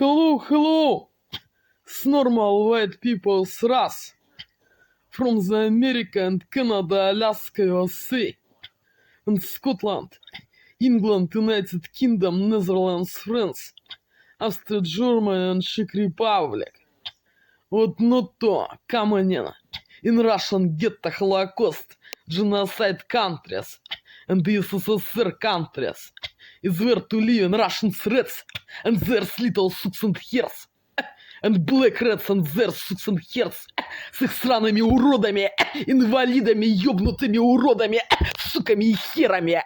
Hello, hello! It's normal white people's race. From the America and Canada, Alaska, USA. And Scotland, England, United Kingdom, Netherlands, France, Austria, Germany and Czech Republic. Вот not to, coming in Russian ghetto Holocaust, genocide countries, and the SSSR countries, is where to live in Russian threats, and there's little sucks and hairs, and black rats and their sucks and hairs, с их сраными уродами, инвалидами, ёбнутыми уродами, суками и херами.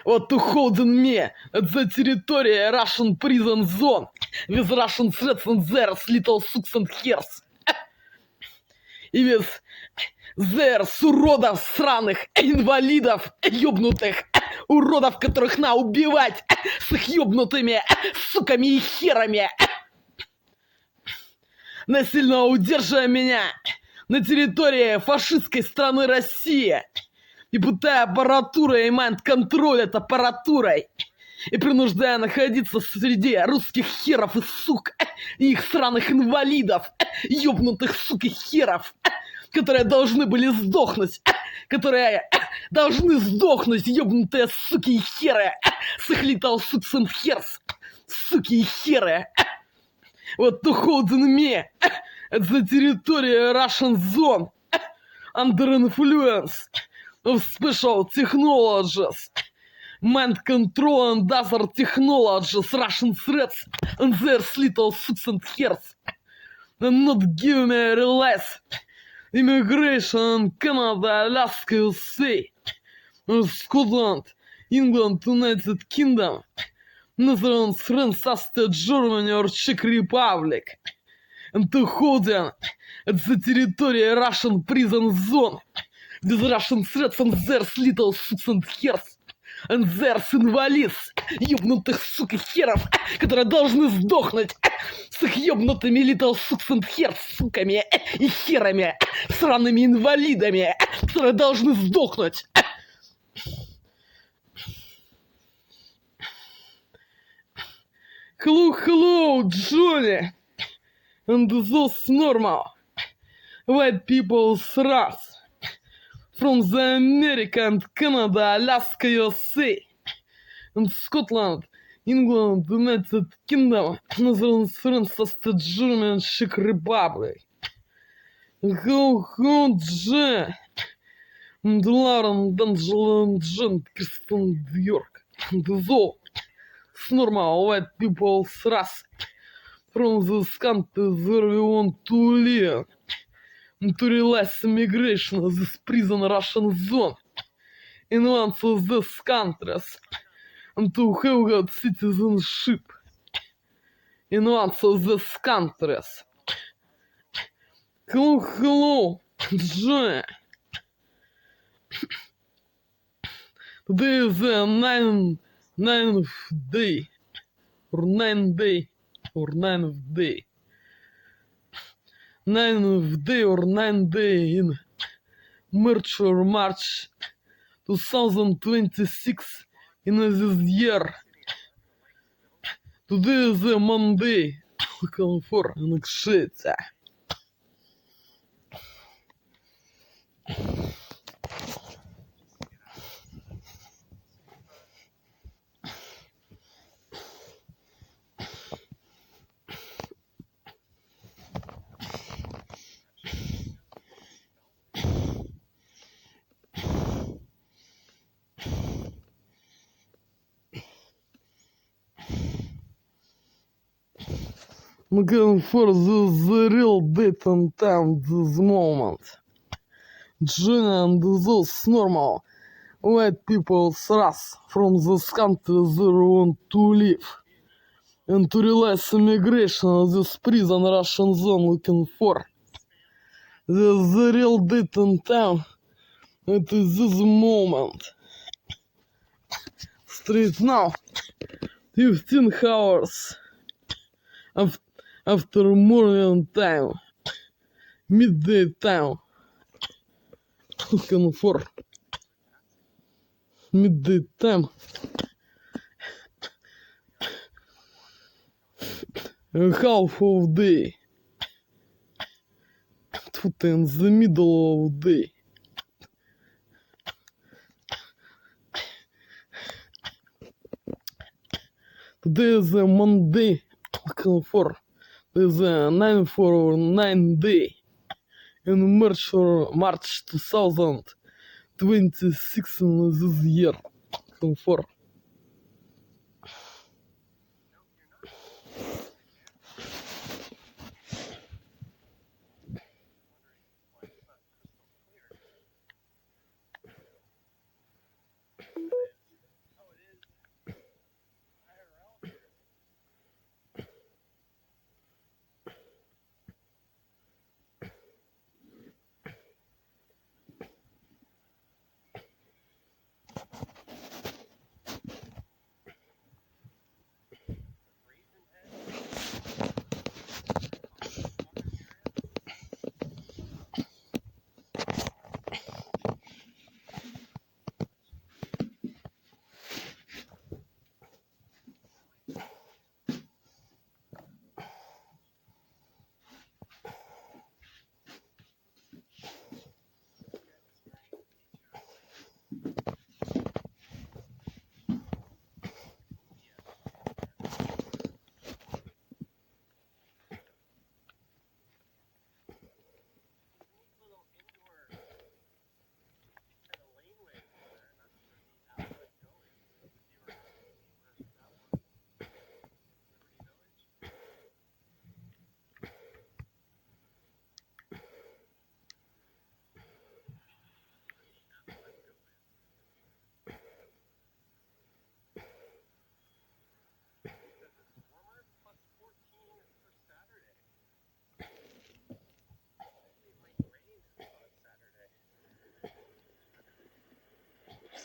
What to hold in me at the territory Russian prison zone with Russian threats and their little sucks and hairs. И with their уродов сраных, инвалидов, ёбнутых, уродов, которых надо убивать с их ёбнутыми суками и херами, насильно удерживая меня на территории фашистской страны России и пытая аппаратурой и майнд-контроль от аппаратурой, и принуждая находиться среди русских херов и сук, и их сраных инвалидов, ёбнутых сук и херов, которые должны были сдохнуть, которые должны сдохнуть, ёбнутые суки и херы, с их little sucks and hairs, суки и херы. Вот to hold in me at the territory Russian zone under influence of special technologies, mind control and other technologies, Russian threats and their little sucks and hairs, and not give me a release. Immigration in Canada, Alaska, USA, Scotland, England, United Kingdom, Netherlands, France, Austria, Germany or Czech Republic, and to holding at the territory Russian prison zone with Russian threats and their little sucks and hairs, and their инвалидов, ёбнутых сук и херов, которые должны сдохнуть с их ёбнутыми little sucks and hairs, суками и херами, сраными инвалидами, которые должны сдохнуть. Hello, hello, Johnny, and those normal white people's race. From the America and Canada, Alaska, USA, and Scotland, England, United Kingdom, Netherlands, France, Austria, Germany, and Czech Republic. Go, Jen, and Lauren, D'Angelo, and Jen, Kristen, York, and those normal white people's race. From this country where we want to live. To realize immigration of this prison Russian zone in one of these countries and to have got citizenship in one of these countries. Hello, Johnny. Today is the ninth day or 9th day or 9th day. 9th day or 9th day in March 2026 in this year. Today is a Monday. Looking for an shit. Looking for the real date and time this moment. Johnny and those normal white people's race from this country they want to live. And to realize immigration of this prison Russian zone looking for. The real date and time it is this moment. Straight now, 15 hours after morning time, midday time, looking for midday time, half of day. Put in the middle of day. Today is a Monday. For there's a 9 day in March 2026 in this year. For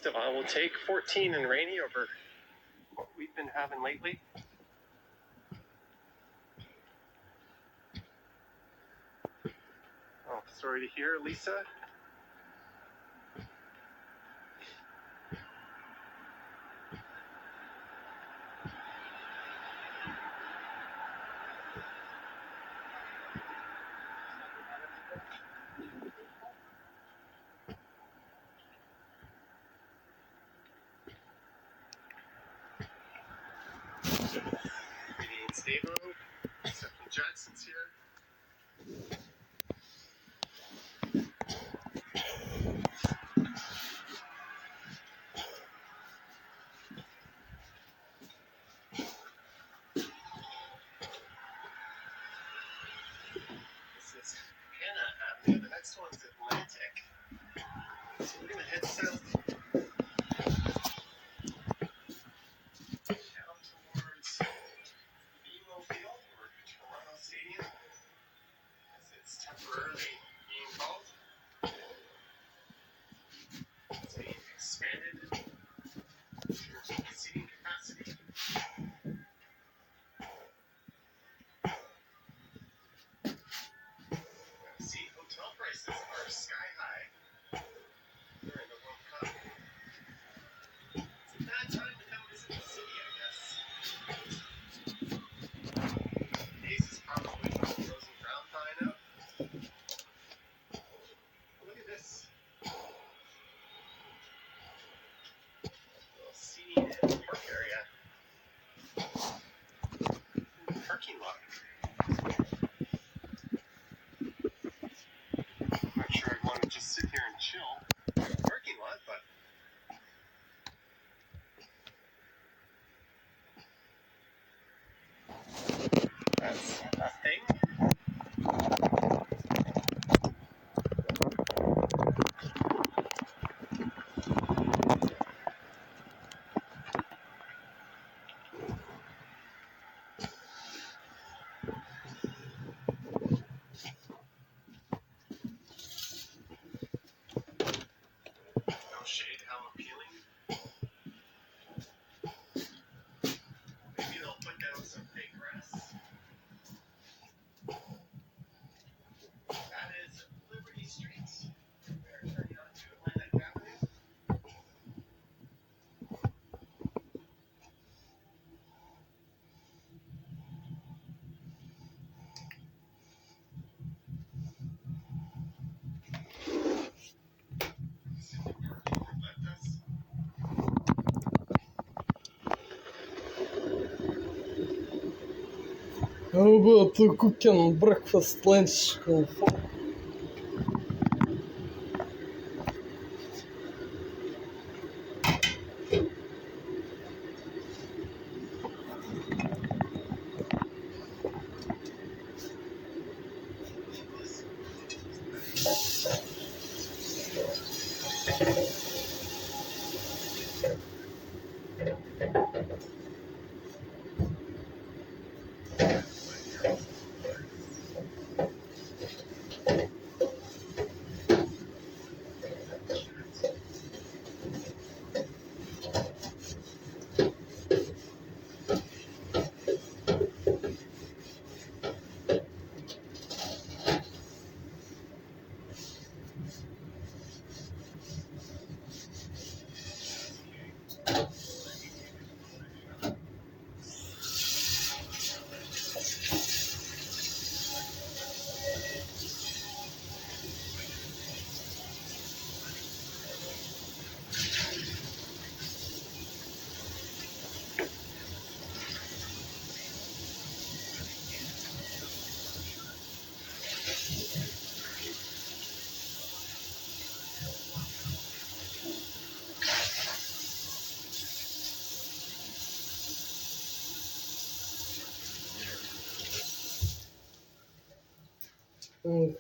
Still, I will take 14 and rainy over what we've been having lately. Oh, sorry to hear, Lisa. Stable. Stephen Jackson's here. This is Hannah Avenue. The next one's Atlantic. So we're gonna head south down towards BMO Field or Toronto Stadium. This is How about cooking breakfast, lunch, confirm?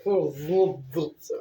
Разлодаться.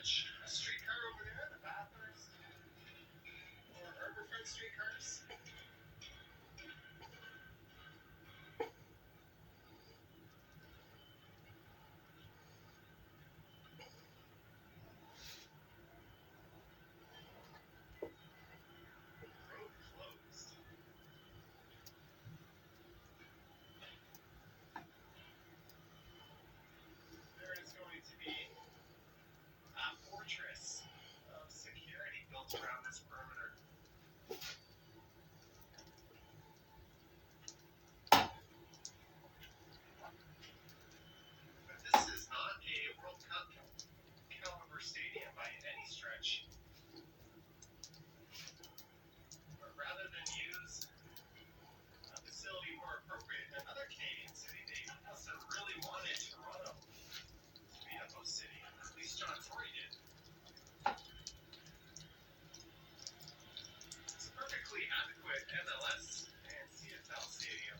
stretch. A streetcar over there, the Bathurst or Harborfront streetcars. Road closed. There is going to be a fortress of security built around this perimeter. But this is not a World Cup caliber stadium by any stretch. But rather than use a facility more appropriate in another Canadian city, they must have really wanted Toronto to be a host city. At least John Tory did. It's a perfectly adequate MLS and CFL stadium.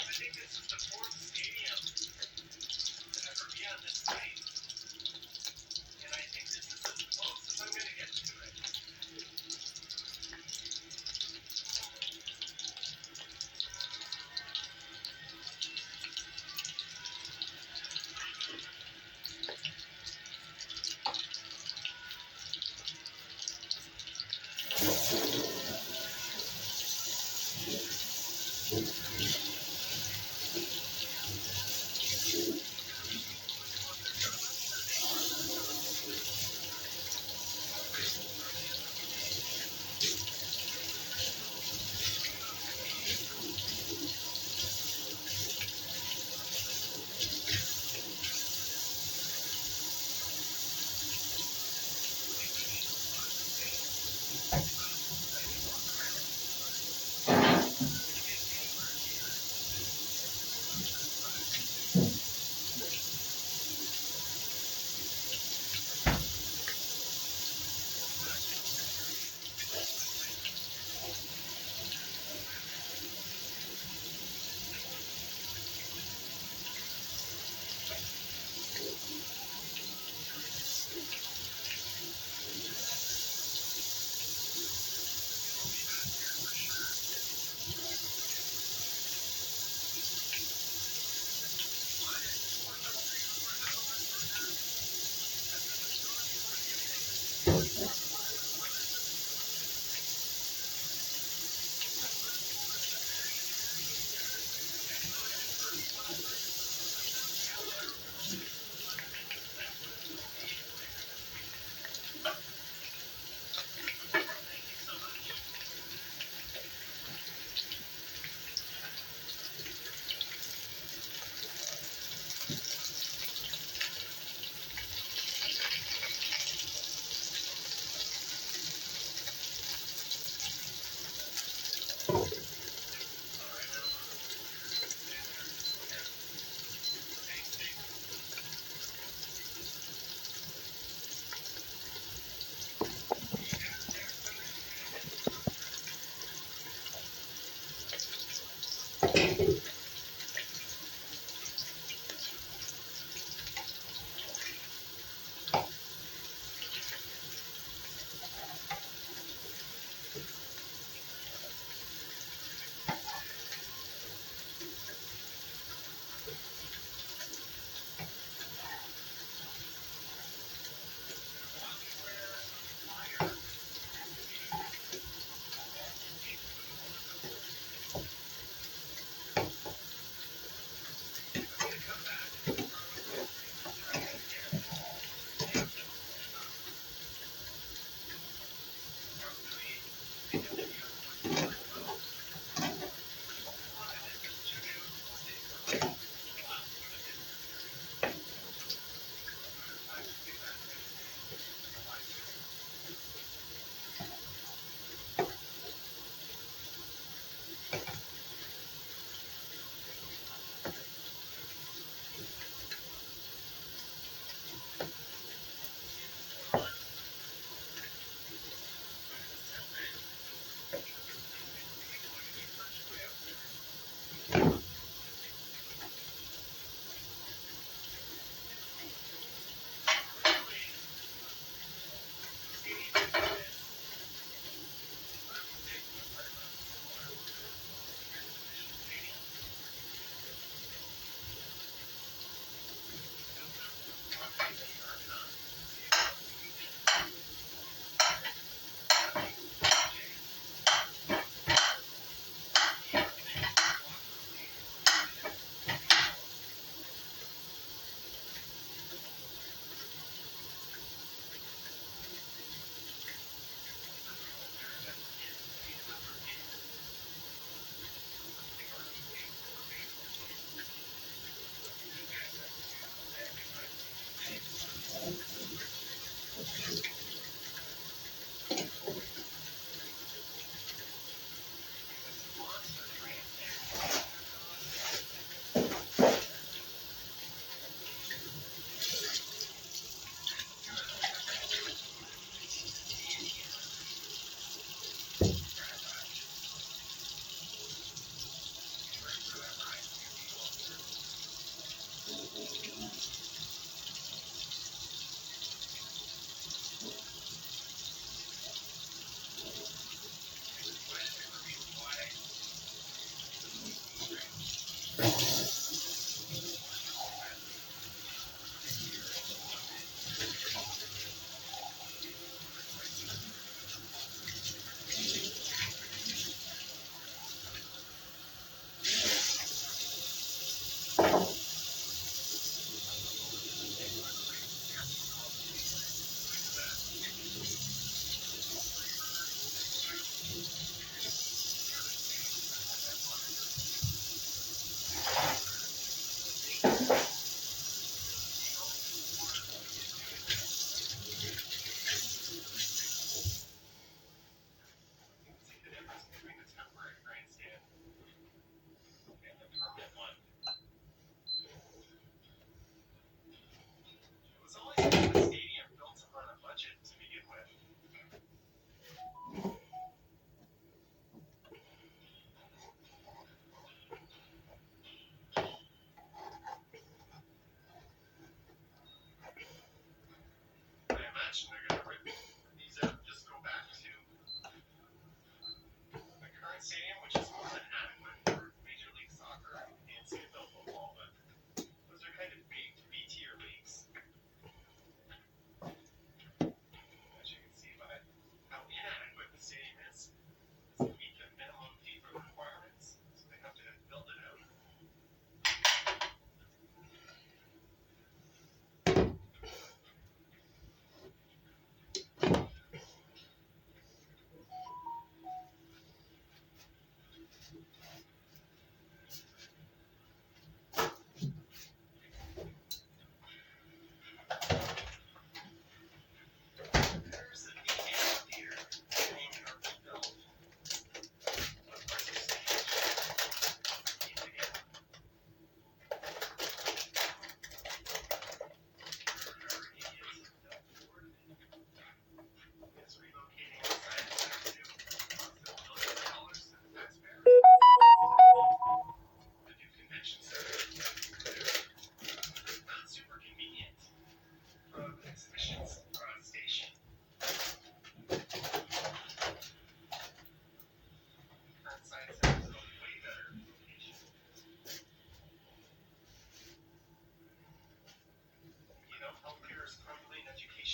I think this is the fourth stadium to ever be on this site. And I think this is as close as I'm going to get to it.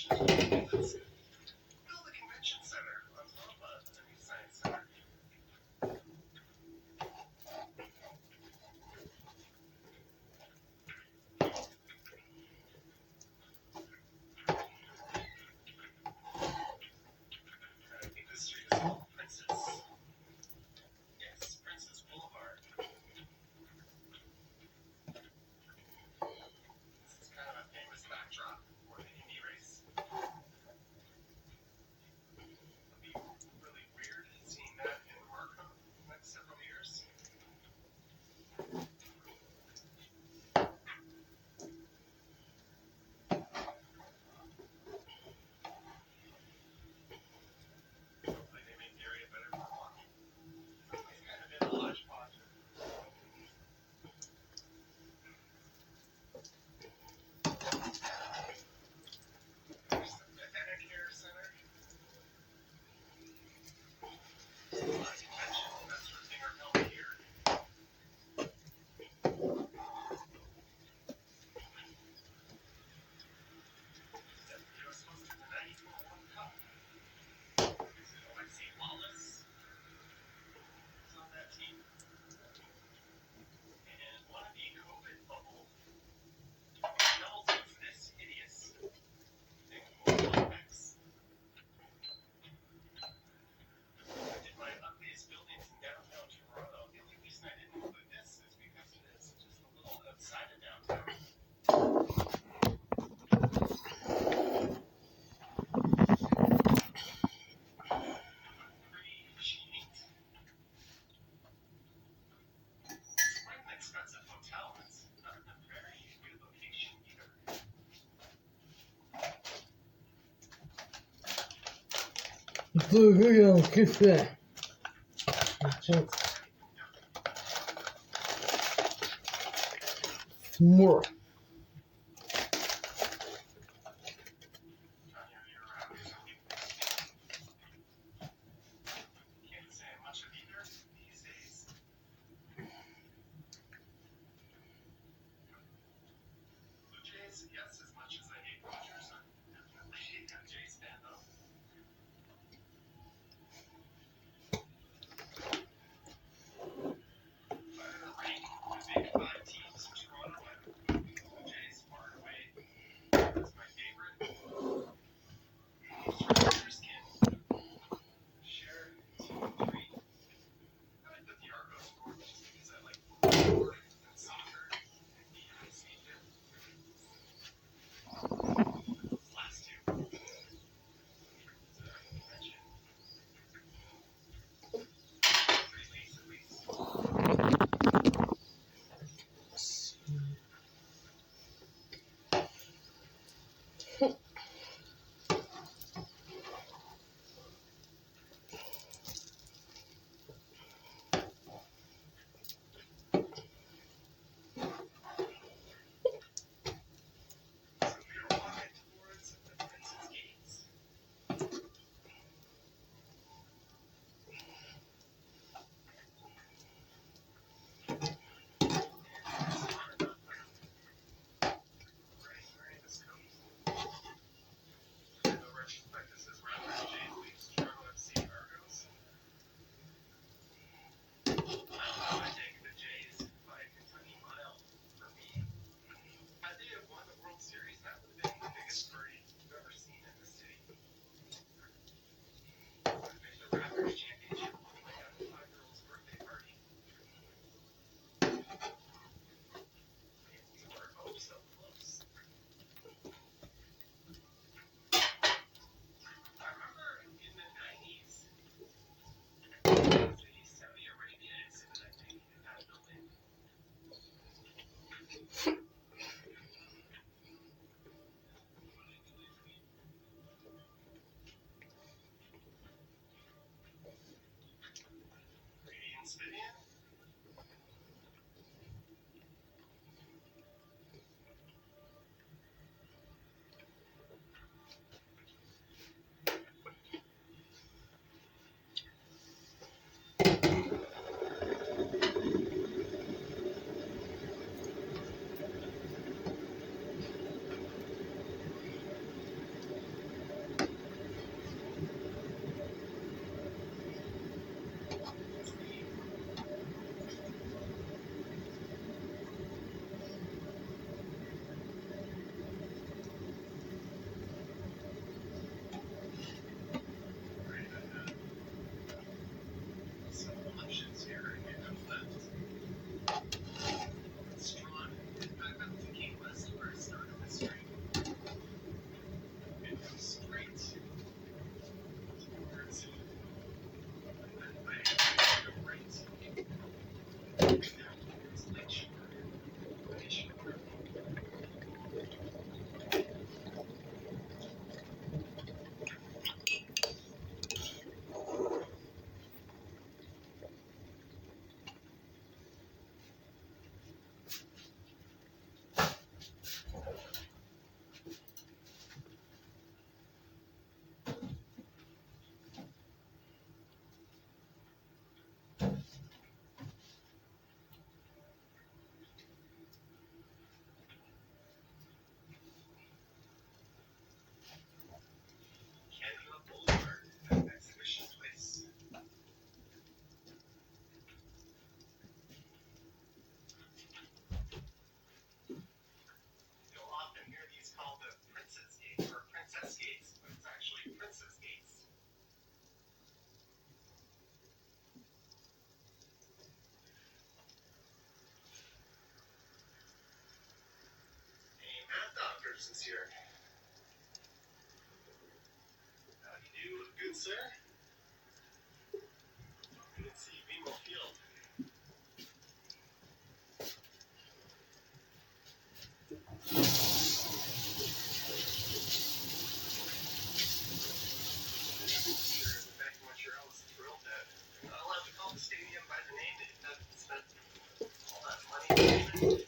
Build a convention center on top of the new science center. I think this street is called Princess. Yes, Princess Boulevard. This is kind of a famous backdrop for the Indy race. It'll be really weird seeing that in Markham in the next several years. Hopefully they make the area better for walking. It's kind of been a hodgepodge. There's the Veteran Care Center. A lot of convention. That's where things are held here. Except the US hosted the 94 World Cup. Alexi Wallace was on that team. And one of the COVID bubble smells was this hideous thing called Olympics. I did my ugliest buildings in downtown Toronto. The only reason I didn't include this is because it's just a little outside of downtown. Pretty cheap. It's quite an expensive hotel. It's not in a very good location either. Выиграл кафе. More. Can't say much of either these days. Blue Jays, yes, as much as I hate Rogers, I'm definitely a Jays fan though. If I had to rank the big five teams in Toronto, I'd put the Blue Jays far and away. That's my favorite. Rogers can share 2 and 3. I would put the Argos fourth just because I like sport and soccer and the ice fifth. Those last two. So I can mention 3 leagues at least. So we are walking towards the Prince's Gates. Right this coast. No retrospect. This is Raptors, Jays, Leafs, Toronto FC, Argos. I take the Jays by a Kentucky mile for me. Had they have won the World Series, that would have been the biggest party you've ever seen in the city. Would have been the Raptors championship look like a 5-year-old's birthday party. We were oh so close. I remember in the 90s, the Saudi Arabia exhibit, I think, in that building. Radiant Spinian. Is here. How do you do? Good, sir? Good to see you, Bingo Field. Sure, the back of Montreal is thrilled that they're not allowed to call the stadium by the name they haven't spent all that money on it.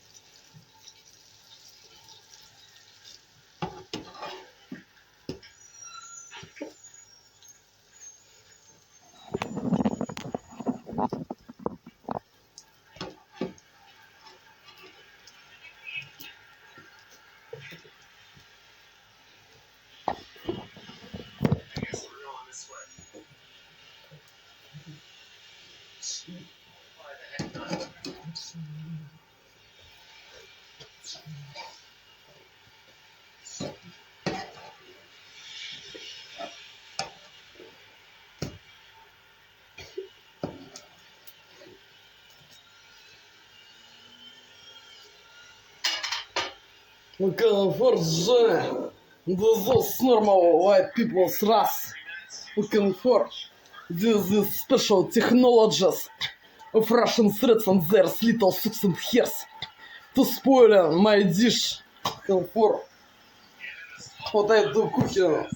Comfort zone. This is normal white people's race. Comfort. This is special technologies of Russian threats and their little sucks and hairs to spoil my dish. Comfort. What I do cooking.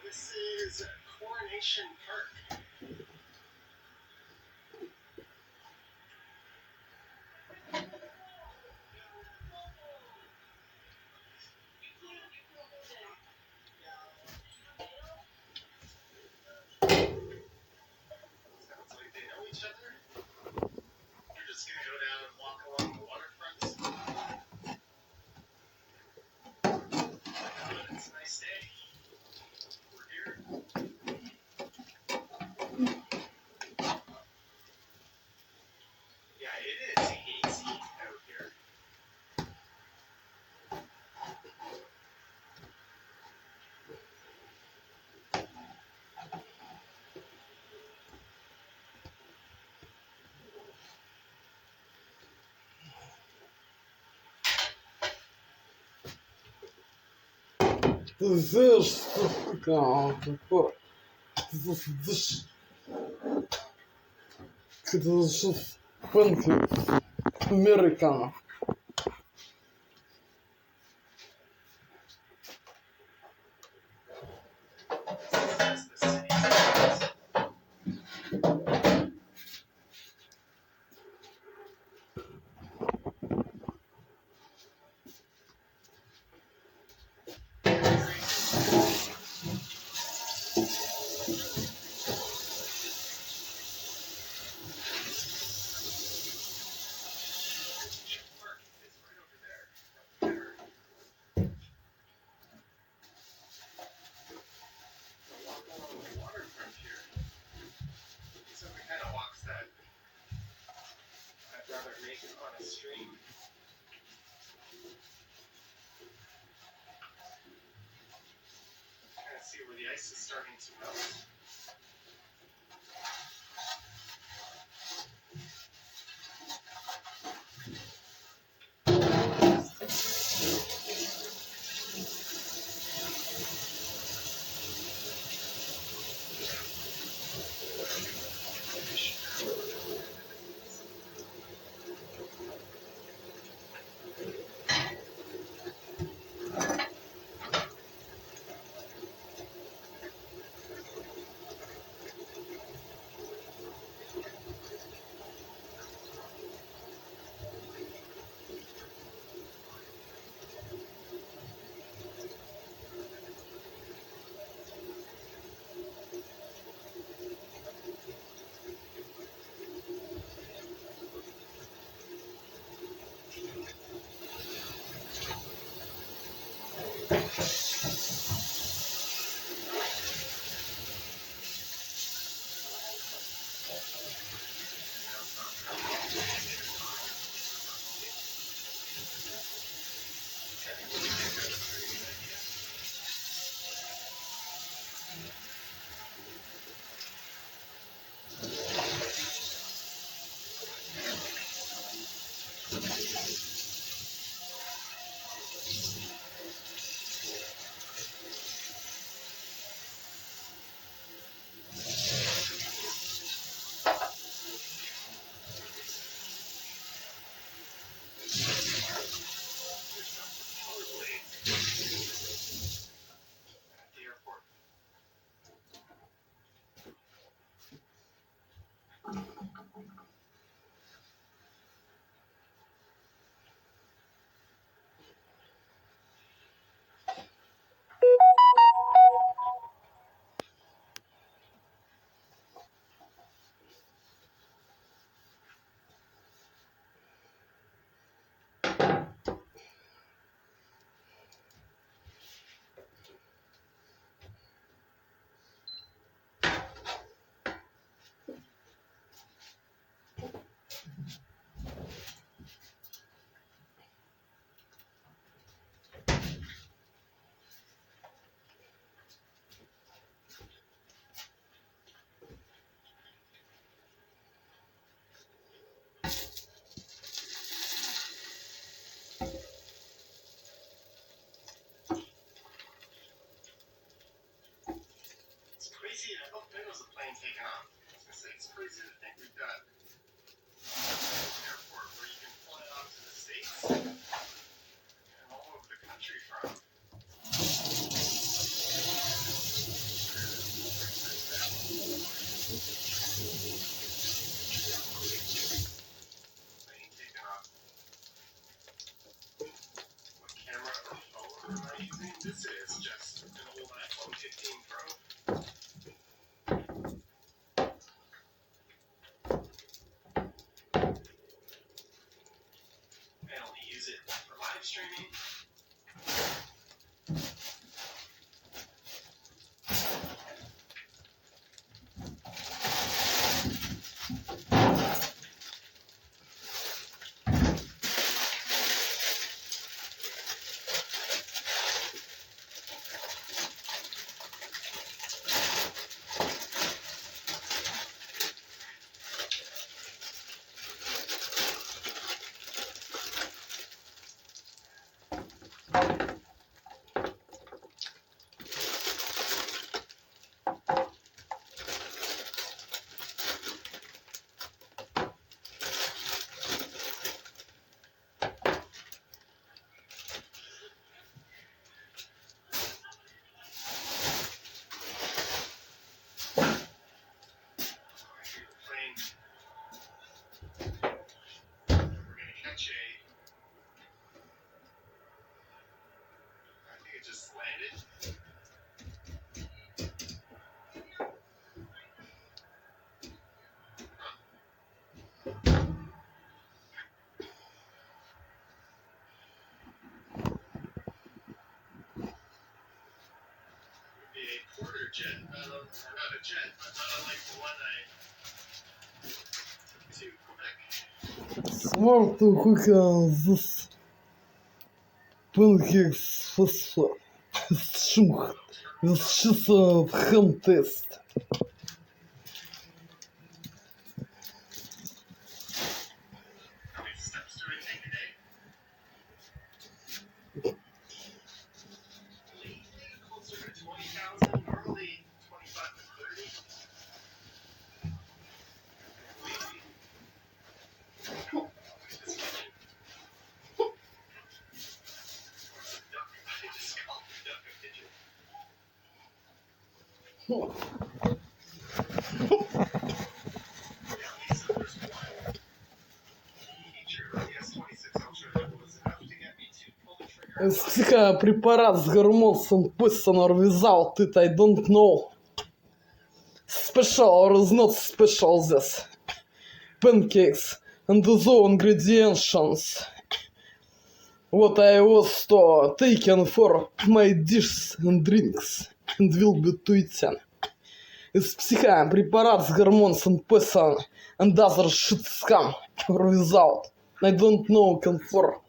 This is Coronation Park. Sounds like they know each other. You're just gonna go down and walk along the waterfront. It's a nice day. We're here. Yeah, it is hazy out here. Ты знаешь, что такое? Это слышишь? Это сейчас панки американцев. on a stream. Kind of see where the ice is starting to melt. Crazy. I thought there was a plane taking off. I was gonna say it's crazy to think we've got an airport where you can fly out to the States and all over the country from. Plane taking off. What camera or phone am I using? This is just an old iPhone 15 Pro. Use it for live streaming. Just landed. Be a quarter jet, not a jet, but not unlike the one I took to Quebec. want to cook this pancakes first. This just a ham taste. How many steps do I take today? Lately, closer to 20,000. Normally, 25 to 30. Maybe. This kitchen. Duck. I just called the duck a pigeon. Yeah, Lisa, there's one. Feature of the S26 Ultra that was enough to get me to pull the trigger. Психопрепарат с гормоном person or without it, I don't know. Special or is not special this. Pancakes and the ingredients. What I was to taken for my dishes and drinks and will be to eaten. Is психопрепарат с гормоном person and other shit scam or without. I don't know can for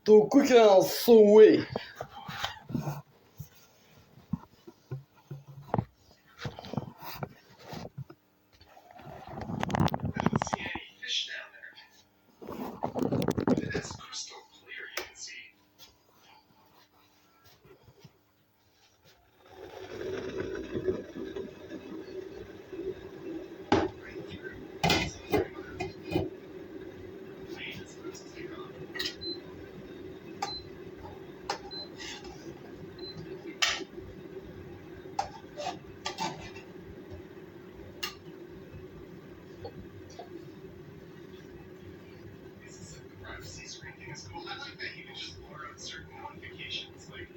to cooking so way. I don't see any fish down there. It is crystal clear, you can see. Right through. Plane is supposed to take off. This is the privacy screen thing is cool. I like that you can just blur out certain notifications, like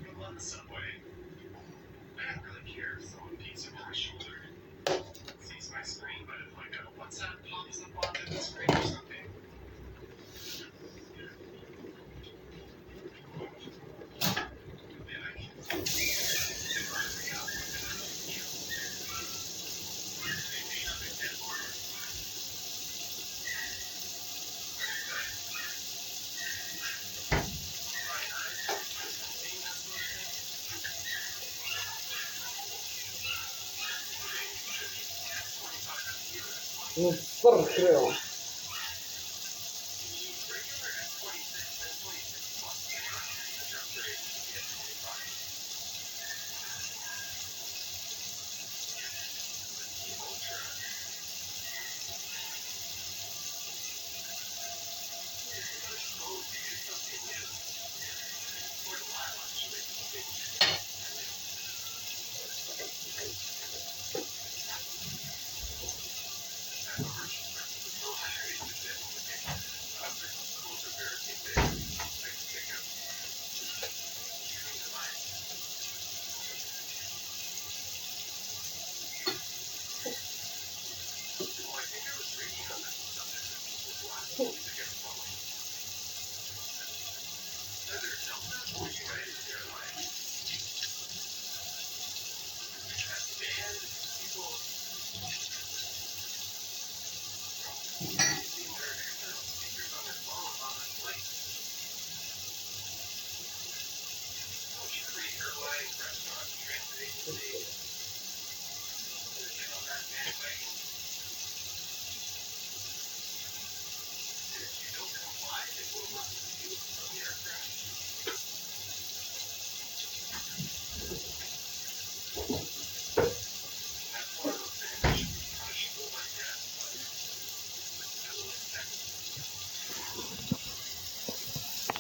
people on the subway. I don't really care if someone peeks over my shoulder and sees my screen, but if like a WhatsApp pops up onto the screen or something. Then I can Ну, сархрел.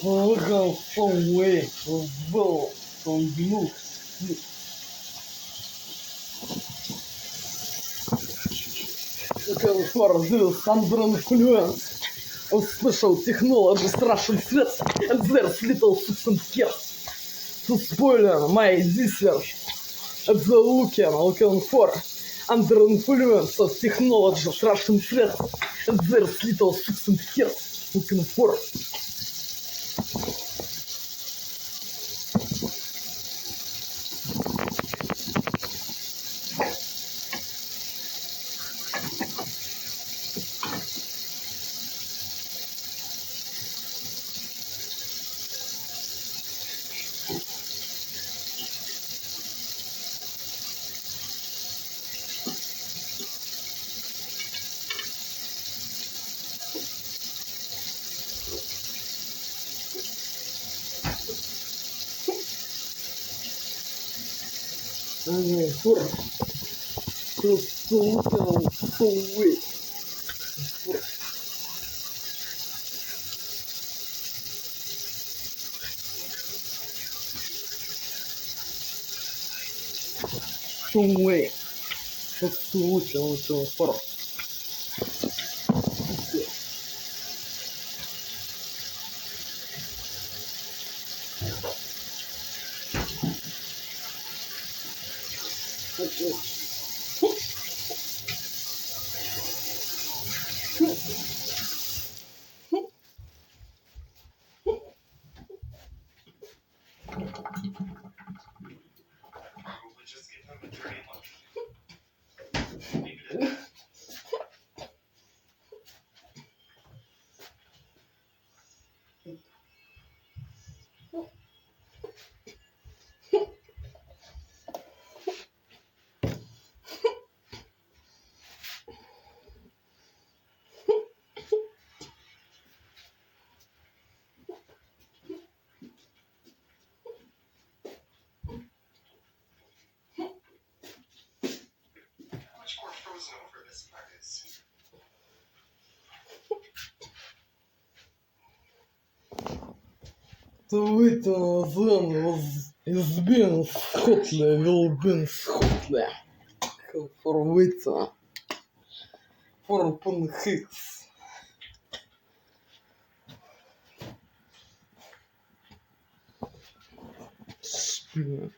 Look how far away well from blue. Look how far this under influence of special technologies Russian threats and there's little fix and cares to spoil my research at the looking for under influence of technologies Russian threats and there's little fix and cares looking for. Фур. Просто фур. Probably just give him a dirty look. Leave it at that. How much more frozen over this part is? Твита заново из Бен Скотля, Вилбен Скотля. Форвита. Форпун Хикс. Спина.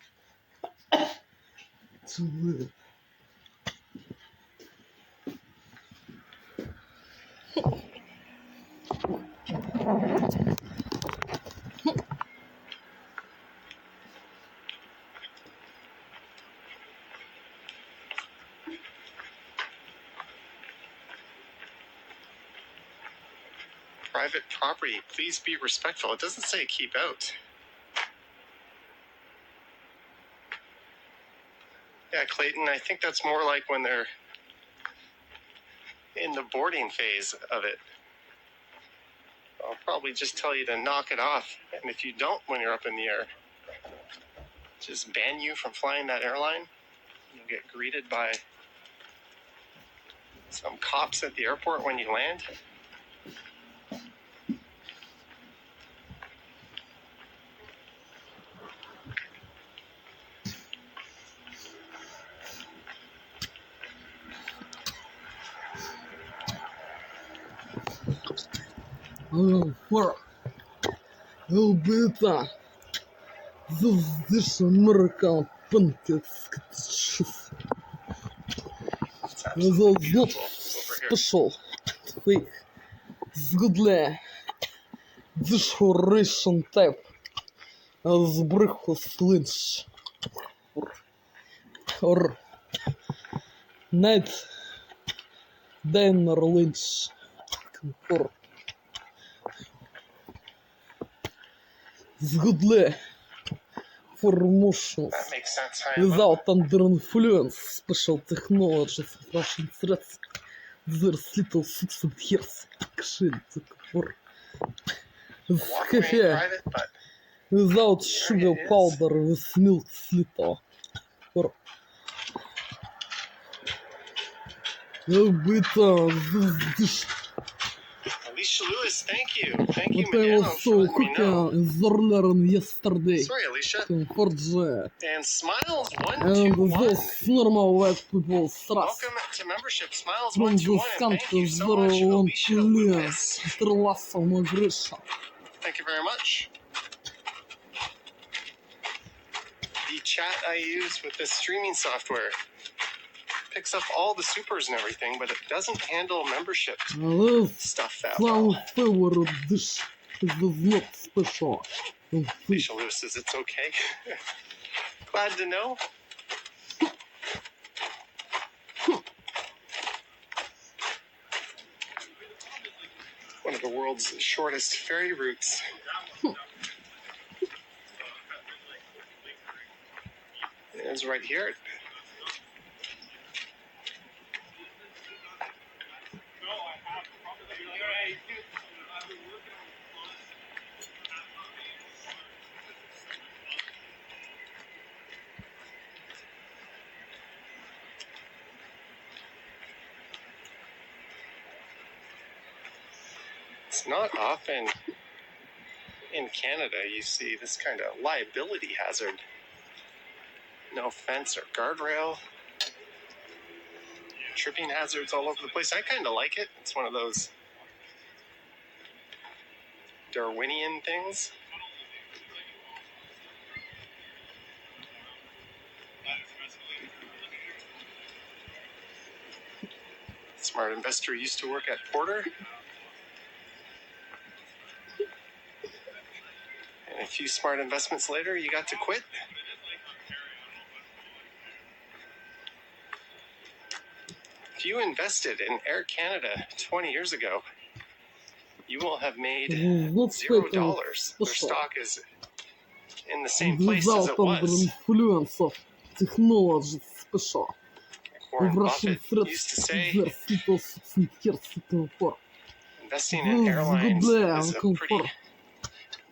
Твита. Private property. Please be respectful. It doesn't say keep out. Yeah, Clayton, I think that's more like when they're in the boarding phase of it. I'll probably just tell you to knock it off. And if you don't when you're up in the air, just ban you from flying that airline. You'll get greeted by some cops at the airport when you land. Фор. Убита. Здесь Америка. Панкетский. It's absolutely beautiful over here. Пошел. Твоих. Згудле. Дешурейшн тайп. Збриху слинш. Ор. Найт. Дайнер линш. Ор. Згудле. Formotions That makes sense. High above. without under influence. Special technologies of Russian threats. There's little 600 years. Action for Walkway ain't private, but without There sugar it is. powder with milk little. For this Alicia Lewis, thank you. Thank you, what I Mariano, was for so letting me know. cooking is learned yesterday. Sorry, Alicia. For the And Smiles and 121. those normal white people stress. Welcome to membership, Smiles From the 121, and thank you countries so much, on Alicia Lewis. Interlassal migration. Thank you very much. The chat I use with this streaming software picks up all the supers and everything, but it doesn't handle membership This stuff that some well. favorite dish is not special. Alicia Lewis says it's okay. Glad to know. One of the world's shortest ferry routes. It's right here. It's not often in Canada you see this kind of liability hazard. No fence or guardrail. Tripping hazards all over the place. I kind of like it. It's one of those Darwinian things. Smart investor used to work at Porter. And a few smart investments later, you got to quit. If you invested in Air Canada 20 years ago, you will have made Вот $0. это Their stock is in the same place as it там was. influencer technology special. Warren В Russian Buffett used to say, средств investing in airlines is a pretty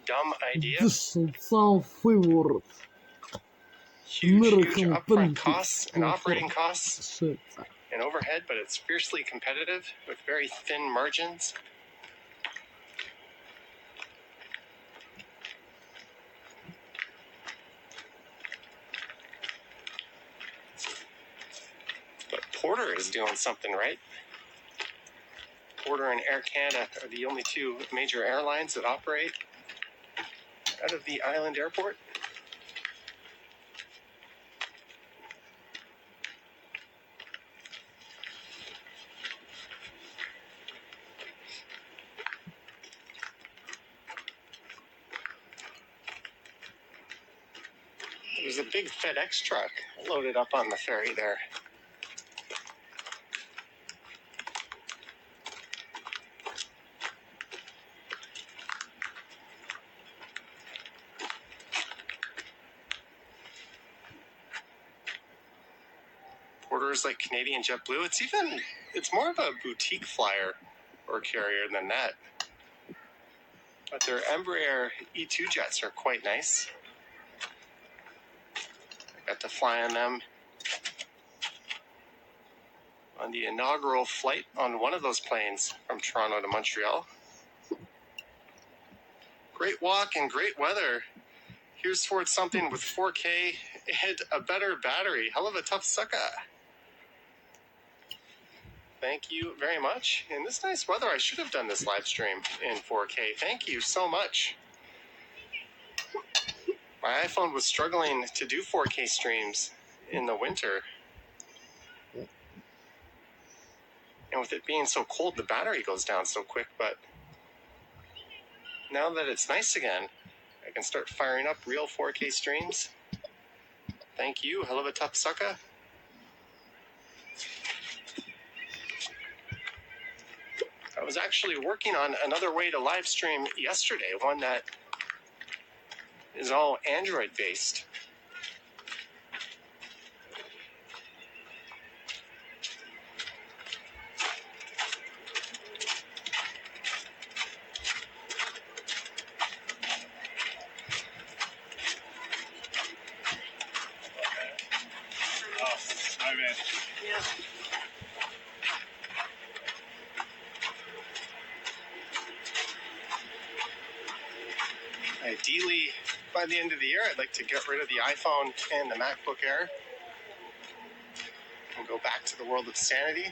dumb idea. Some favorite. Huge upfront costs and operating costs and overhead, but it's fiercely competitive with very thin margins. But Porter is doing something right. Porter and Air Canada are the only two major airlines that operate out of the island airport. There's a big FedEx truck loaded up on the ferry there. Porter's like Canadian JetBlue. It's more of a boutique flyer or carrier than that. But their Embraer E2 jets are quite nice. I got to fly on them on the inaugural flight on one of those planes from Toronto to Montreal. Great walk and great weather. Here's towards something with 4K and a better battery. Hell of a tough sucker. Thank you very much. In this nice weather, I should have done this live stream in 4K. Thank you so much. My iPhone was struggling to do 4K streams in the winter. And with it being so cold, the battery goes down so quick. But now that it's nice again, I can start firing up real 4K streams. Thank you. Hell of a tough sucker. I was actually working on another way to live stream yesterday, one that is all Android based. Hi, man. Yeah. Ideally, by the end of the year, I'd like to get rid of the iPhone and the MacBook Air and go back to the world of sanity.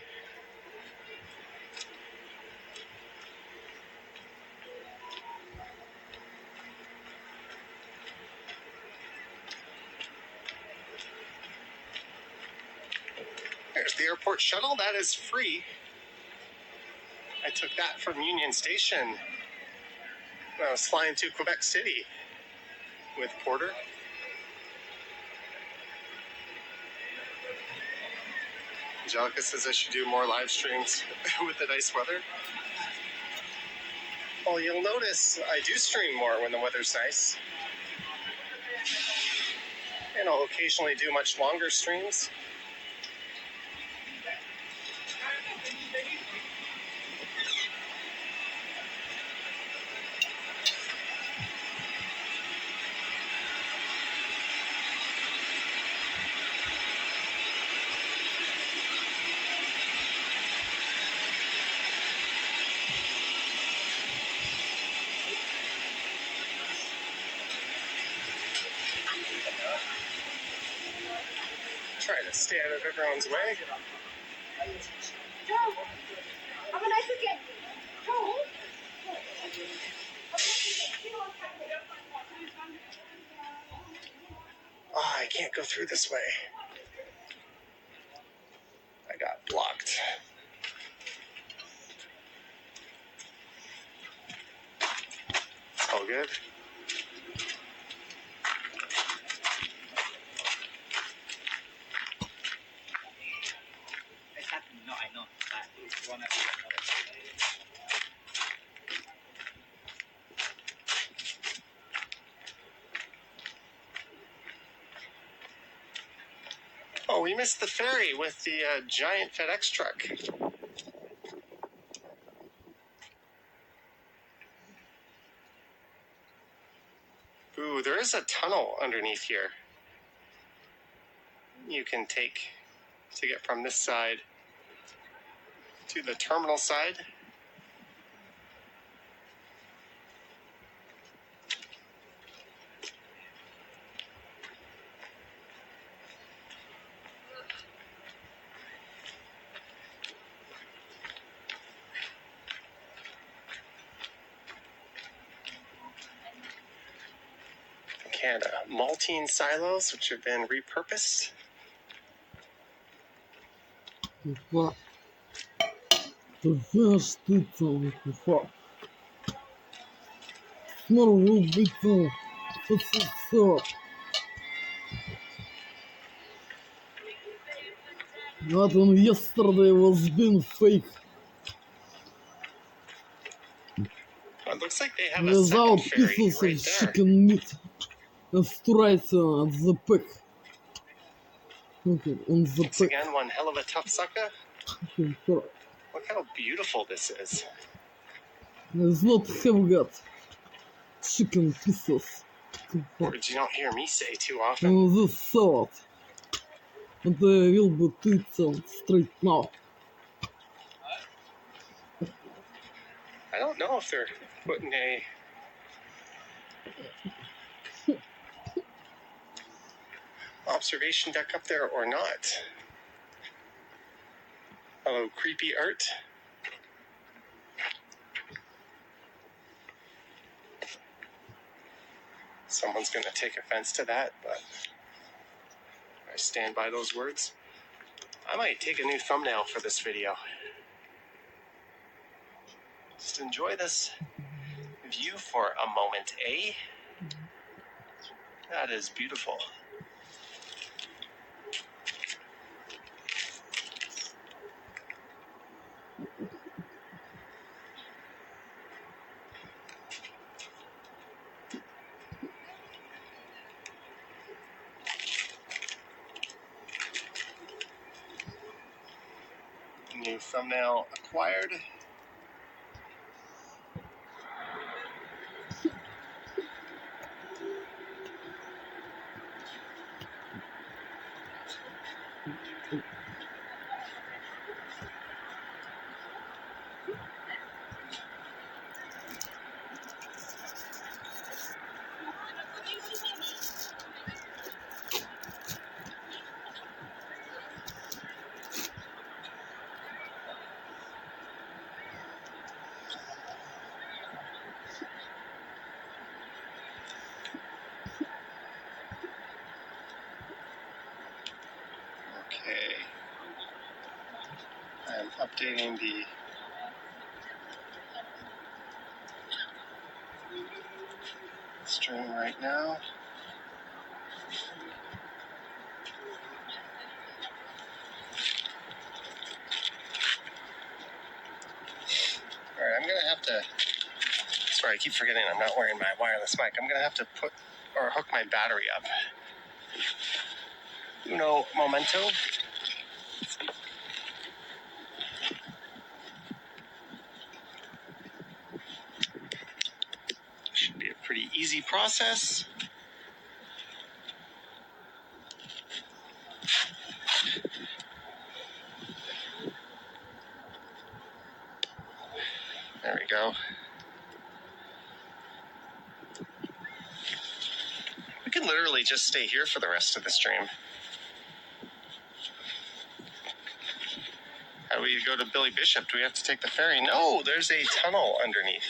There's the airport shuttle. That is free. I took that from Union Station when I was flying to Quebec City with Porter. Angelica says I should do more live streams with the nice weather. Well, you'll notice I do stream more when the weather's nice. And I'll occasionally do much longer streams. stay out of everyone's way. Joe, have a nice weekend. Joe. Oh, I can't go through this way. I got blocked. It's all good. No, I know. It's one of the Oh, we missed the ferry with the giant FedEx truck. Ooh, there is a tunnel underneath here you can take to get from this side to the terminal side. Canada, maltine silos, which have been repurposed. Тупа. Тупая штука, тупа. Снова убито. Все. Вот он yesterday was been fake. It looks like they have a Without second ferry pieces right of there. chicken meat. Straight at the pack. Okay, on the Once pack. again, one hell of a tough sucker. Look how beautiful this is. Does not have got chicken pieces. Words you don't hear me say too often. On this salad. And I will be eaten straight now. I don't know if they're putting a observation deck up there or not. Hello, creepy art. Someone's going to take offense to that, but I stand by those words. I might take a new thumbnail for this video. Just enjoy this view for a moment, eh? That is beautiful. New thumbnail acquired. Okay. I'm updating the stream right now. Alright, I'm gonna have to, sorry, I keep forgetting I'm not wearing my wireless mic. I'm gonna have to put or hook my battery up. Uno momento. Should be a pretty easy process. There we go. We can literally just stay here for the rest of the stream. do we go to Billy Bishop? Do we have to take the ferry? No, there's a tunnel underneath.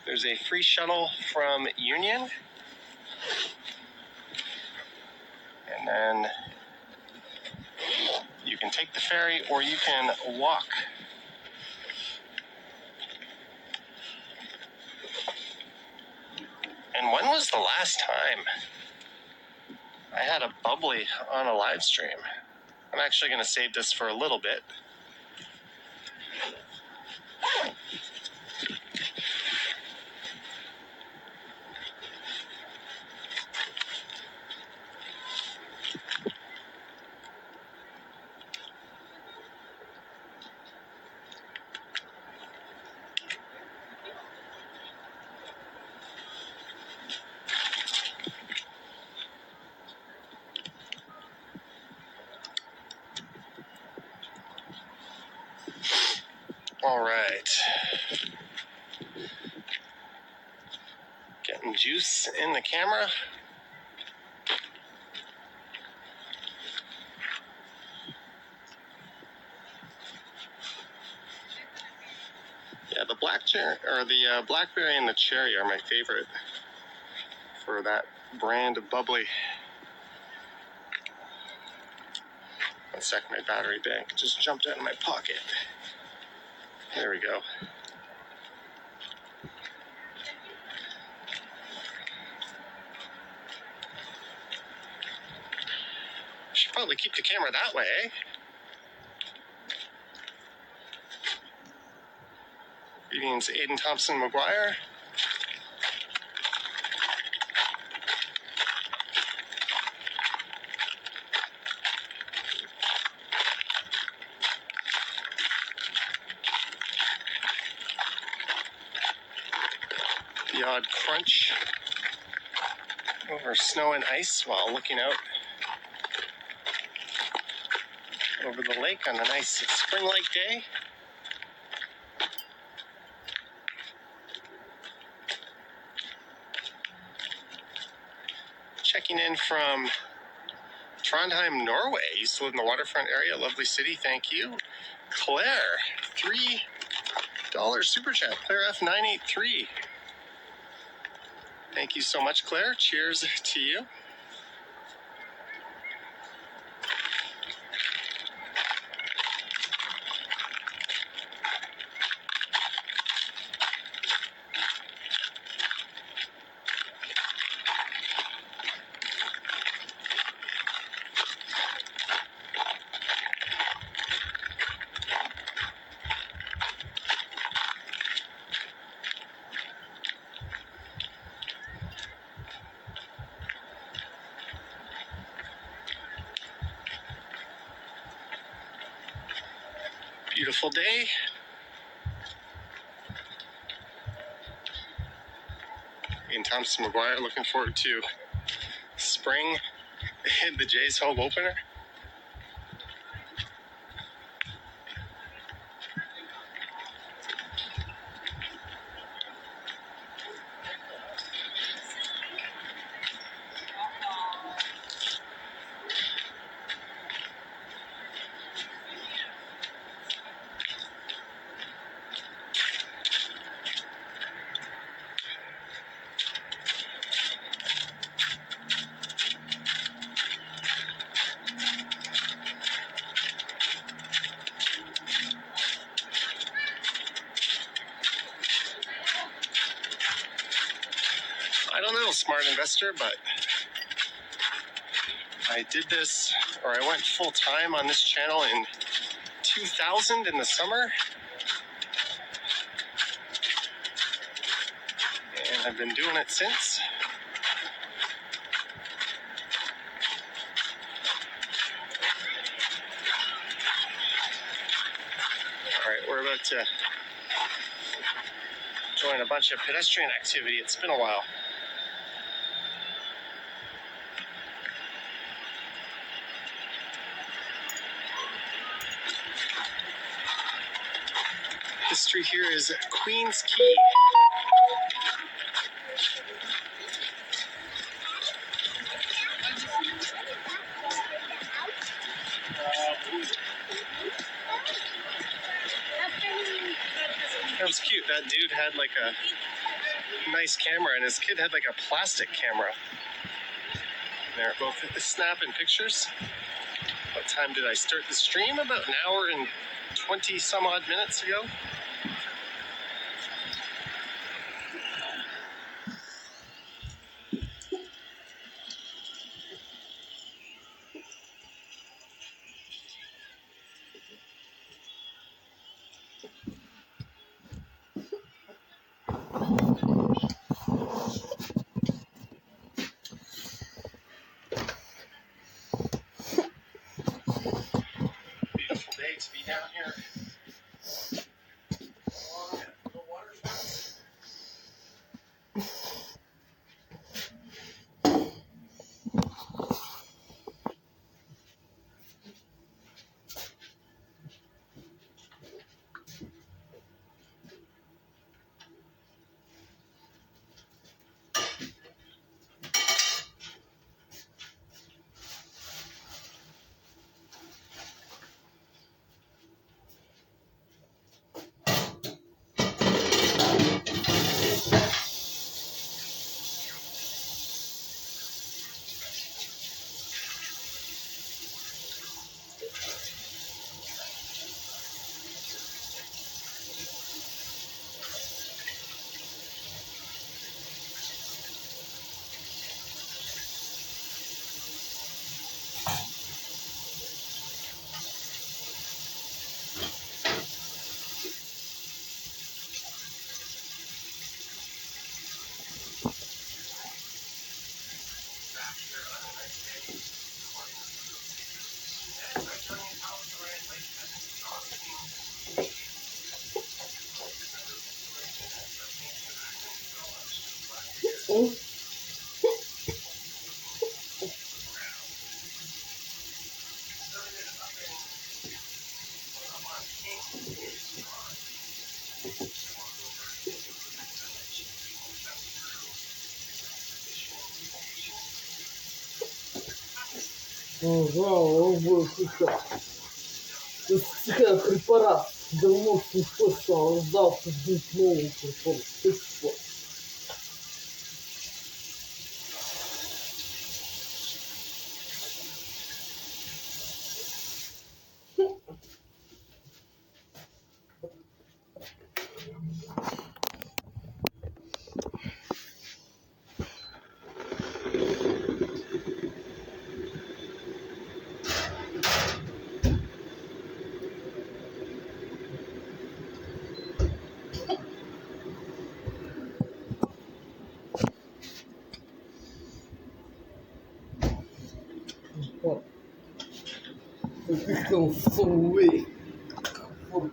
There's a free shuttle from Union. And then you can take the ferry or you can walk. And when was the last time I had a bubbly on a live stream? I'm actually going to save this for a little bit. All right. Getting juice in the camera. Yeah, the the blackberry and the cherry are my favorite for that brand of bubbly. One sec, my battery bank just jumped out of my pocket. There we go. Should probably keep the camera that way, eh? Greetings, Aiden Thompson McGuire. The odd crunch over snow and ice while looking out over the lake on a nice spring-like day. Checking in from Trondheim, Norway. Used to live in the waterfront area. Lovely city, thank you. Claire, $3 super chat. Claire F983. Thank you so much, Claire. Cheers to you. Beautiful day. Ian Thompson McGuire, looking forward to spring in the Jays home opener. I don't know, smart investor, but I did this, or I went full time on this channel in 2000 in the summer. And I've been doing it since. All right, we're about to join a bunch of pedestrian activity. It's been a while. This street here is Queens Quay. that dude had like a nice camera, and his kid had like a plastic camera. They're both snapping pictures. What time did I start the stream? About an hour and 20 some odd minutes ago. Beautiful day to be down here. The water spots. Такая препарат. Давно слышал, ждал, что будет новый препарат. Ты что? Become so weak for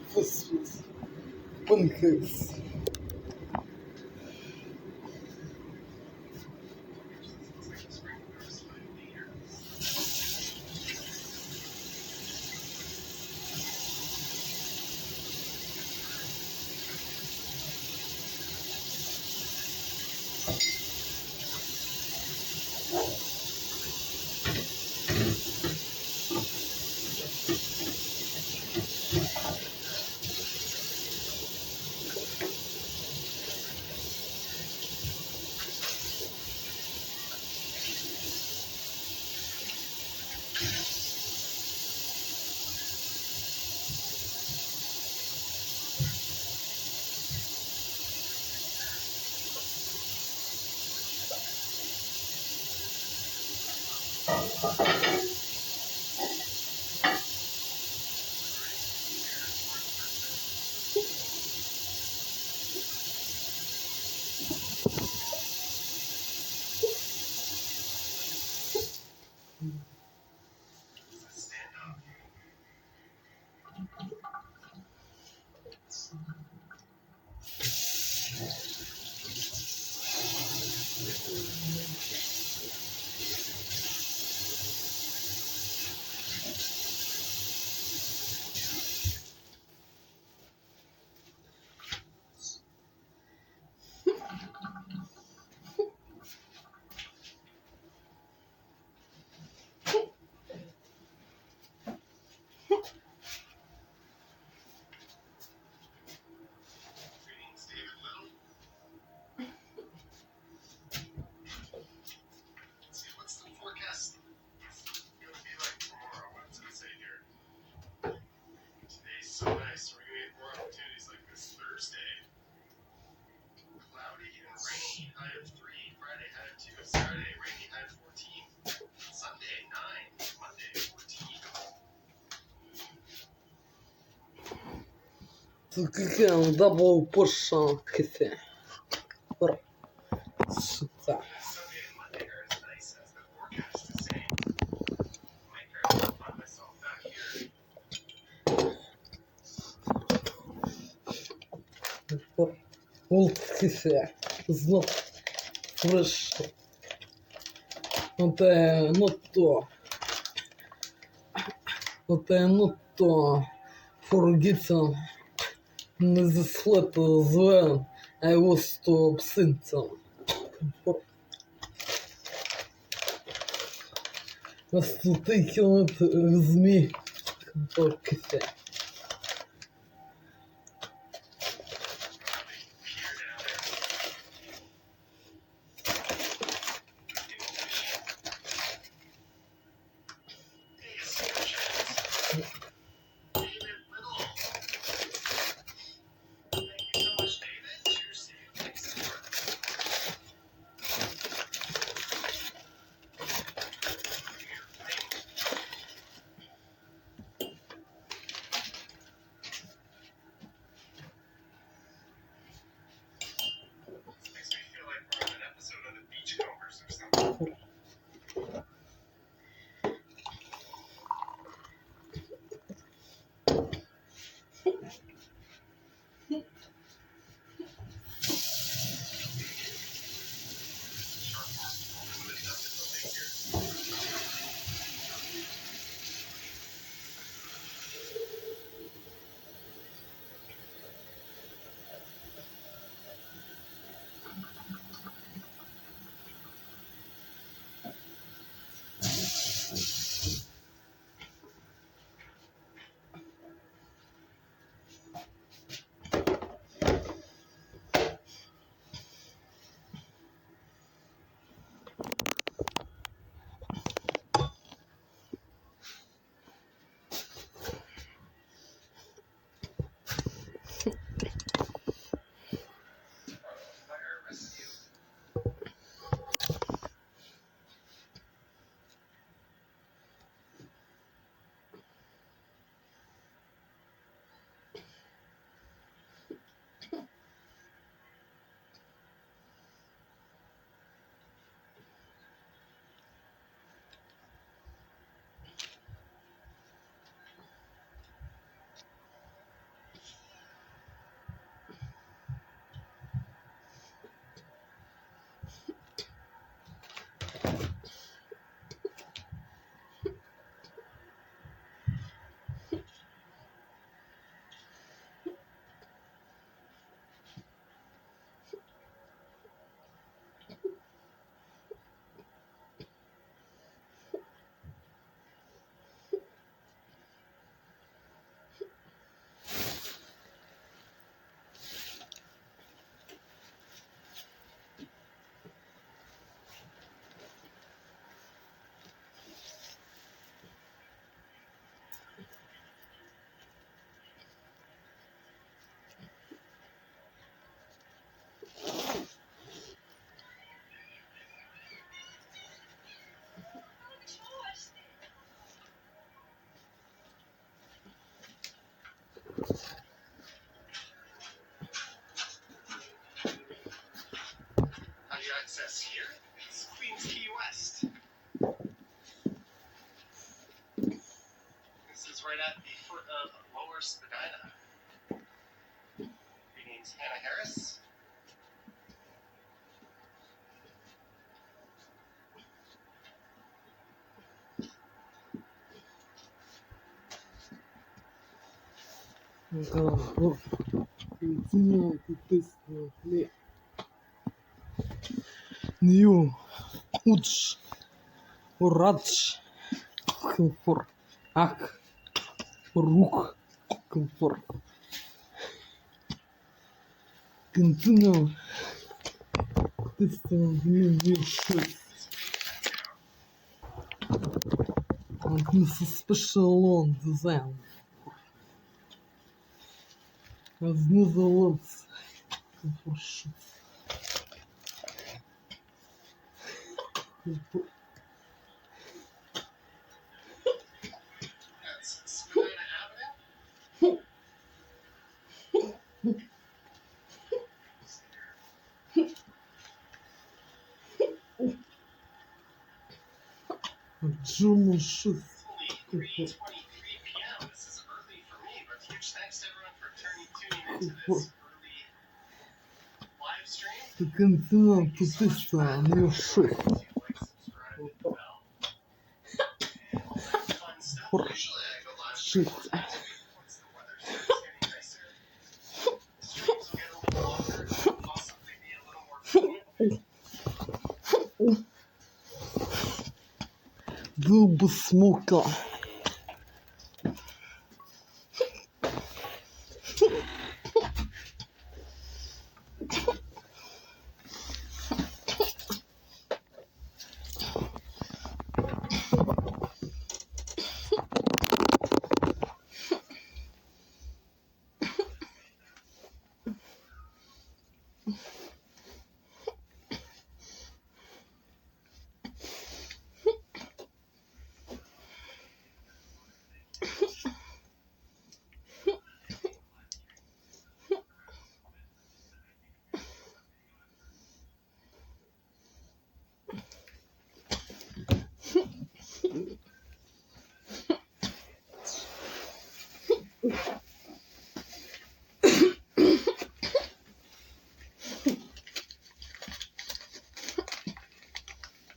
phosphorus pancakes. had 3, Friday had 2, Saturday rainy had 14, Sunday 9, Monday 14. Тут какая дабл поршан кофе. Сюда. Sunday and Monday are as nice as the forecast is saying. Might very well find myself back here. Вот кофе. Знот фреш. Вот нотто. Вот нотто. Forgetting this letter as well. I was to absent. Was to take it with me. Okay. Makes me feel like we're on an episode of the Beachcombers or something. Fire rescue. How do you access here? It's Queens Key West. This is right at the foot of Lower Spadina. Greetings, Hannah Harris. New Uch Radж Комфор Ак Рук Комфор Continue Testing New Shit and this is special on design as Netherlands Comfort Shit That's Spadina Avenue. Джуну шесть. Only 3:23 p.m. This is early for me, but huge thanks to everyone for tuning into this early live stream. Континент тупица, не шесть. Like, subscribe, hit the bell, and all that fun stuff. Usually I go live Shit. once the weather starts getting nicer. The streams will get a little longer, possibly be a little more frequent. Зубы смока.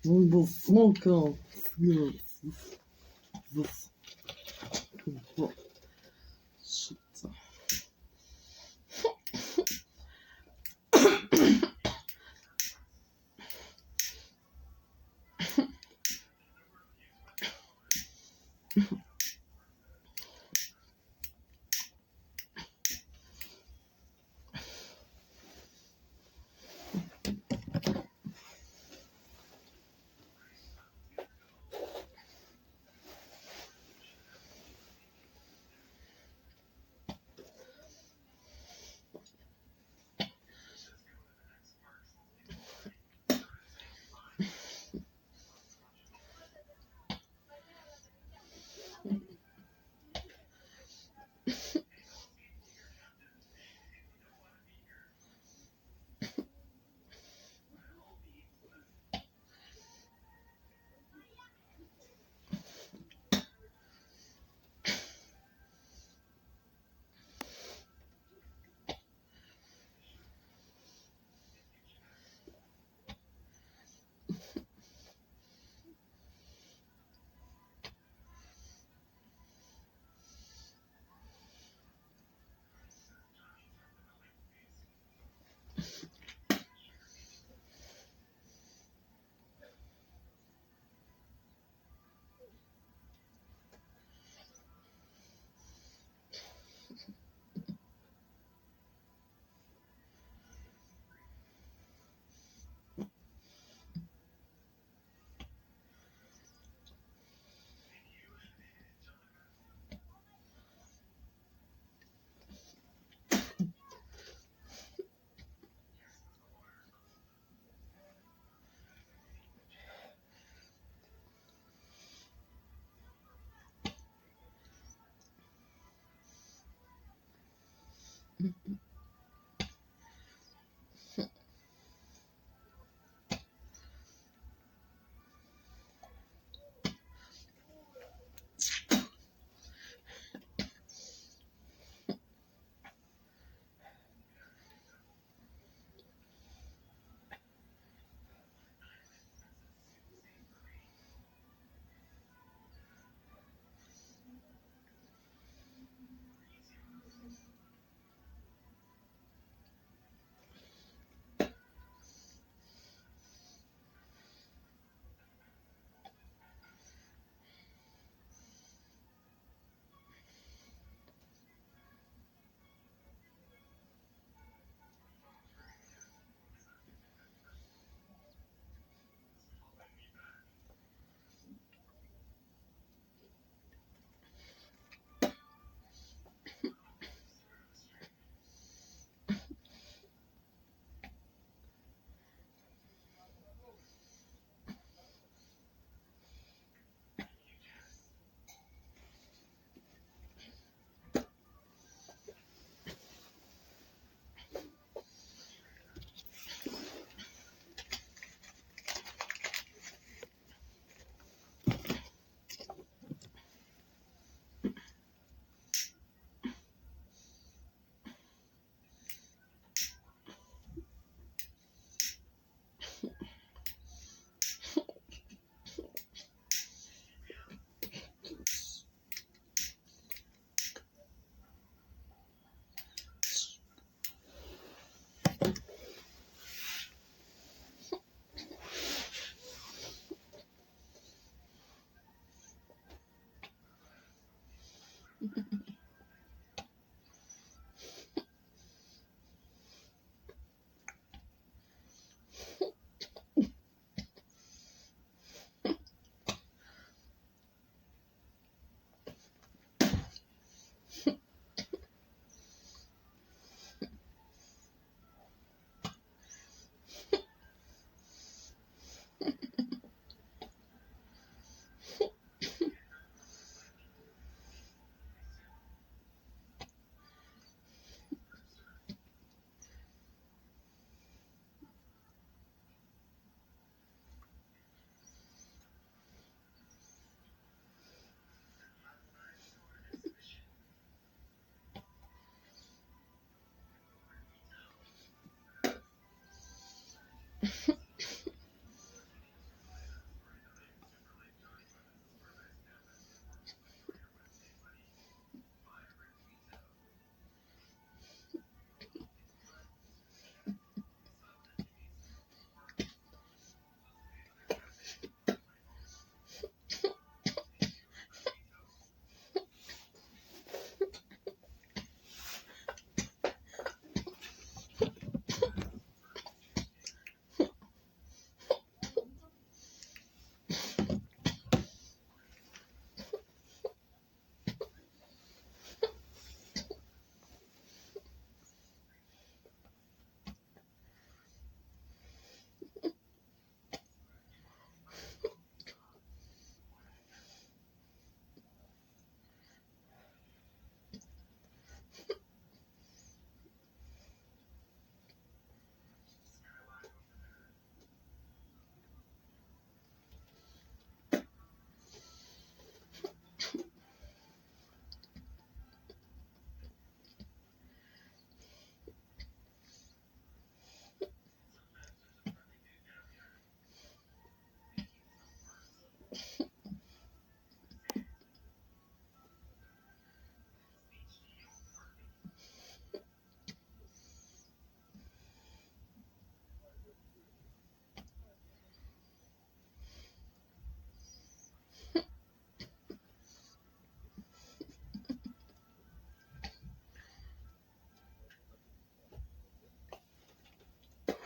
Зубы смока.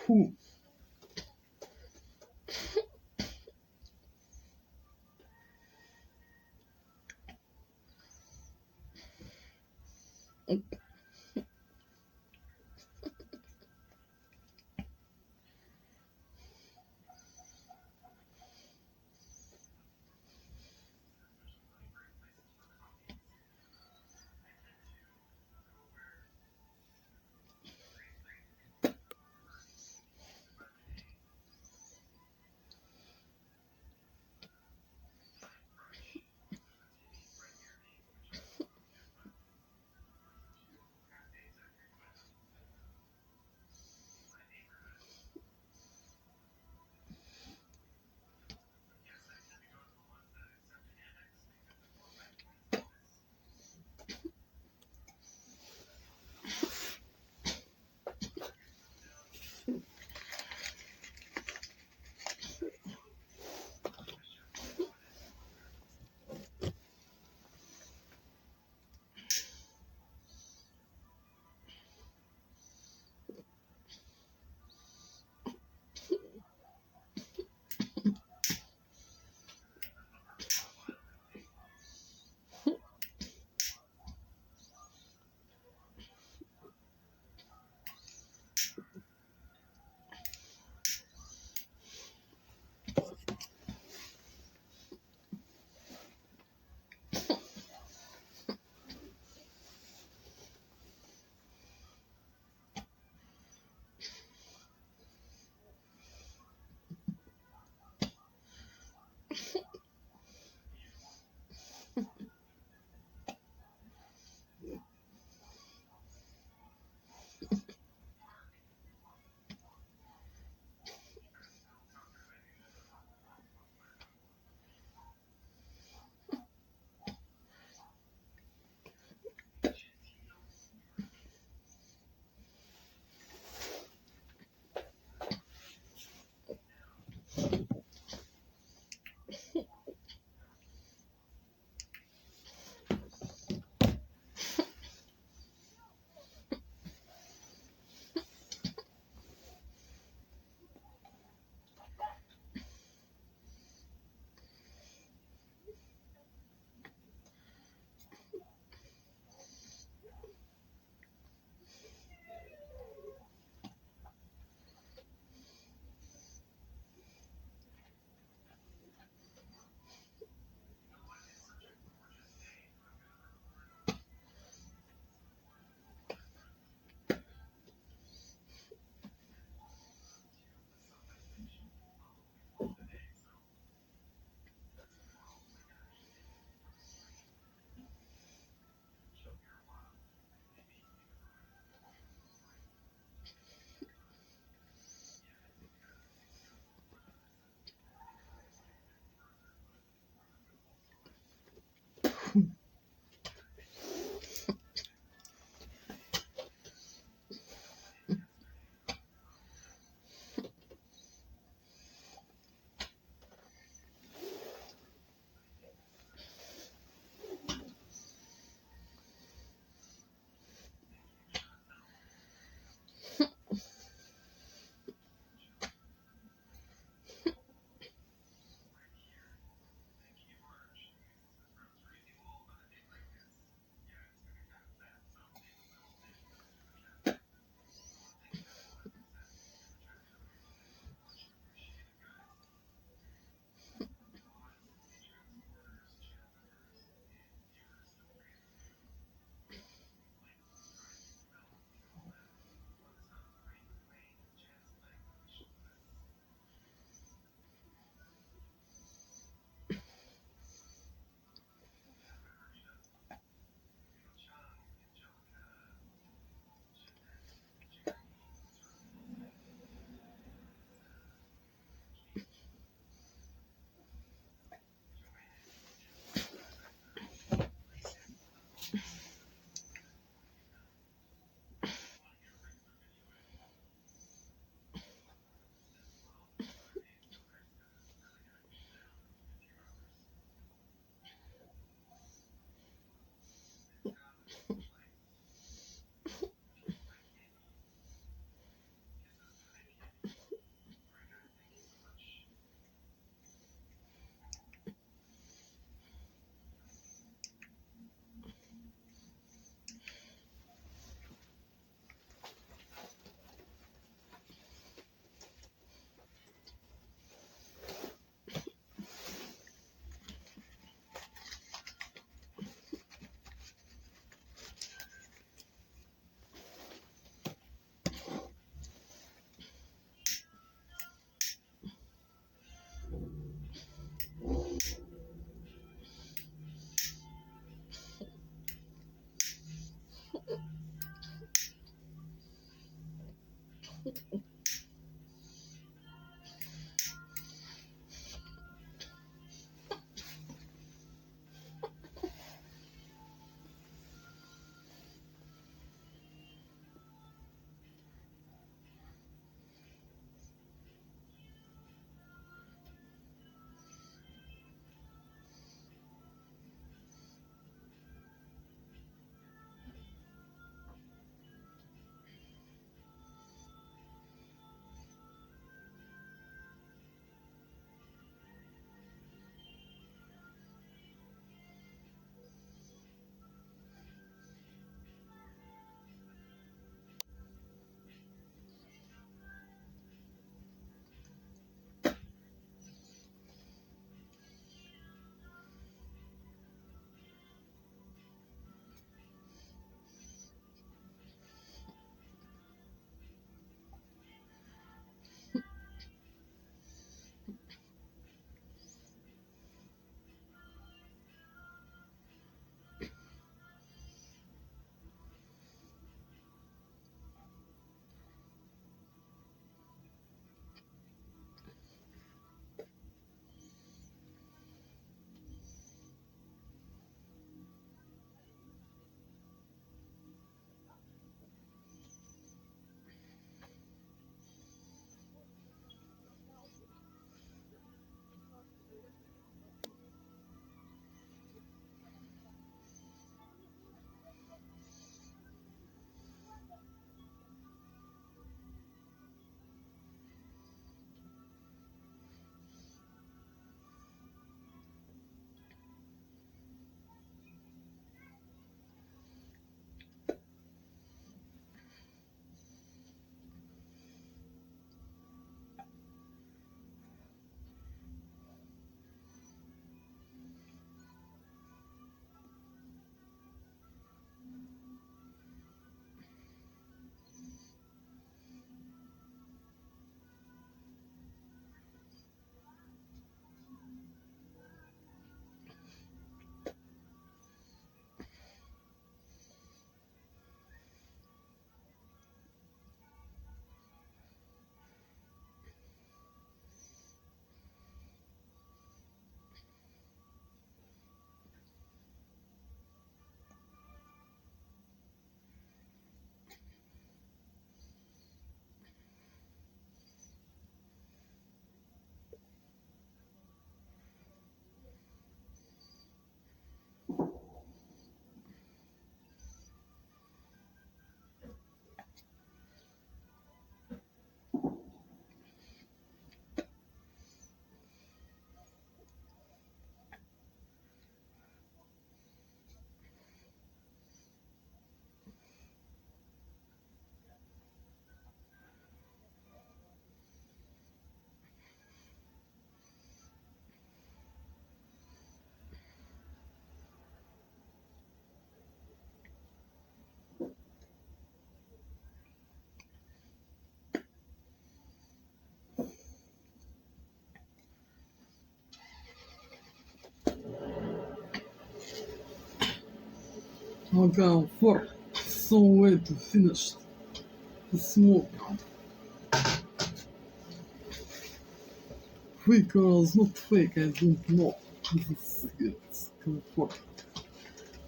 Фу. Okay, for some way to finish the smoke. Fake or not fake, I don't know. This is comfort.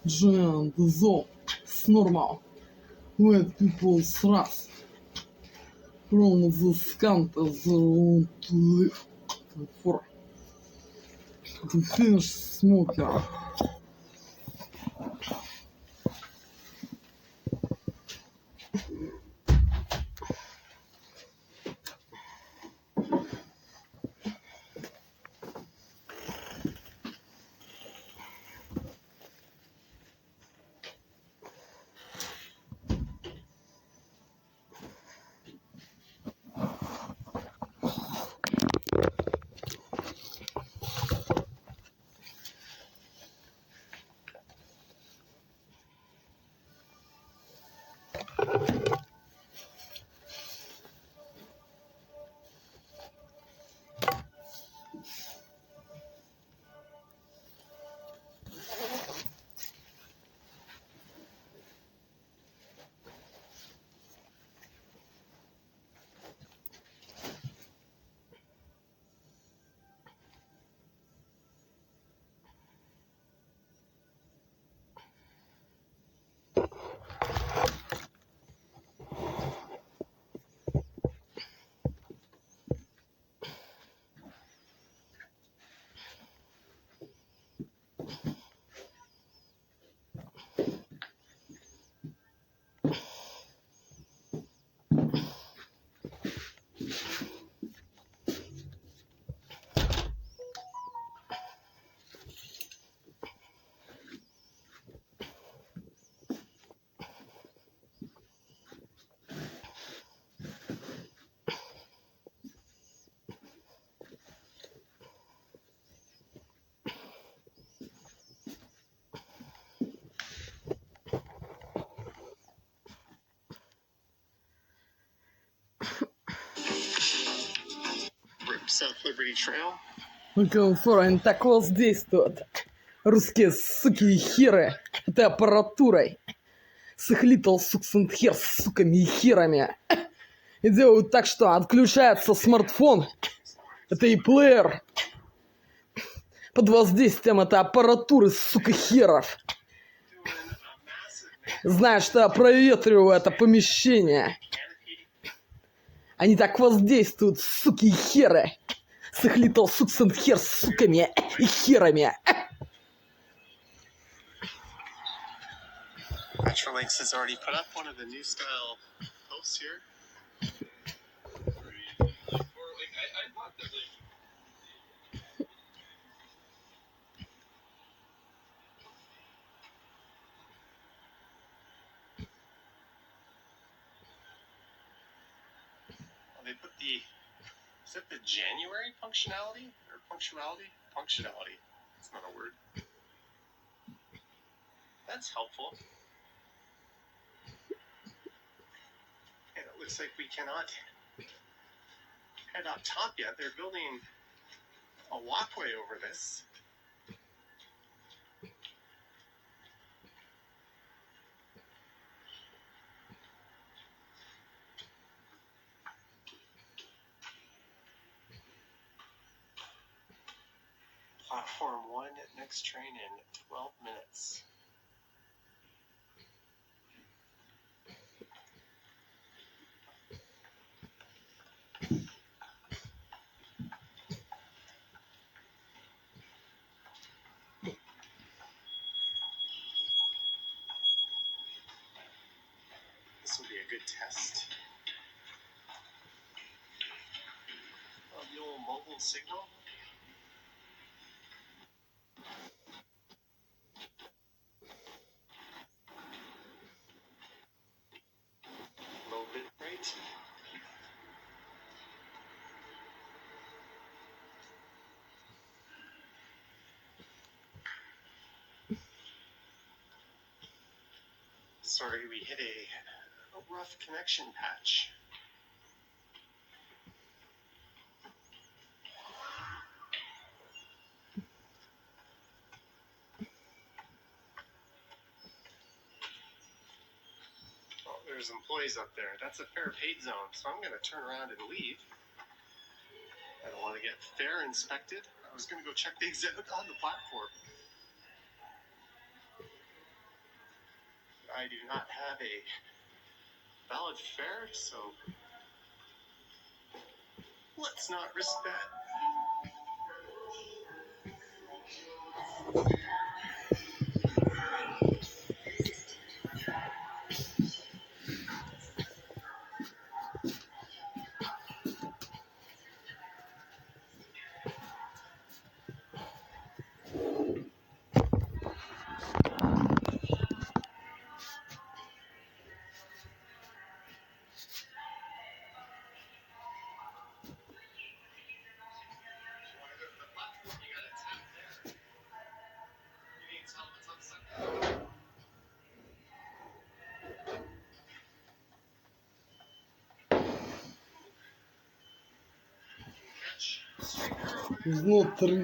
Join the zone. It's normal. Let people thrust from the scant as they want to live. For the finish smoker. South Liberty Trail. Комфор, они так воздействуют. Русские суки и херы этой аппаратурой. С их little sucks and hair, с суками и херами. И делают так, что отключается смартфон. Это и плеер. Под воздействием этой аппаратуры, сука, херов. Знаешь, что я проветриваю это помещение. Они так воздействуют, суки и херы. С их little sucks and hair, суками и херами. Metrolinx has already put up one of the new style posts here. They put the, is it the January functionality or punctuality? Functionality. It's not a word. That's helpful. And it looks like we cannot head up top yet. They're building a walkway over this. Platform 1 at next train in 12 minutes. This will be a good test of the old mobile signal. Low bit rate. Sorry, we hit a rough connection patch. there's employees up there. That's a fair paid zone, so I'm gonna turn around and leave. I don't want to get fare inspected. I was gonna go check the exhibit on the platform. I do not have a valid fare, so let's not risk that. Изнутри.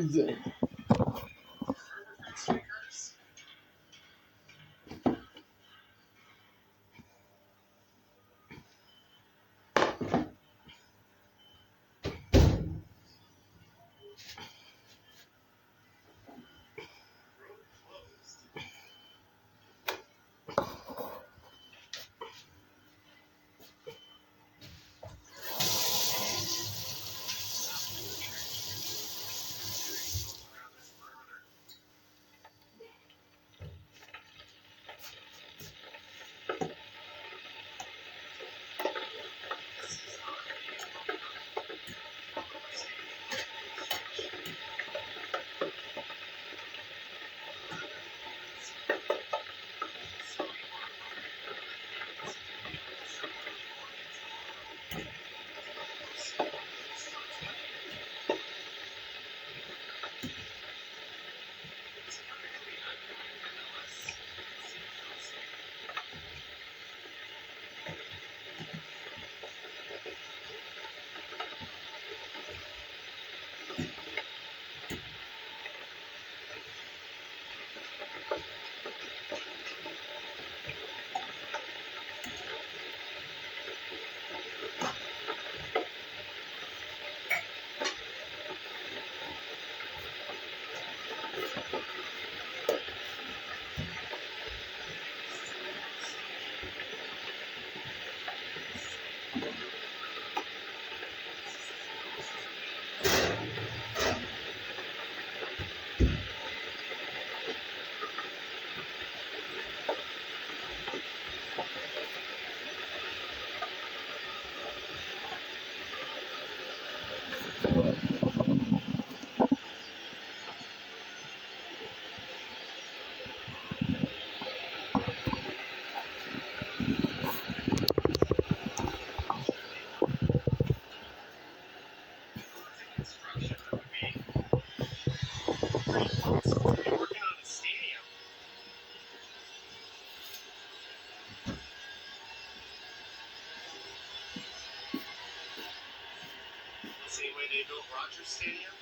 Same way they built Rogers Stadium.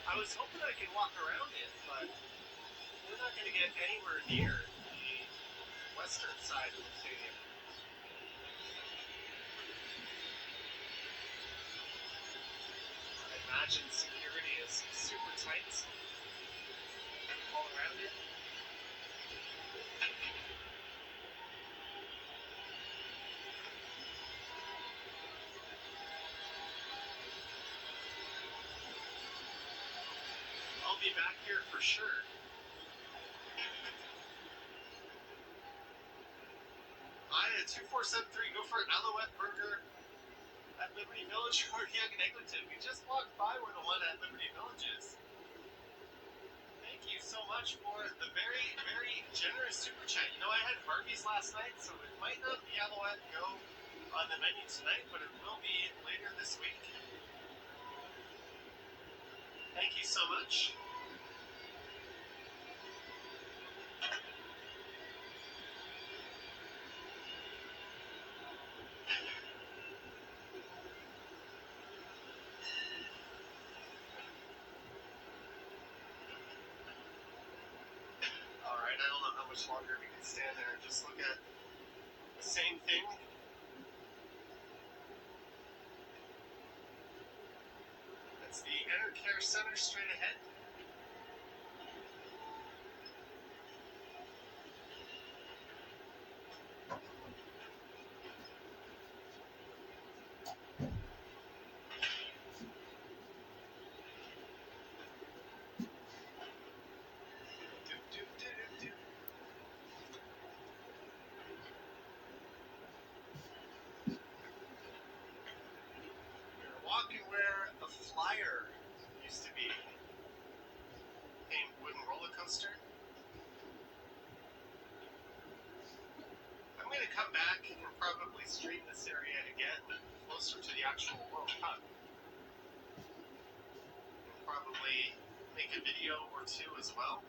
I was hoping I could walk around it, but we're not going to get anywhere near the western side of the stadium. I imagine security is super tight all around it. I'll be back here for sure. I had 2473, go for an Alouette burger at Liberty Village or Young and Eglinton. We just walked by where the one at Liberty Village is. Thank you so much for the very, very generous super chat. You know, I had Harvey's last night, so it might not be Alouette go on the menu tonight, but it will be later this week. Thank you so much. Alright, I don't know how much longer we can stand there and just look at The same thing. That's the Inner Care Center straight ahead. We're walking where the flyer used to be. Named Wooden Roller Coaster. I'm going to come back and probably stream this area again closer to the actual World Cup. And probably make a video or two as well.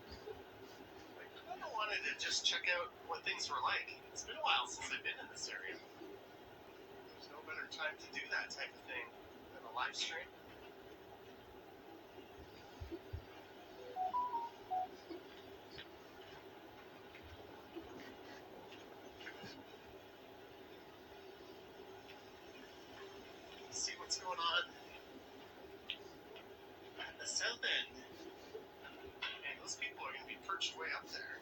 I kind of wanted to just check out what things were like. It's been a while since I've been in this area. There's no better time to do that type of thing than a live stream. See what's going on at the south end. And those people are going to be perched way up there.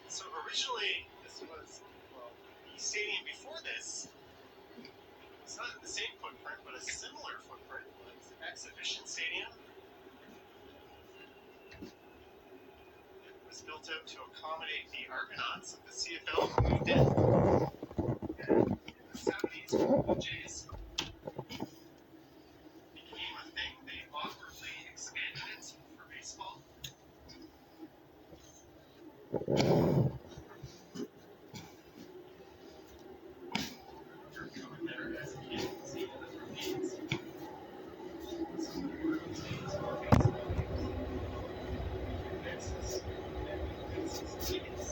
So originally, this was, well, the stadium before this, it's not the same footprint, but a similar footprint, was Exhibition Stadium. It was built out to accommodate the Argonauts of the CFL who moved in. And in the 70s, when the Blue Jays became a thing, they awkwardly expanded it for baseball. Coming there as a kid, seeing the games. Some of the early stages of baseball games. Texas, and tickets.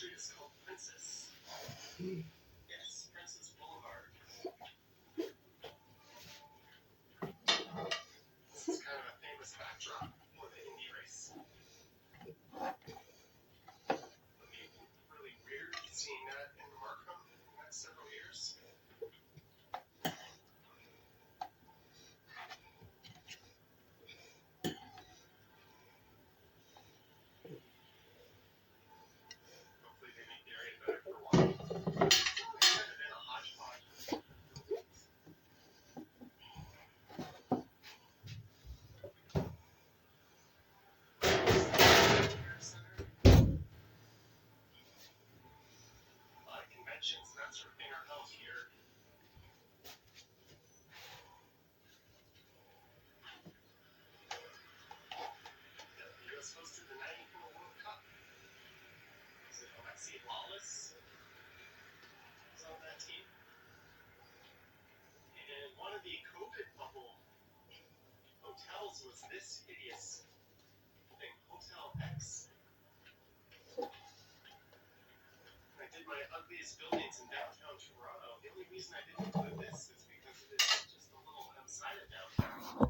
street is called Princess. Yes, Princess Boulevard. This is kind of a famous backdrop for the Indy race. It'll be really weird seeing that in Markham in the next several years. Hopefully they make the area better for walking. It's kind of been a hodgepodge. A lot of conventions and that sort of thing are held here. The U.S. hosted the 94 World Cup. Was it Alexi Lawless was on that team? And one of the COVID bubble hotels was this hideous thing, Hotel X. I did my ugliest buildings in downtown Toronto. The only reason I didn't include this is because it is just a little outside of downtown.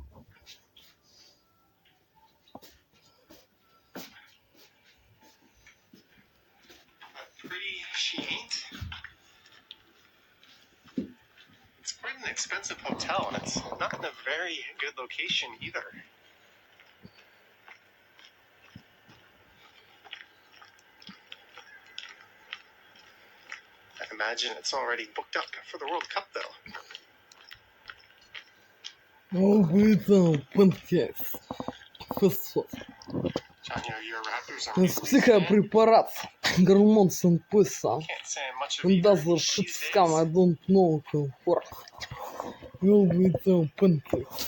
But pretty she ain't. It's quite an expensive hotel, and it's not in a very good location either. I imagine it's already booked up for the World Cup, though. John, you're a Raptors are Психопрепарат, гормон синтеза. can't say I'm much of And either that's the these shit days. scam, I don't know what. You'll be so pancakes.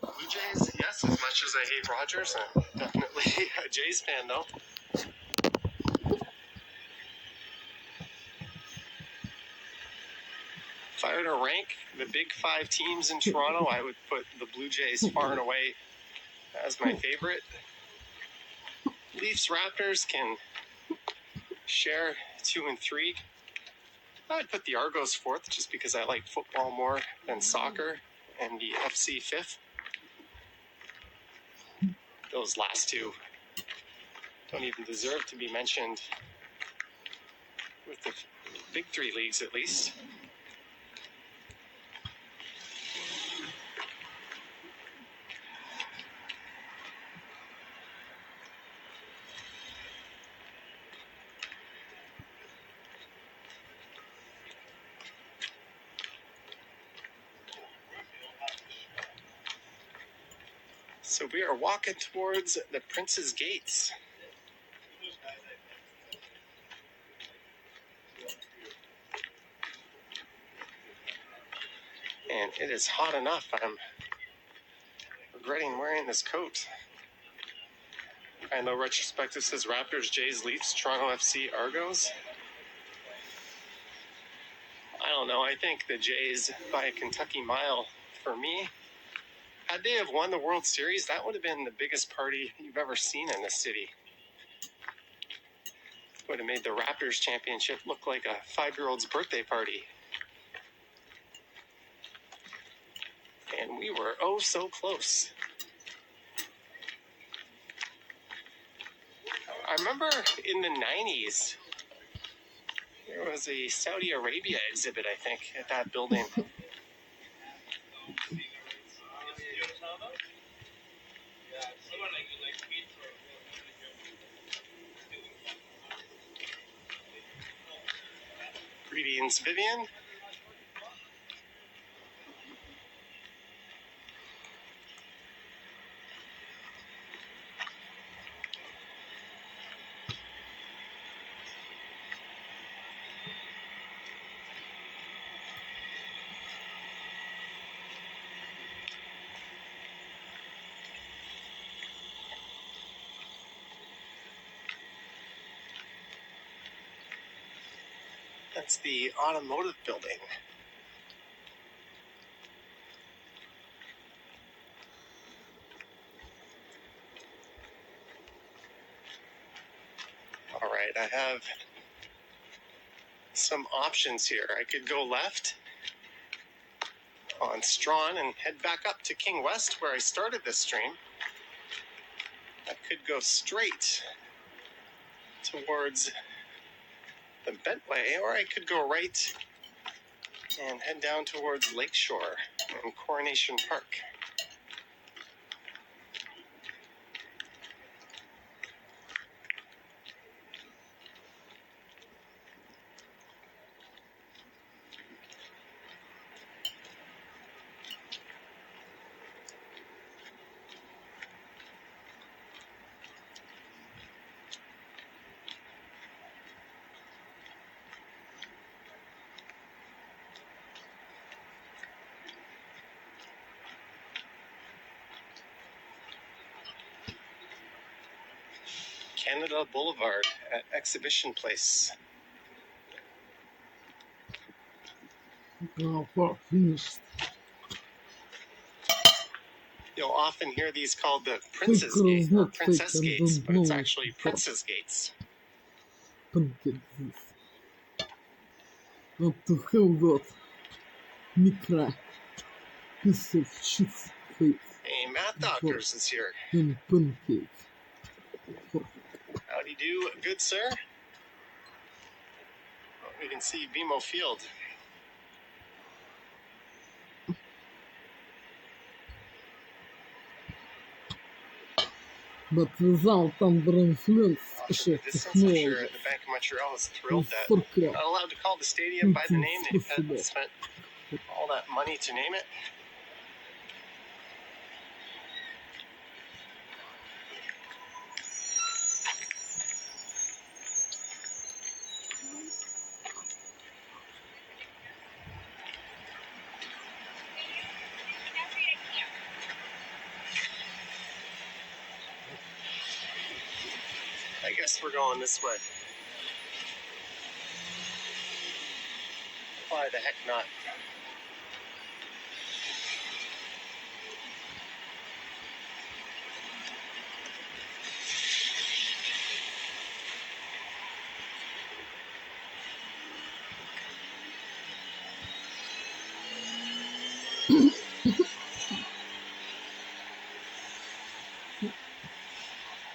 Blue Jays, yes, as much as I hate Rogers, I'm definitely a Jays fan, though. If I were to rank the big 5 teams in Toronto, I would put the Blue Jays far and away as my favorite. Leafs, Raptors can share 2 and 3. I'd put the Argos 4th just because I like football more than soccer, and the FC 5th. Those last 2 don't even deserve to be mentioned with the big 3 leagues, at least. So we are walking towards the Prince's Gates. And it is hot enough. I'm regretting wearing this coat. I know retrospective says Raptors, Jays, Leafs, Toronto FC, Argos. I don't know. I think the Jays by a Kentucky mile for me. Had they have won the World Series, that would have been the biggest party you've ever seen in this city. Would have made the Raptors championship look like a 5-year-old's birthday party. And we were oh so close. I remember in the 90s, there was a Saudi Arabia exhibit, I think, at that building. Greetings, Vivian. That's the automotive building. All right, I have some options here. I could go left on Strawn and head back up to King West where I started this stream. I could go straight towards the Bentway, or I could go right and head down towards Lakeshore and Coronation Park. Canada Boulevard at Exhibition Place. Finished. You'll often hear these called the Princess Gate or Princess Gates, but it's actually Princess Gates. Pancake this. What to have got? Micra. Piece of cheese. Hey, Matt Doctors is here. And pancake. Howdy do, good sir. Oh, we can see BMO Field. But without under influence, special The distance, I'm sure technology. the Bank of Montreal is thrilled that For they're not allowed to call the stadium by the name. They've spent all that money to name it. I guess we're going this way. Why the heck not?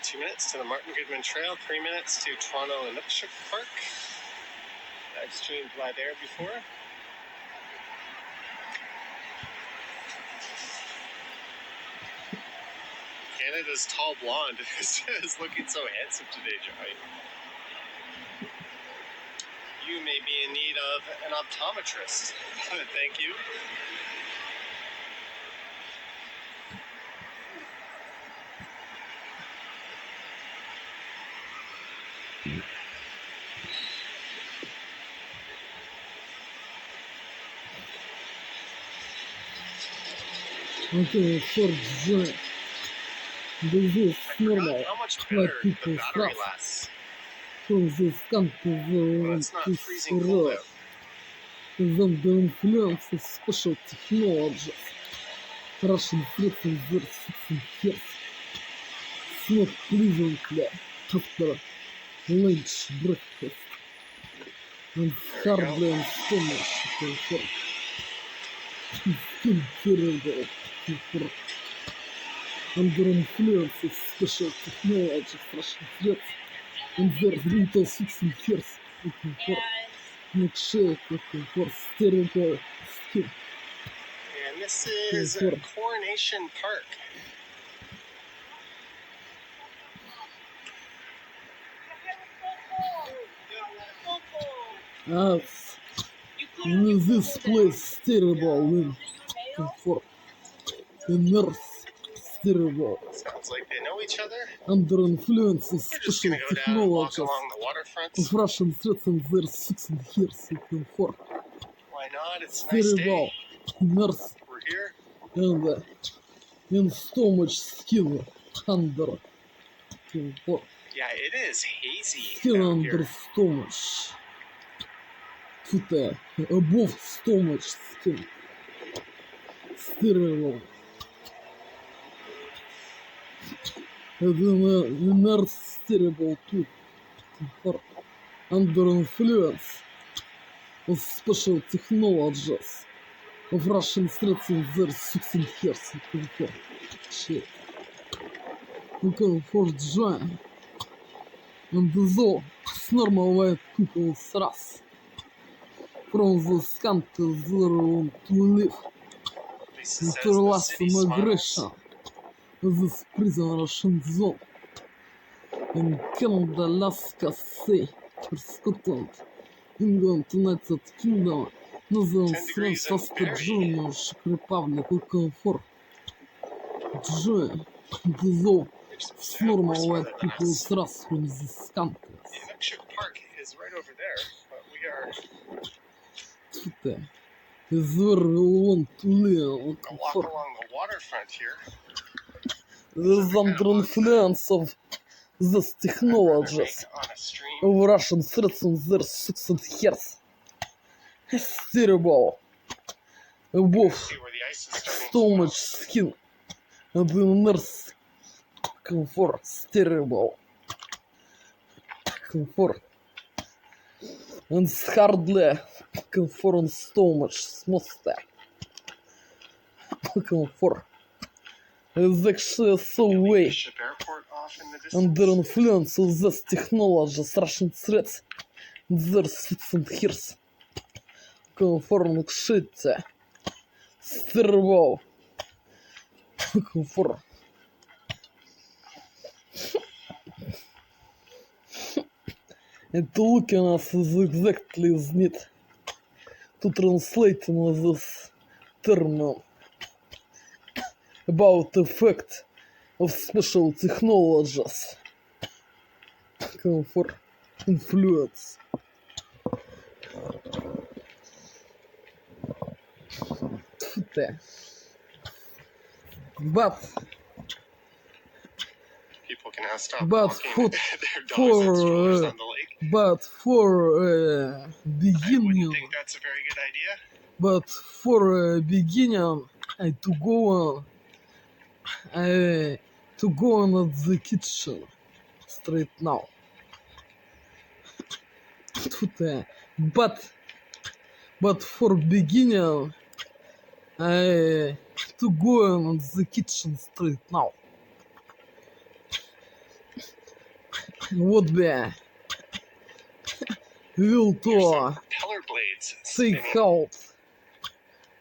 Two minutes to the Martin Goodman Trail, 3 minutes to Toronto and Inukshuk Park. I've streamed by there before. Canada's tall blonde is looking so handsome today, Joey. You may be in need of an optometrist. Thank you. Okay, for the disease I forgot normal. how much Like better the people battery stuff. lasts. For this country, Well, the it's not freezing cold out. then the influence of special technologies. Russian threatened their 16 years. Not pleasantly after lunch breakfast. And hardly astonishing for still terrible for under influence of special technologies, Russian threats, and their little 16 years looking for milkshake, looking for terrible skin. And this is Coronation Park. As in this place terrible in comfort. The nurse is terrible. Sounds like they know each other. Under influence of We're just special gonna go down and walk technologies along the waterfront. of Russian threats and their 16 years in comfort. Why not? It's a nice Terrible. day. Nurse We're here. and so much skin under comfort. Yeah, it is hazy Skin down under here. stomach. Above stomach skin. Terrible. The nurse terrible too. Comfort. Under influence of special technologies of Russian threats in their 16 years. Shit. Looking for joy. And though it's normal white people thrust from this country they want to live Lisa into says the last city smiles. migration of this prison Russian zone in Canada, Alaska, Sea, Scotland, England, United Kingdom, Northern 10 degrees France, and Saskatchewan, very- Czech Republic, looking for joy. And though There's it's some normal horse white weather people than us. thrust from these countries. The Electric Park is right over there, but we are Is where we want to live, a looking walk for. along the waterfront here. Is under influence of these I'd rather technologies make on a stream. of Russian threats in their 16 years. It's terrible. Above See where the ice is starting so to much skin and the nurse comfort. It's terrible. Comfort. And it's hardly comfort and so much monster. Comfort. It's actually so leave way. the ship airport off in the distance. Under influence of these technologies, Russian threats, their 16 years. Conform к шитте. Стервол. Conform. And looking at is exactly is need to translate this term about the effect of special technologies. For influence. But People can now stop But walking for- their dogs for, and strollers on the lake. but for I wouldn't beginning, think that's a very good idea. but for beginning, to go on at the kitchen straight now. But for beginning, to go on at the kitchen straight now. Would be will There's to some propeller blades take spinning. out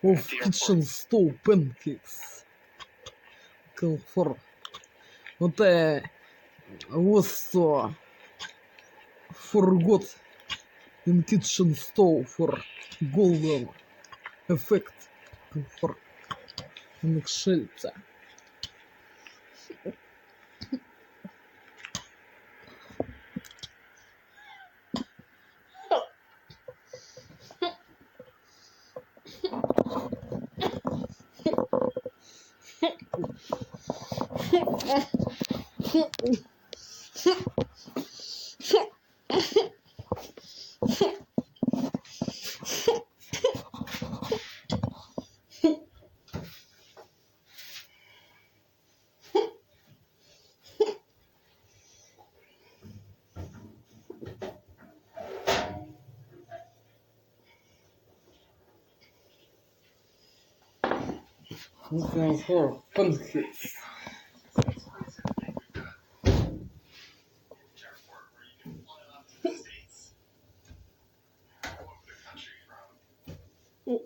of the kitchen airport. stove pancakes. For what I was forgot in kitchen stove for golden effect for shelter. Looking for pancakes. Airport where you can fly off to the States. All over the country from. There it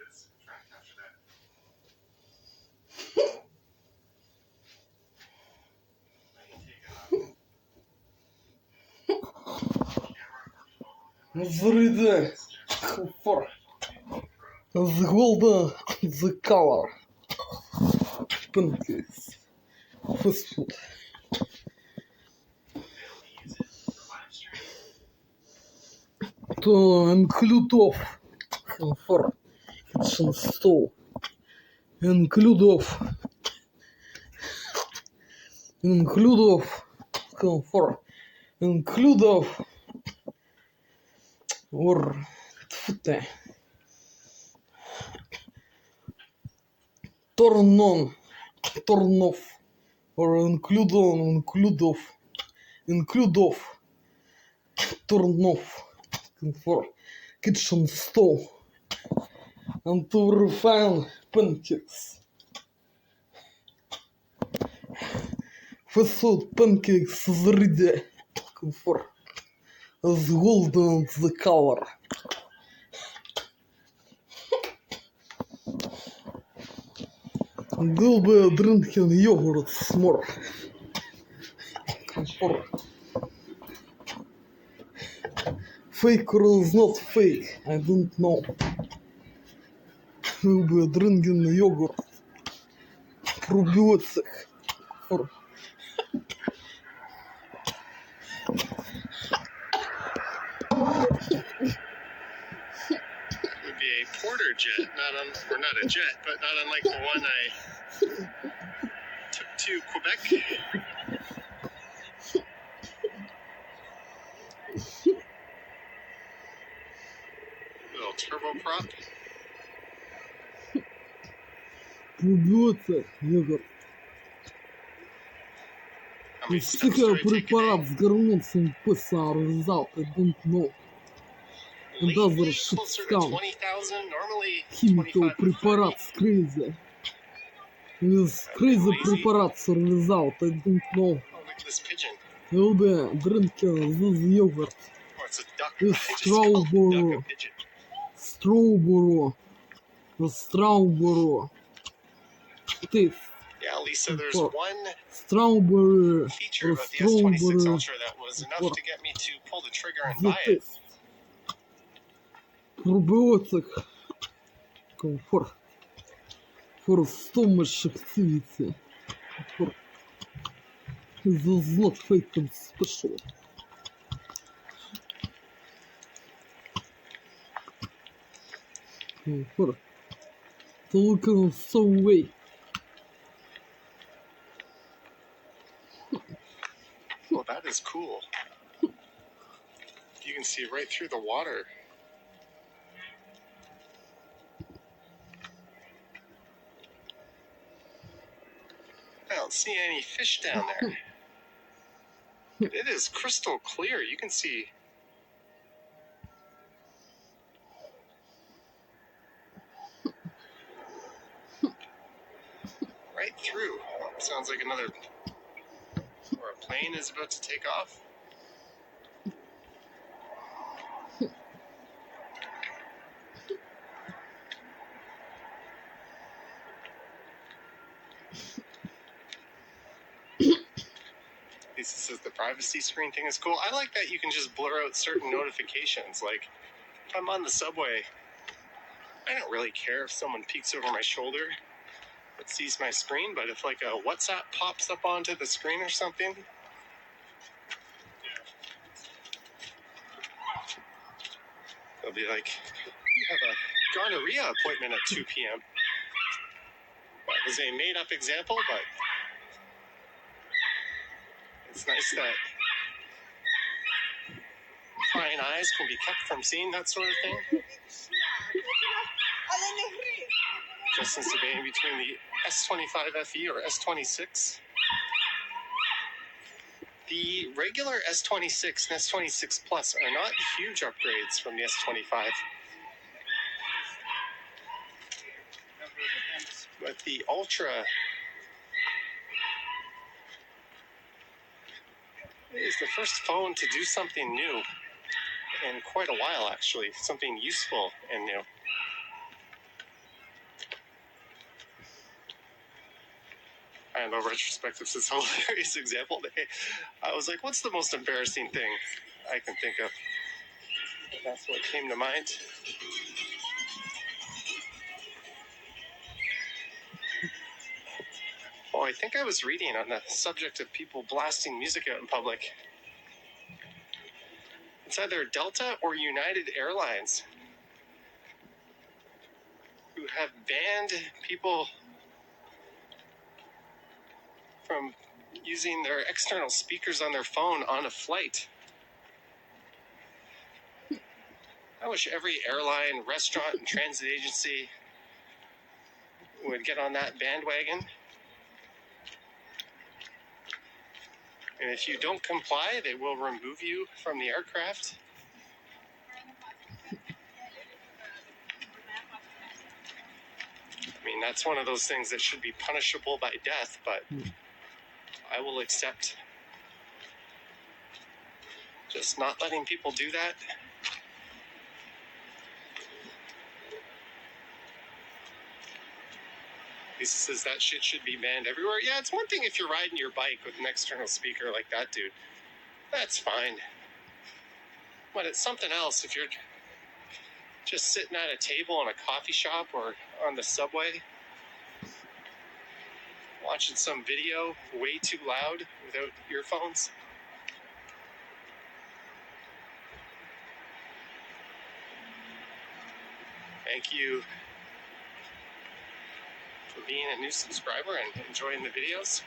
is. Try and capture that. Then you take it off. The for the golden the color pancakes. Fast food. To include of for kitchen stove. Include of for include of or turn on, turn off, or include on, include off, turn off. for kitchen stove and to refine pancakes. Fast pancakes is ready for as golden the color. Will be drinking yogurt more. For fake or is not fake, I don't know. Will be drinking yogurt. Probiotic. For Would be a porter jet, or not a jet, but not unlike the one I took to Quebec. Little turboprop. probiotic yogurt. How many steps Sticker do I take a препарат day? с горнуцем писал result, I don't know. And other Lately, shit closer to scam. 20,000. Normally, Chemical 25 to 30. препарат crazy. With crazy preparats result, I don't know. Oh, look at this pigeon. Will be drinking this yogurt. Oh, it's a duck. With I just called the duck strawberry. a pigeon. Strawberry. Taste. Yeah, Lisa, there's For one strawberry feature or about the S26 strawberry Ultra that was enough for to get me to pull the trigger and the buy it. taste. Probiotic for stomach activity. For this is not fake and special. For to look in some way. Well, that is cool. You can see right through the water. I don't see any fish down there. But it is crystal clear. You can see right through. Sounds like another, or a plane is about to take off. Lisa says the privacy screen thing is cool. I like that you can just blur out certain notifications. Like, if I'm on the subway, I don't really care if someone peeks over my shoulder that sees my screen, but if like a WhatsApp pops up onto the screen or something, they'll be like, you have a gonorrhea appointment at 2 p.m. That was a made-up example, but it's nice that prying eyes can be kept from seeing that sort of thing. Justin's debating between the S25 FE or S26. The regular S26 and S26 Plus are not huge upgrades from the S25. But the Ultra is the first phone to do something new in quite a while, actually. Something useful and new. I know retrospective is a hilarious example. I was like, what's the most embarrassing thing I can think of? That's what came to mind. Oh, I think I was reading on the subject of people blasting music out in public. It's either Delta or United Airlines who have banned people from using their external speakers on their phone on a flight. I wish every airline, restaurant, and transit agency would get on that bandwagon. And if you don't comply, they will remove you from the aircraft. mean, that's one of those things that should be punishable by death, but I will accept just not letting people do that. Lisa says that shit should be banned everywhere. Yeah, it's one thing if you're riding your bike with an external speaker like that dude. That's fine. But it's something else if you're just sitting at a table in a coffee shop or on the subway watching some video way too loud without earphones. Thank you for being a new subscriber and enjoying the videos.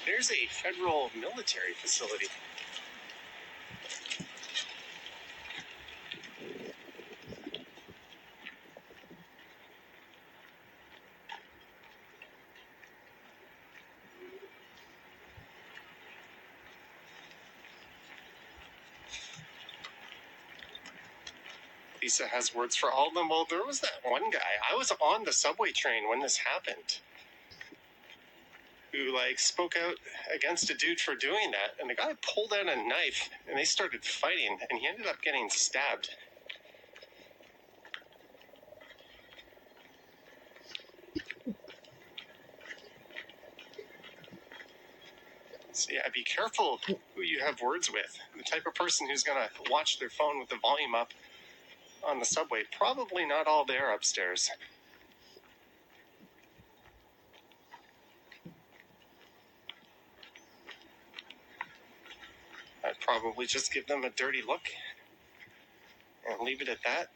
There's a federal military facility. Lisa has words for all of them. Well, there was that one guy. I was on the subway train when this happened, who spoke out against a dude for doing that, and the guy pulled out a knife and they started fighting, and he ended up getting stabbed. So yeah, be careful who you have words with. The type of person who's gonna watch their phone with the volume up on the subway, probably not all there upstairs. I'd probably just give them a dirty look and leave it at that.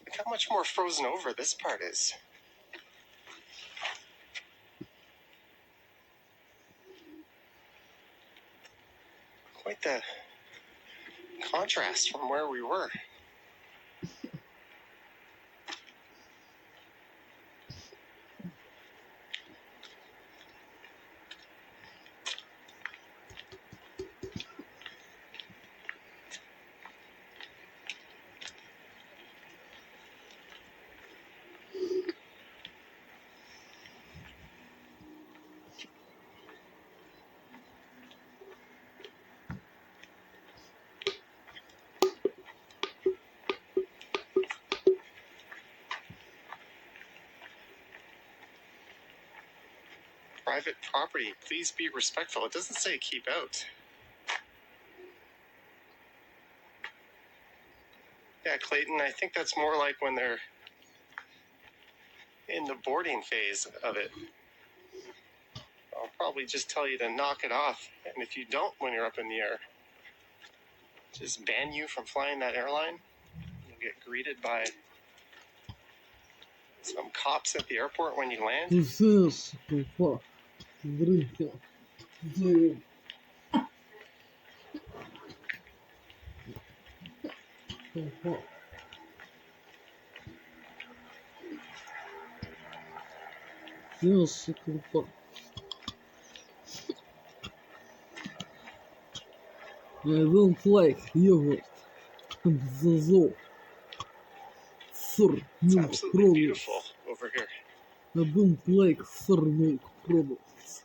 Look how much more frozen over this part is. Quite the contrast from where we were. Private property, please be respectful. It doesn't say keep out. Yeah, Clayton, I think that's more like when they're in the boarding phase of it. I'll probably just tell you to knock it off. And if you don't when you're up in the air, just ban you from flying that airline. You'll get greeted by some cops at the airport when you land. I don't like yogurt and the sour It's milk absolutely products. beautiful over here. I don't like sour milk products,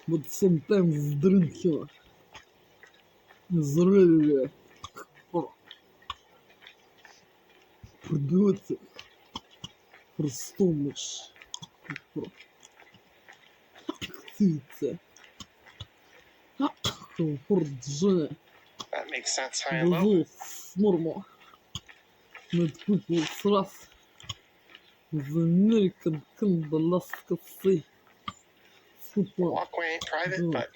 but sometimes drinking is really probiotic for stomach activity. Comfort That makes sense, high and low. Results normal. Not people trust the American Canada Alaska Sea. Walkway ain't private, but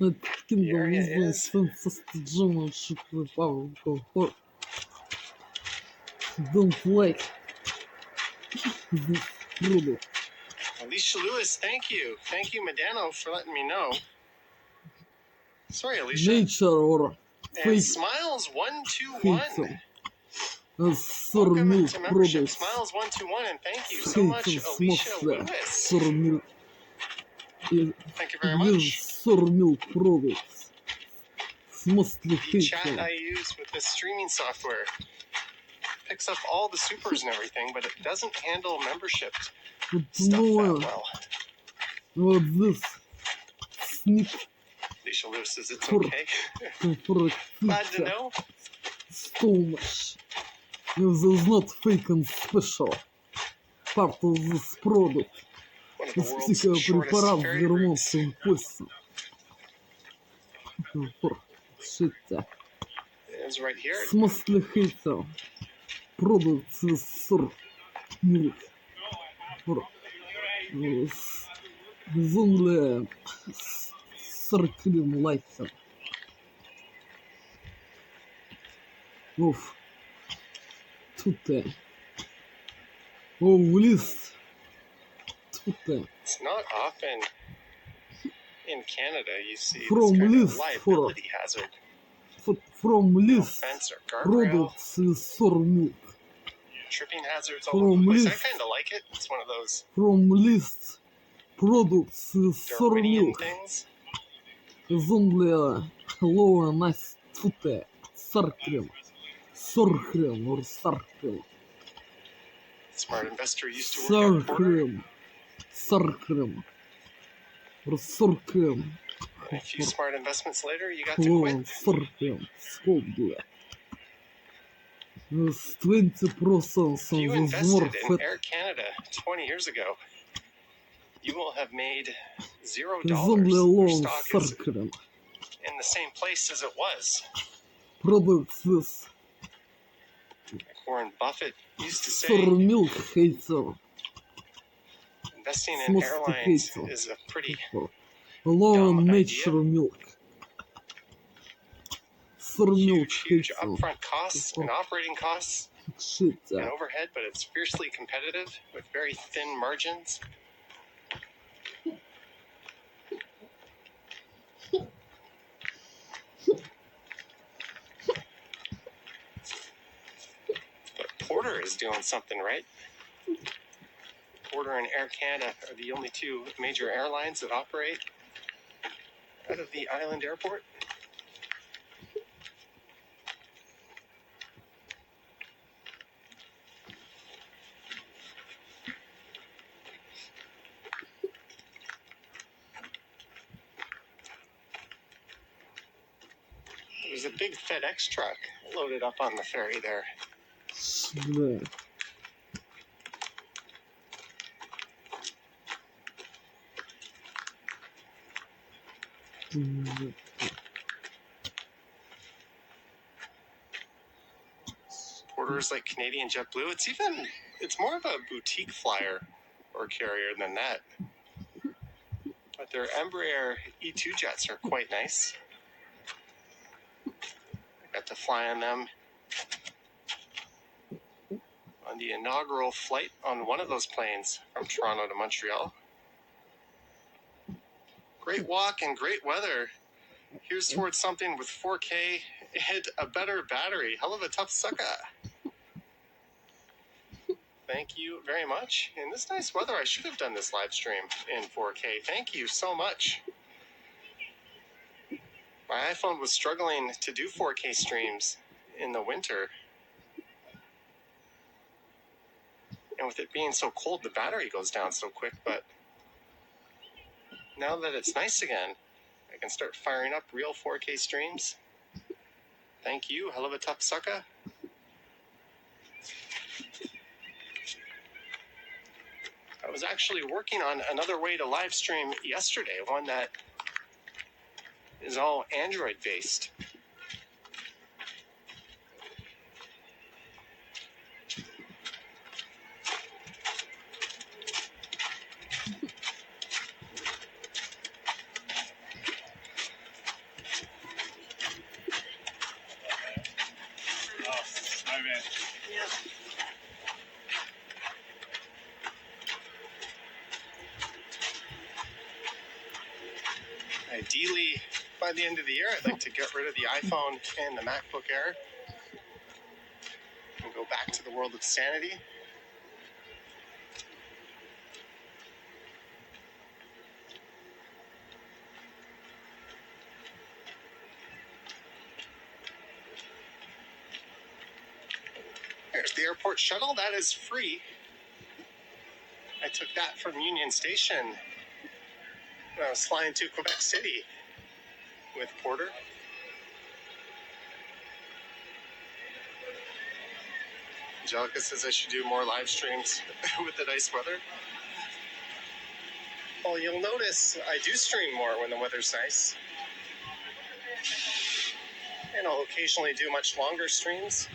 That the Canada area was is. census to German sugar power comfort. Don't like this product. Alicia Lewis, thank you. Thank you, Medano, for letting me know. Sorry, Alicia. Nature or And fake Smiles121. Sour Welcome milk to membership, products. Smiles121, and thank you so much, Hates Alicia atmosphere. Lewis. Sour milk. Thank you very With much. sour milk products. Mostly The chat hateful. I use with this streaming software picks up all the supers and everything, but it doesn't handle membership But stuff no, that well. what this snip Alicia Lewis says it's for okay. for Glad to pizza know. so much. This is not fake and special. Part of this product. One of the world's Специфика shortest препарат с fairy roots. германским костью. Шитя. It's right here. Mostly hater. Products with sour milk. For with only sour cream lighter. Oof. Туте. Oh, list. Туте. It's not often in Canada you see From this kind list of for- liability hazard. From No list fence or guardrail. products with sour milk. Tripping hazards all From over the place. I list. kind of like it. It's one of those From list products with sour Darwinian milk. things. Is only low and nice tutte. Sour cream. Sour cream or sour cream. Smart investor used to work Sour at Porter. cream. Sour cream. Or sour cream. And a few smart investments later, you got to Low quit. and sour cream. Скобли. With 20% If you of the more invested in fat. Air Canada 20 years ago, you will have made $0. Is only low Your and stock sour is cream. in the same place as it was. Products with Warren Buffett used to say sour milk hater. investing in Most airlines hater. is a pretty Low Dumb and idea. nature milk. Sour milk huge hater. upfront costs and operating costs Shit. and overhead, but it's fiercely competitive with very thin margins. But Porter is doing something right. Porter and Air Canada are the only two major airlines that operate out of the island airport. There's a big FedEx truck loaded up on the ferry there. Бля. Porter is like Canadian JetBlue. It's more of a boutique flyer or carrier than that. But their Embraer E2 jets are quite nice. I got to fly on them on the inaugural flight on one of those planes from Toronto to Montreal. Great walk and great weather. Here's towards something with 4K and a better battery. Hell of a tough sucker. Thank you very much. In this nice weather, I should have done this live stream in 4K. Thank you so much. My iPhone was struggling to do 4K streams in the winter. And with it being so cold, the battery goes down so quick. But now that it's nice again, I can start firing up real 4K streams. Thank you. Hell of a tough sucker. I was actually working on another way to live stream yesterday, one that is all Android based. Oh, snowman. Ideally, by the end of the year, I'd like to get rid of the iPhone and the MacBook Air and go back to the world of sanity. There's the airport shuttle. That is free. I took that from Union Station when I was flying to Quebec City with Porter. Angelica says I should do more live streams with the nice weather. Well, you'll notice I do stream more when the weather's nice. And I'll occasionally do much longer streams.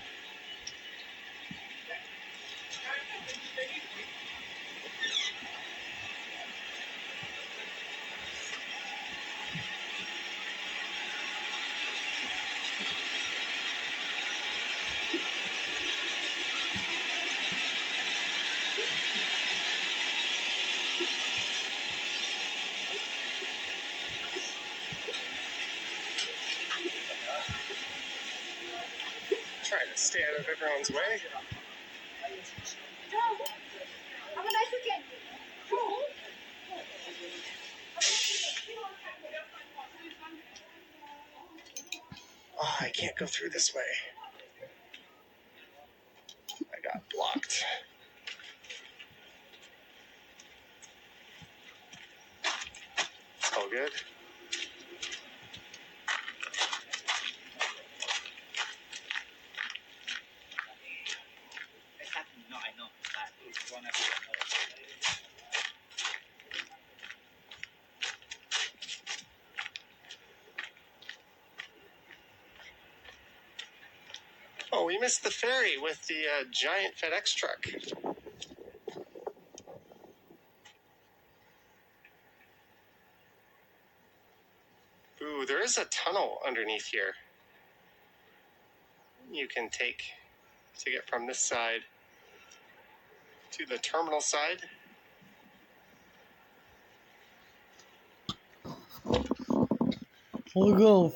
Trying to stay out of everyone's way. Joe, have a nice weekend. Joe. Oh, I can't go through this way. I got blocked. It's all good. Exactly. No, I know. That is one of the. Oh, we missed the ferry with the giant FedEx truck. Ooh, there is a tunnel underneath here. You can take to get from this side to the terminal side.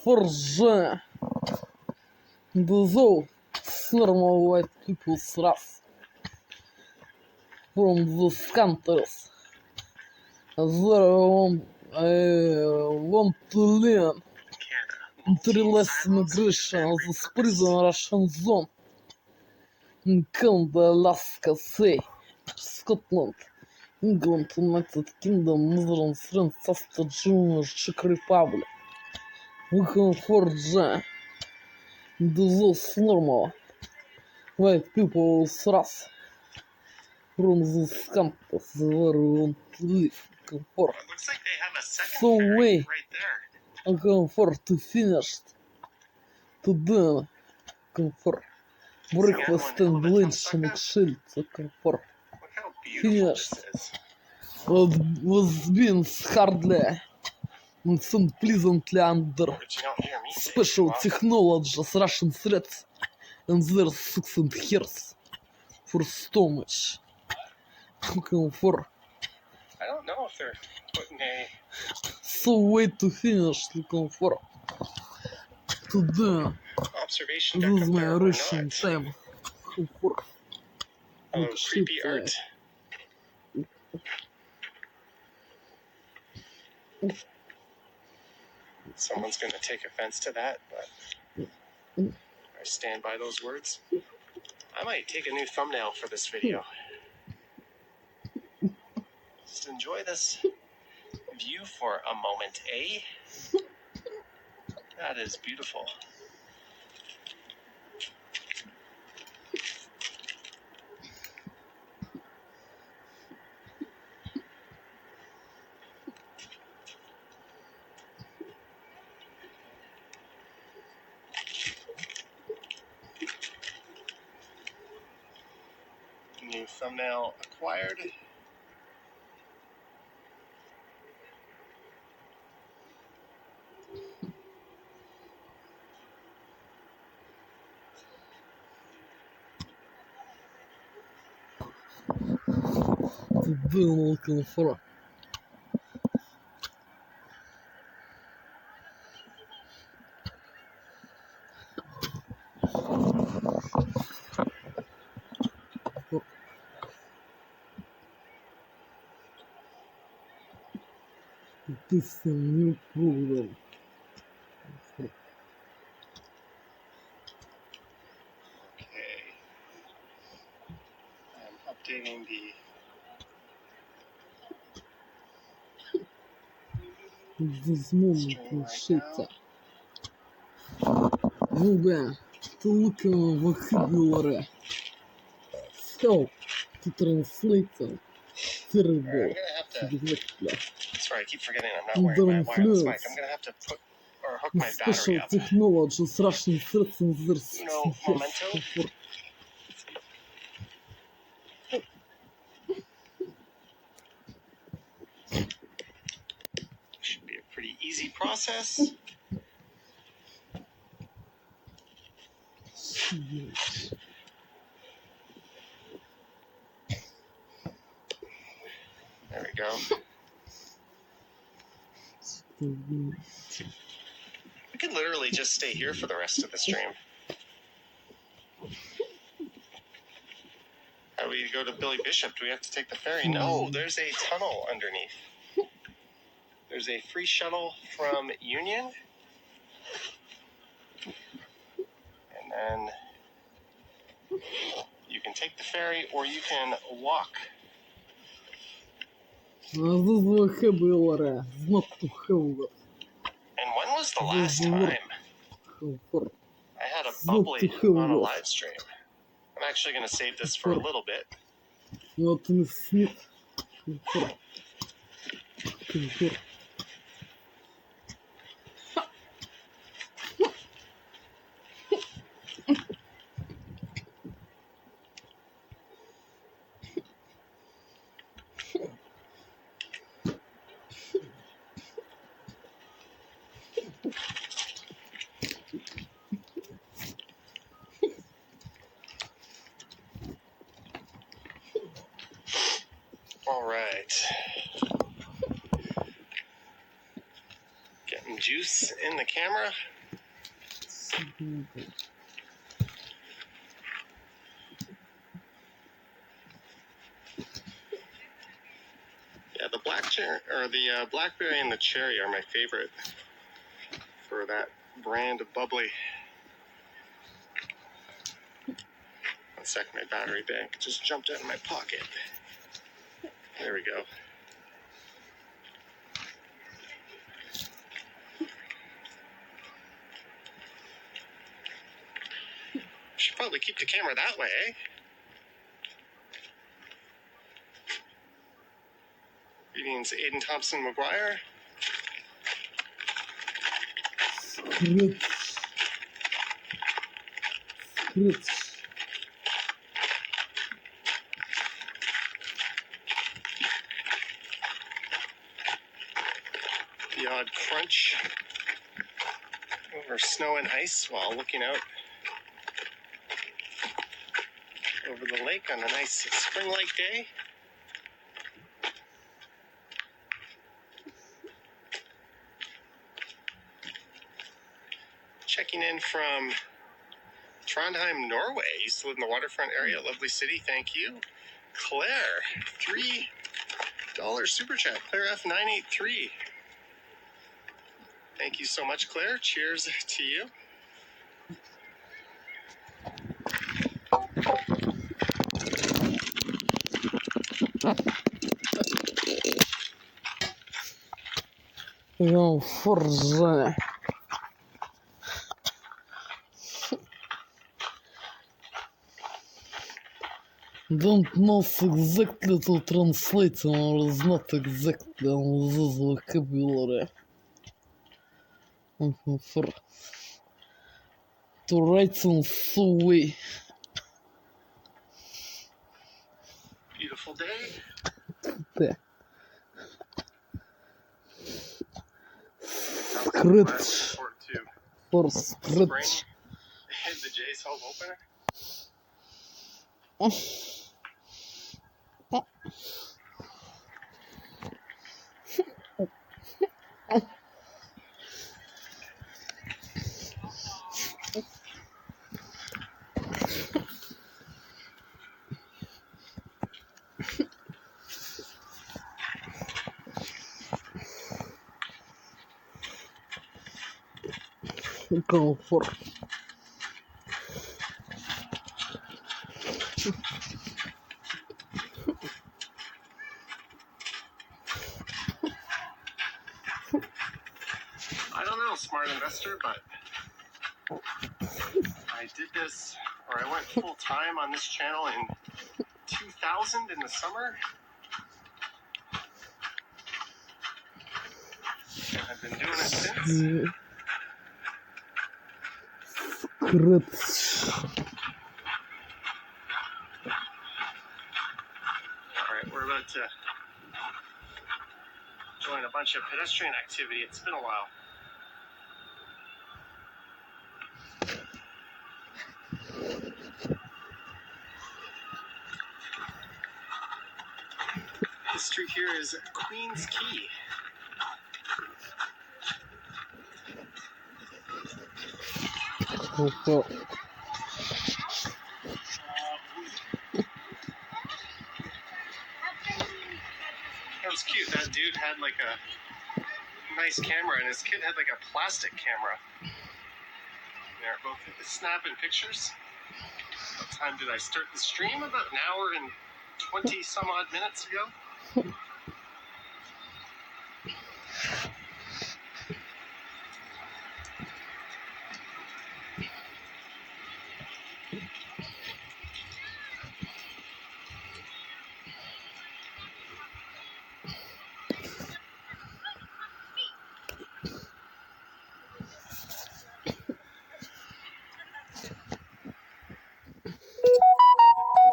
Forza. The zoo. Normal white people's wrath. From those countries. As well, I want to learn interless migration of this prison Russian zone. In Canada, Alaska, Sea, Scotland, England, United Kingdom, Netherlands, France, Austria, Germany, Czech Republic. Looking for the those normal white people's wrath. From those countries where we want to live. Looking for. It looks like they have a second So ferry we right there. looking for to finish to dinner. Looking for breakfast and lunch and chill. Looking for Look how beautiful this finished. is. Was being hardly and some pleasantly under But you don't hear me say special well, technologies, Russian threats, and their 6 and years for stomach. Looking for I don't know if they're putting a so way to finish. Looking for today. observation deck This up is my there or Russian not. time. Looking for Oh, good creepy shit, art. Someone's going to take offense to that, but I stand by those words. I might take a new thumbnail for this video. Just enjoy this view for a moment, eh? That is beautiful. New thumbnail acquired. today. Looking for ты сам не понял. Okay. I'm updating the. Здесь момент решится. Ну да, только выходила. Все, ты транслейтер. Terrible. Sorry, I keep forgetting I'm not wearing my wireless mic. I'm gonna have to put or hook my battery Special up. technology с Russian You know, Memento? Should be a pretty easy process. There we go. We could literally just stay here for the rest of the stream. How do we go to Billy Bishop? Do we have to take the ferry? No, there's a tunnel underneath. There's a free shuttle from Union. And then you can take the ferry or you can walk. А было, знак тухового. And when was the last time I had a bubbly on a live stream? I'm actually going to save this for a little bit. Вот он снит. All right. Getting juice in the camera. Yeah, the the blackberry and the cherry are my favorite for that brand of bubbly. One sec, my battery bank just jumped out of my pocket. There we go. Should probably keep the camera that way, eh? Greetings, Aiden Thompson McGuire. The odd crunch over snow and ice while looking out over the lake on a nice spring-like day. Checking in from Trondheim, Norway. Used to live in the waterfront area. Lovely city, thank you. Claire, $3 super chat. Claire F983. Thank you so much, Claire. Cheers to you. Yo, Forza. Don't know exactly to translate or is not exactly on this vocabulary. For to write in so way. Beautiful day. Yeah. Scratch. For scratch. The Jay's home opener. Комфорт. I don't know, smart investor, but I did this, or I went full time on this channel in 2000 in the summer. And I've been doing it since. Alright, we're about to join a bunch of pedestrian activity. It's been a while. This street here is Queen's Key. Комфорт. That was cute. That dude had like a nice camera, and his kid had like a plastic camera. They're both snapping pictures. What time did I start the stream? About an hour and 20 some odd minutes ago.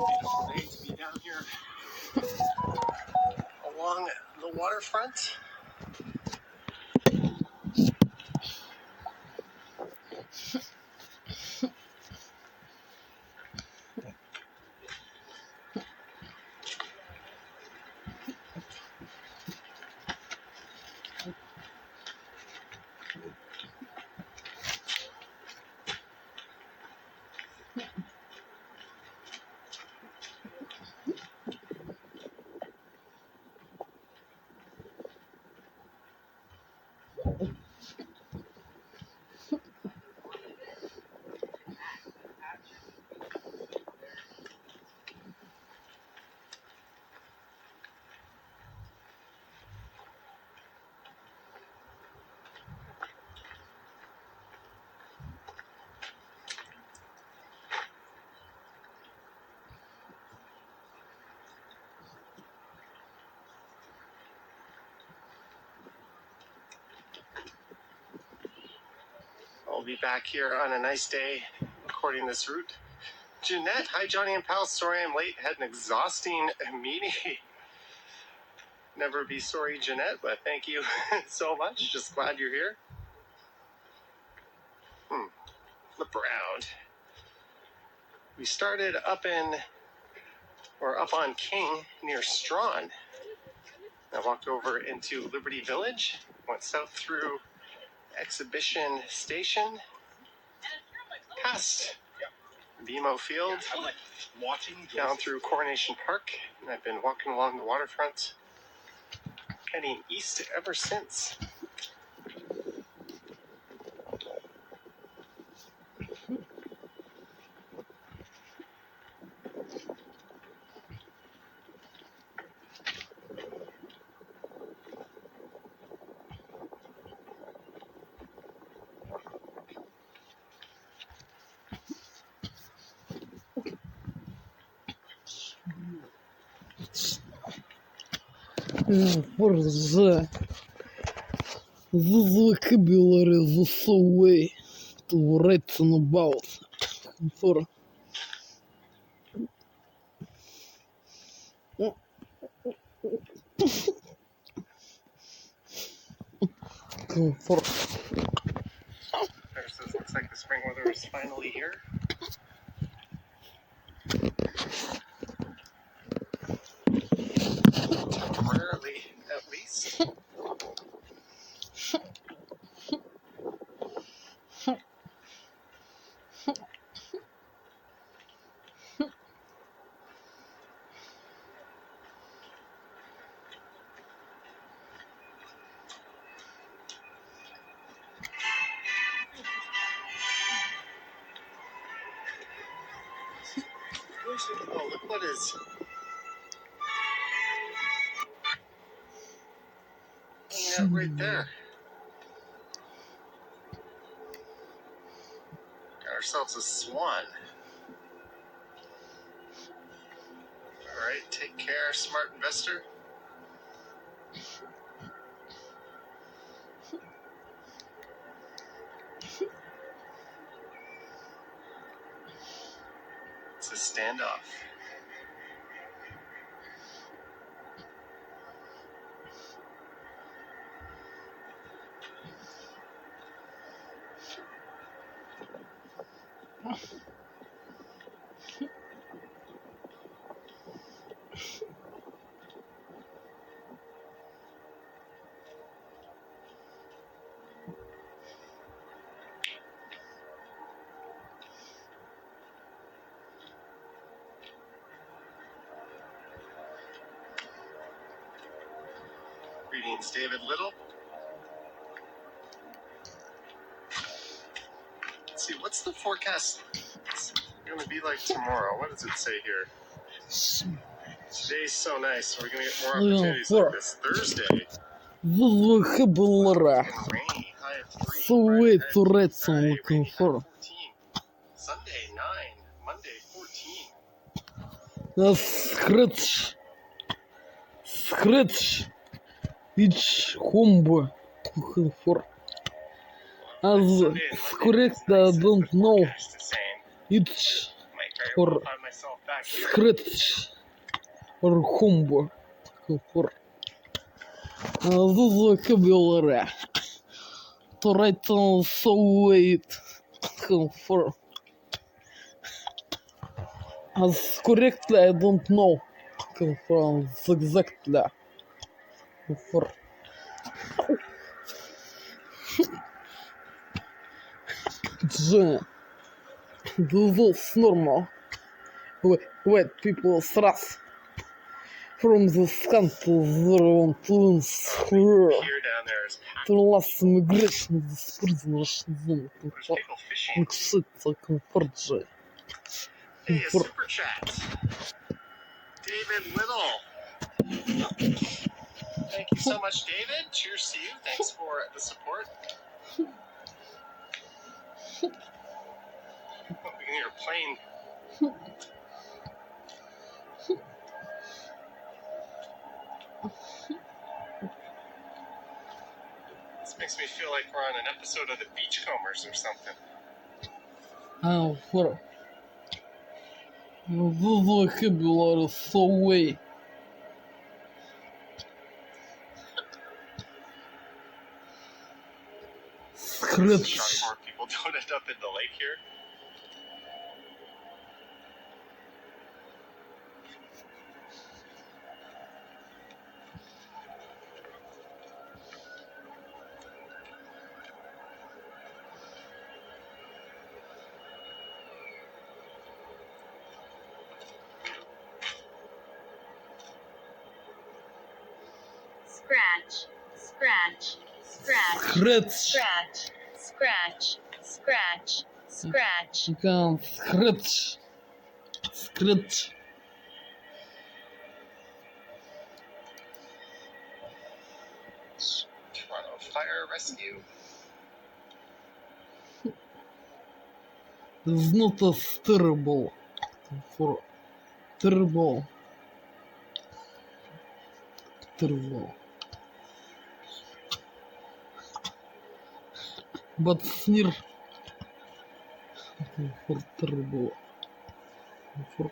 Beautiful day to be down here along the waterfront. I'll be back here on a nice day recording this route. Jeanette, hi Johnny and pal. Sorry I'm late. Had an exhausting meeting. Never be sorry, Jeanette, but thank you so much. Just glad you're here. Flip around. We started up on King near Strawn. I walked over into Liberty Village, went south through Exhibition Station, past BMO Field, down through Coronation Park, and I've been walking along the waterfront, heading east ever since. The vocabulary is so way to write about. For comfort. Says, looks like the spring weather is finally here. Temporarily, at least. What is... hanging out right there? Got ourselves a swan. Alright, take care, smart investor. It's a standoff. Greetings, David Little. Let's see, what's the forecast going to be like tomorrow? What does it say here? Today's so nice, so we're going to get more opportunities like this. Thursday, Вихибулра. and rainy, high of 3. Сует Friday, турецом rainy, looking high for. of 14. Sunday, 9. Monday, 14. Scratch. Scratch. Each hombo looking for. As Sunday and correct, Monday I is nice, don't but the know. forecast is saying Each might very or well find myself back here. scratch or hombo looking for. This vocabulary. To write on so wait looking for. As correctly, I don't know. Looking for exactly. For. G. This is normal. Wait, people thrust from the scan to their twins Pier down there is packed. to last migration this prisoners zone to There's people fishing. exit comfort G. Hey, a super chat. David Little. Thank you so much, David. Cheers to you. Thanks for the support. Oh, we can hear a plane. This makes me feel like we're on an episode of the Beachcombers or something. For this vocabulary so way. Shocked Scratch. more people don't end up in the lake here. Scratch, scratch, scratch, Scratch. scratch, scratch, scratch, scratch. You can scratch. Scratch. Toronto Fire Rescue. It's not as terrible. For terrible. Terrible. But sneer. For terrible. For.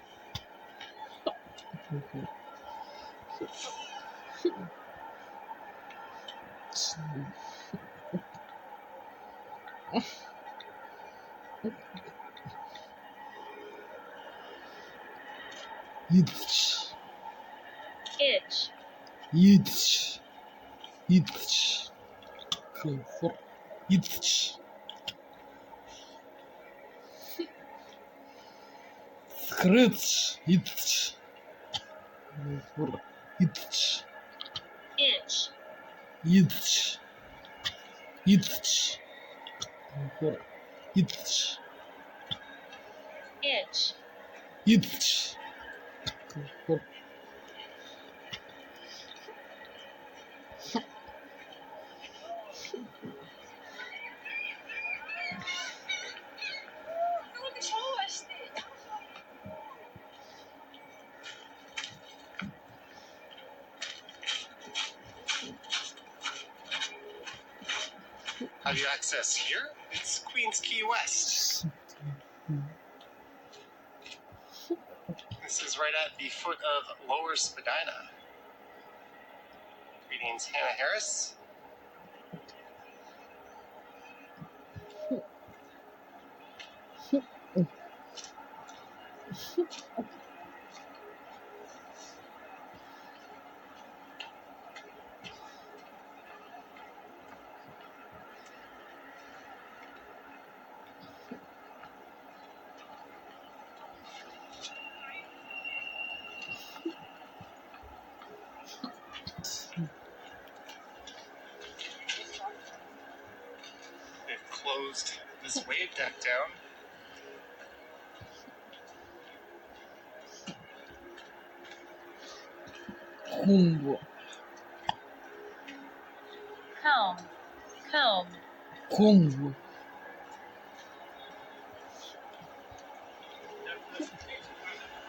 Itch. Itch, Itch. Itch. For itch. Scratch. Itch. For itch. itch, Itch. Itch. For itch. itch, Itch. How do you access here? It's Queens Key West. This is right at the foot of Lower Spadina. Greetings, Hannah Harris. They've closed this wave deck down. Кумбо. Comb. Comb. Кумбо.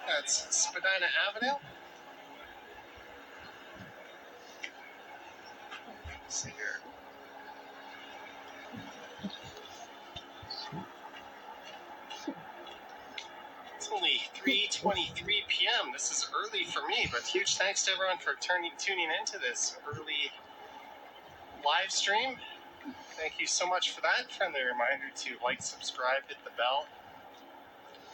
That's Spadina Avenue. Let's see here. It's only 3:23 p.m. This is early for me, but huge thanks to everyone for tuning into this early live stream. Thank you so much for that. Friendly reminder to like, subscribe, hit the bell,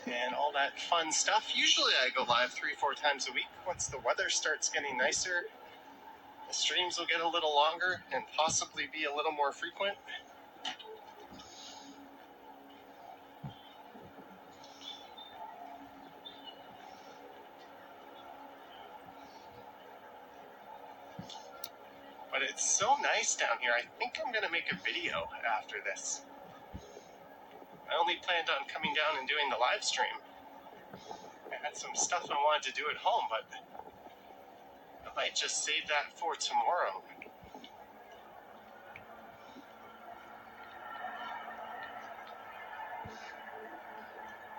and all that fun stuff. Usually I go live 3-4 times a week. Once the weather starts getting nicer, the streams will get a little longer and possibly be a little more frequent. But it's so nice down here. I think I'm going to make a video after this. I only planned on coming down and doing the live stream. I had some stuff I wanted to do at home, but I might just save that for tomorrow.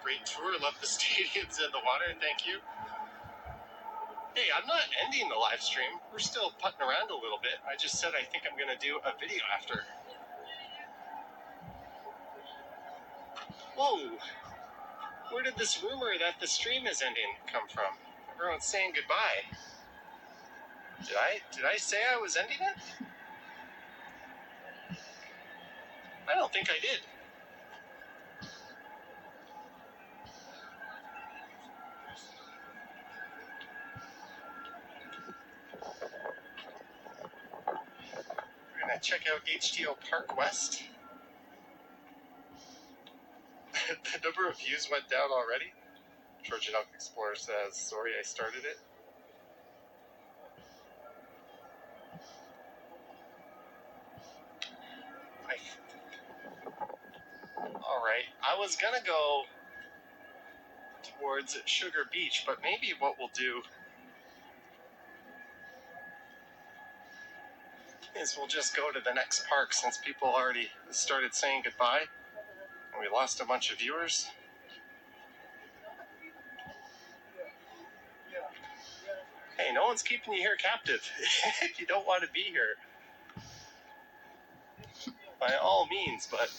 Great tour. Love the stadiums and the water. Thank you. Hey, I'm not ending the live stream. We're still putting around a little bit. I just said I think I'm going to do a video after. Whoa! Where did this rumor that the stream is ending come from? Everyone's saying goodbye. Did I say I was ending it? I don't think I did. We're going to check out HTO Park West. The number of views went down already. Trojan Elk Explorer says, sorry I started it. Alright, I was gonna go towards Sugar Beach, but maybe what we'll do is we'll just go to the next park since people already started saying goodbye and we lost a bunch of viewers. Hey, no one's keeping you here captive. If you don't want to be here, by all means, but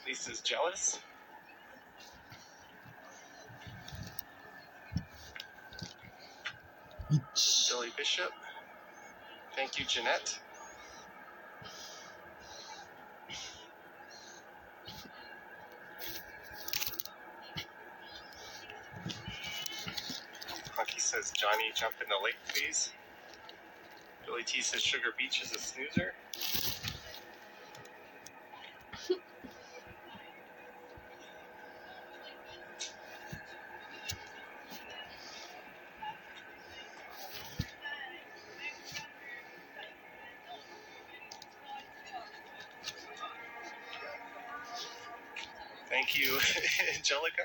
Lisa's jealous. Billy Bishop. Thank you, Jeanette. Hunky says, Johnny, jump in the lake, please. Billy T says, Sugar Beach is a snoozer. Thank you, Angelica.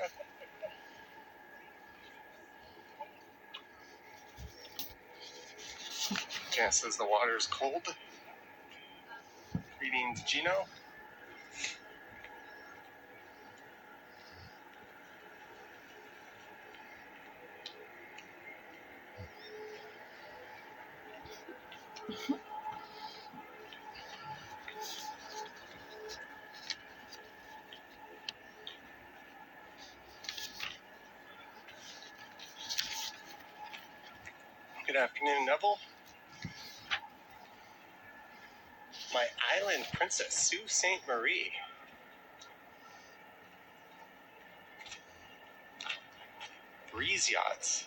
Jan says the water is cold. Greetings, Gino. Good afternoon, Neville. My island princess, Sault Ste. Marie. Breeze yachts.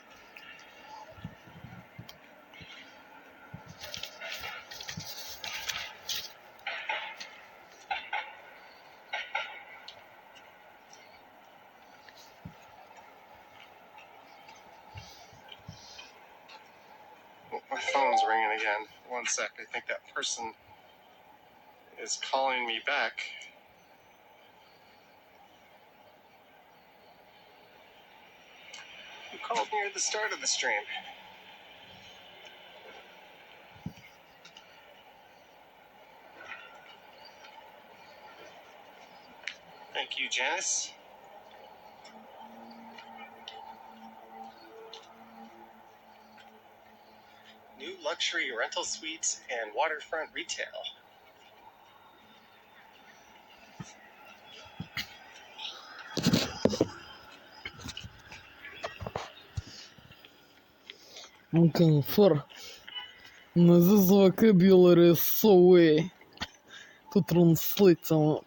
Oh, my phone's ringing again. One sec. I think that person is calling me back. Who called me at the start of the stream? Thank you, Janice. New luxury rental suites and waterfront retail. Комфорт. Назва кабила сове. Тут транслиция.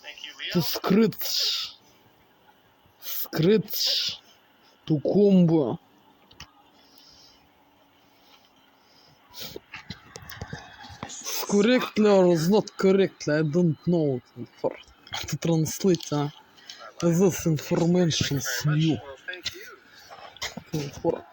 Thank you, Leo. Tu scripts. Scripts. Tu combo. Correctly or is not correctly, I don't know. For to translate this information Thank you new. very much. Well, thank you. For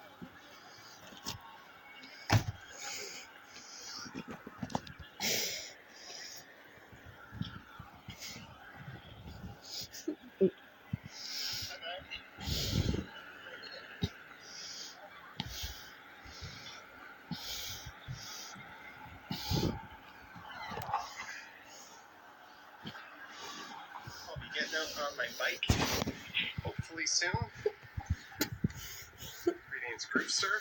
I'll be getting out on my bike, hopefully soon. Greetings, Brewster.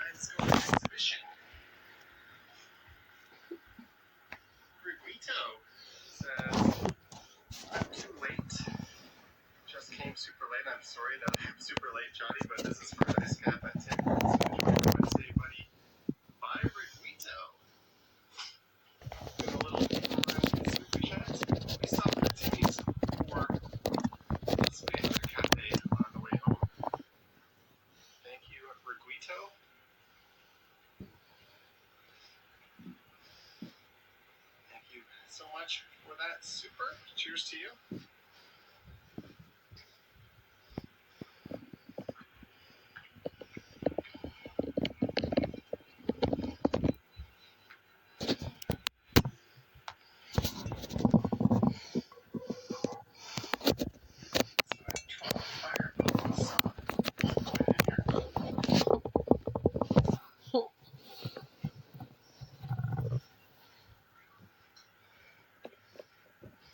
Let's go to the exhibition. Riguito says, I'm too late. Just came super late. I'm sorry that I'm super late, Johnny, but this is for Ice Cap at 10 minutes. So enjoy your Wednesday, buddy. Bye, Riguito. With a little super chat. We stopped at Timmy's for possibly another cafe on the way home. Thank you, Riguito. Thank you so much for that super. Cheers to you.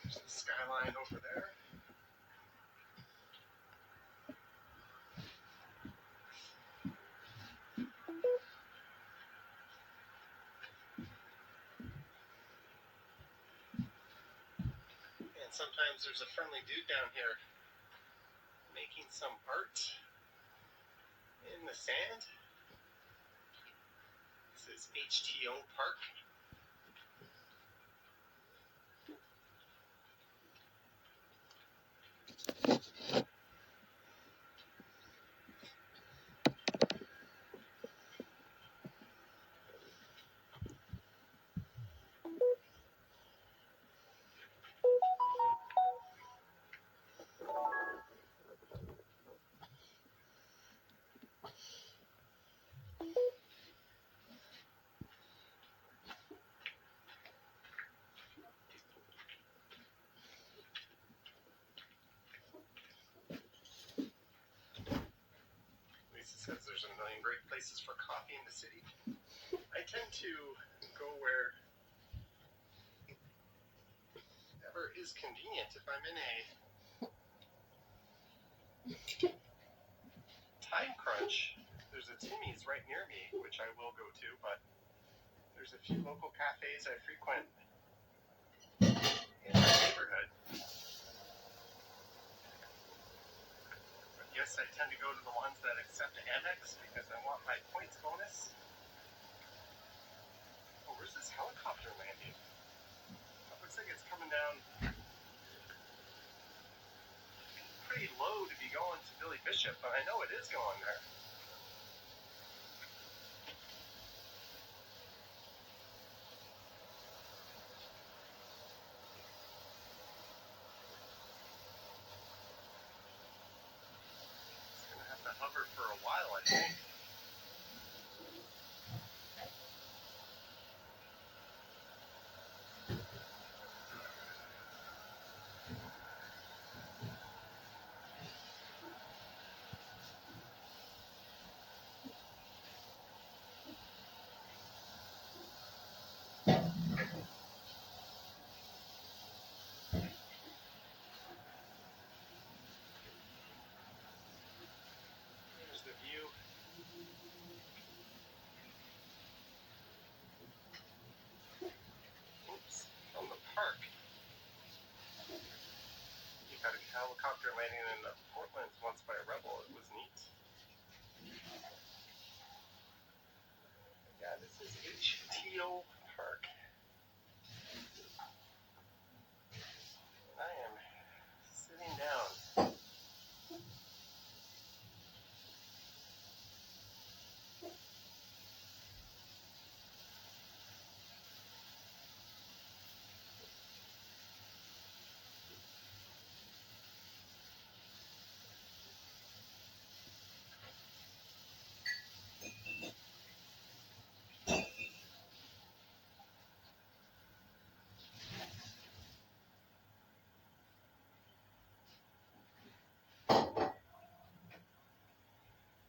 There's the skyline over there. And sometimes there's a friendly dude down here making some art in the sand. This is HTO Park. there's a million great places for coffee in the city. I tend to go wherever is convenient. If I'm in a time crunch, there's a Timmy's right near me, which I will go to, but there's a few local cafes I frequent in my neighborhood. But yes, I tend to go to the ones that accept Amex because I want my points bonus. Oh, where's this helicopter landing? It looks like it's coming down pretty low to be going to Billy Bishop, but I know it is going there. It's gonna have to hover for a while, I think. There's the view. Oops, from the park. You got a helicopter landing in Portland once by a rebel. It was neat. Yeah, this is HTO Park. I am sitting down.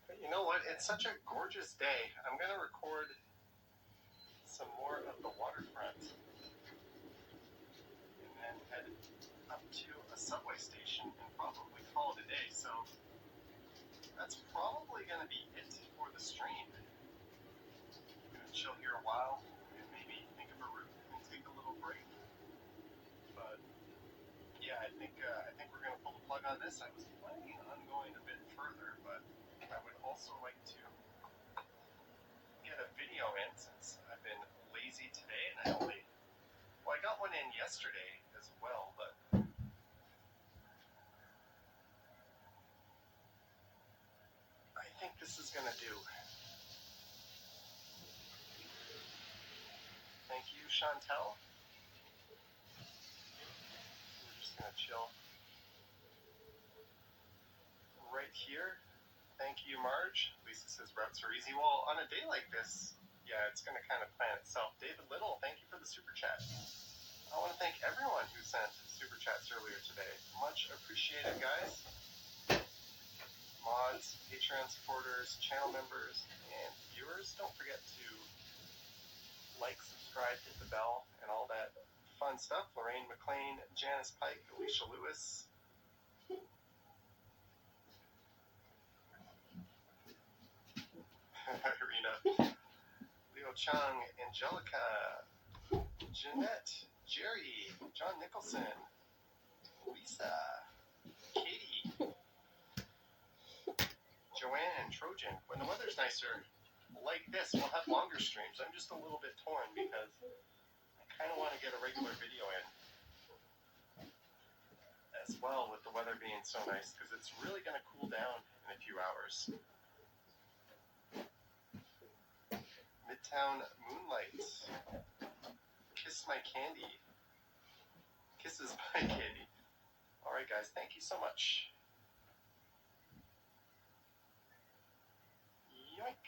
But you know what? It's such a gorgeous day. I'm going to record some more of the waterfront and then head up to a subway station and probably call it a day. So that's probably going to be it for the stream. I'm going to chill here a while and maybe think of a route and take a little break. But yeah, I think we're going to pull the plug on this. I was planning on going a bit further, but I would also like to get a video in since I've been lazy today and I got one in yesterday as well, but I think this is gonna do. Thank you, Chantel. We're just gonna chill right here. Thank you, Marge. Lisa says routes are easy. Well, on a day like this, yeah, it's gonna kind of plan itself. David Little, thank you for the super chat. I want to thank everyone who sent super chats earlier today. Much appreciated, guys. Mods, Patreon supporters, channel members, and viewers. Don't forget to like, subscribe, hit the bell, and all that fun stuff. Lorraine McLean, Janice Pike, Alicia Lewis. Irina, Leo Chung, Angelica, Jeanette, Jerry, John Nicholson, Lisa, Katie, Joanne, Trojan. When the weather's nicer like this, we'll have longer streams. I'm just a little bit torn because I kind of want to get a regular video in as well with the weather being so nice because it's really going to cool down in a few hours. Midtown Moonlight. Kiss my candy. Kisses my candy. Alright guys, thank you so much. Yoink.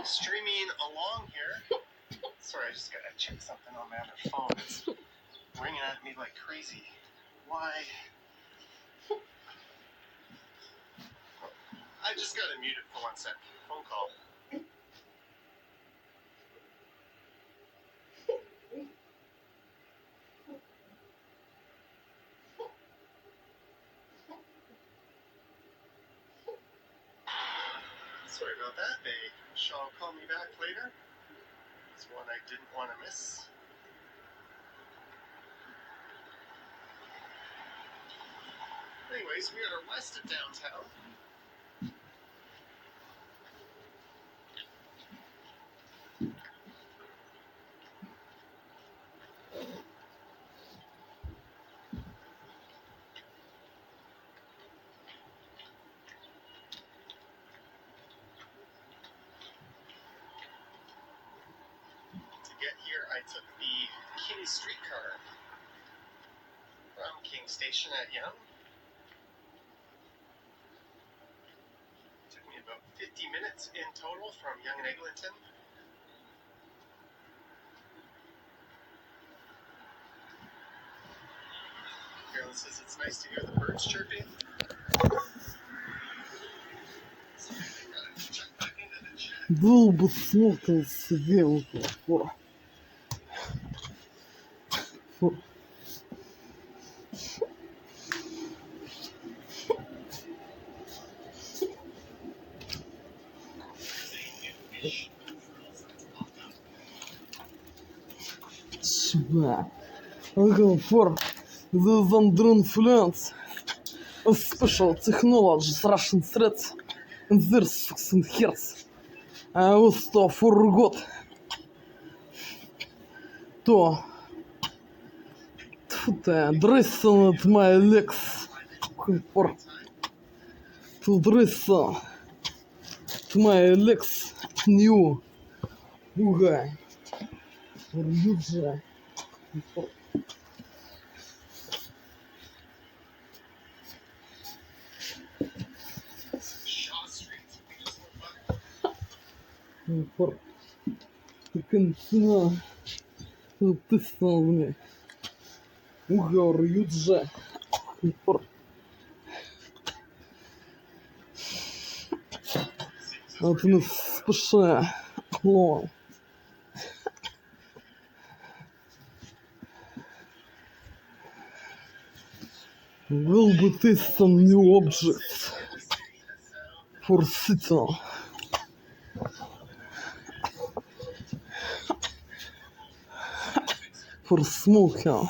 streaming along here. Sorry, I just gotta check something on my other phone. It's ringing at me like crazy. Why? I just gotta mute it for 1 second. Phone call. Sorry about that. They shall call me back later. It's one I didn't want to miss. Anyways, we are west of downtown. To get here, I took the King streetcar from King Station at Yonge. Took me about 50 minutes in total from Yonge and Eglinton. Carolyn says it's nice to hear the birds chirping. So I gotta check back into the chat. Был бы смысл себе вот фу. Сюда. For the under influence of special technologies, Russian threats, and their success hearts. I also forgot to dress on my legs for to dress on my legs new guy or user. Shaw Street. We just went by. For the continue to this one, угор юджа. For от нас спеша ло. Will be test some new objects for sitting. For smoking.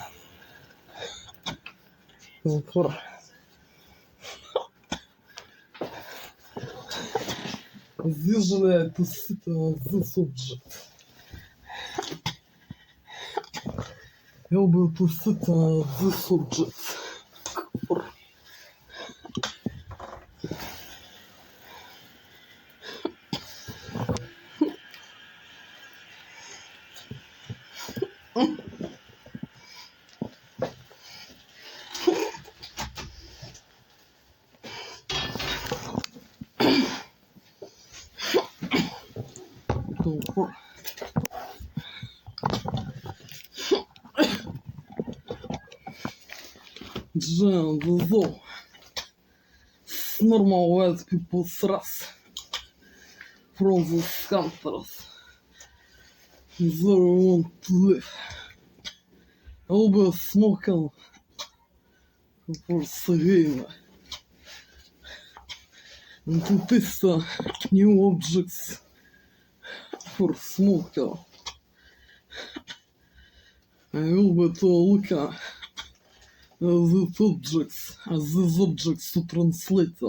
For usually to sit on this object. Will be to sit on this object. For John the Zoo. Normal white people's race from the countries they want to live. I'll be smoking for cigarette and to test new objects for smoking. I will be to look at these objects to translate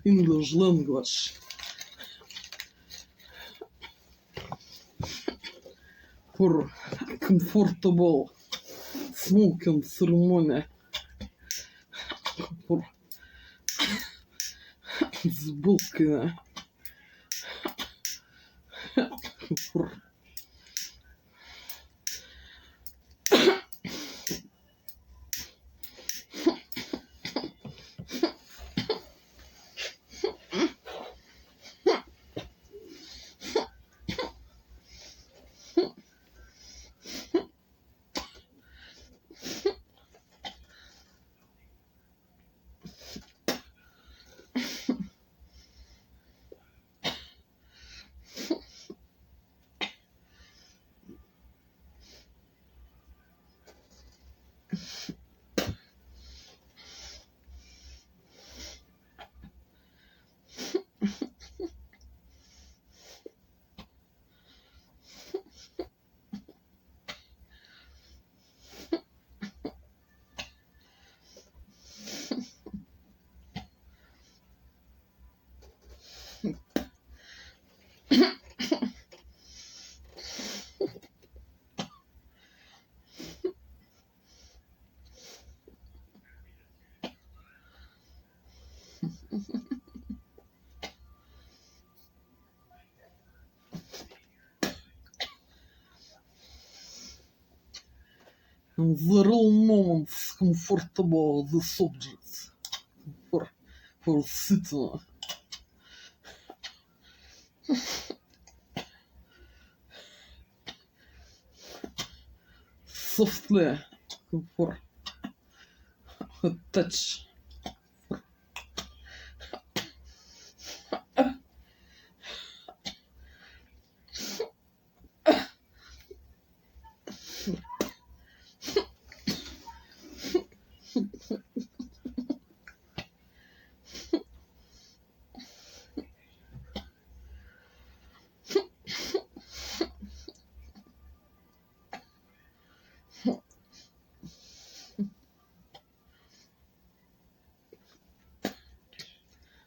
English language for comfortable smoking ceremony for сбылка for The real moments comfortable the subjects for sitting. Softly for a touch.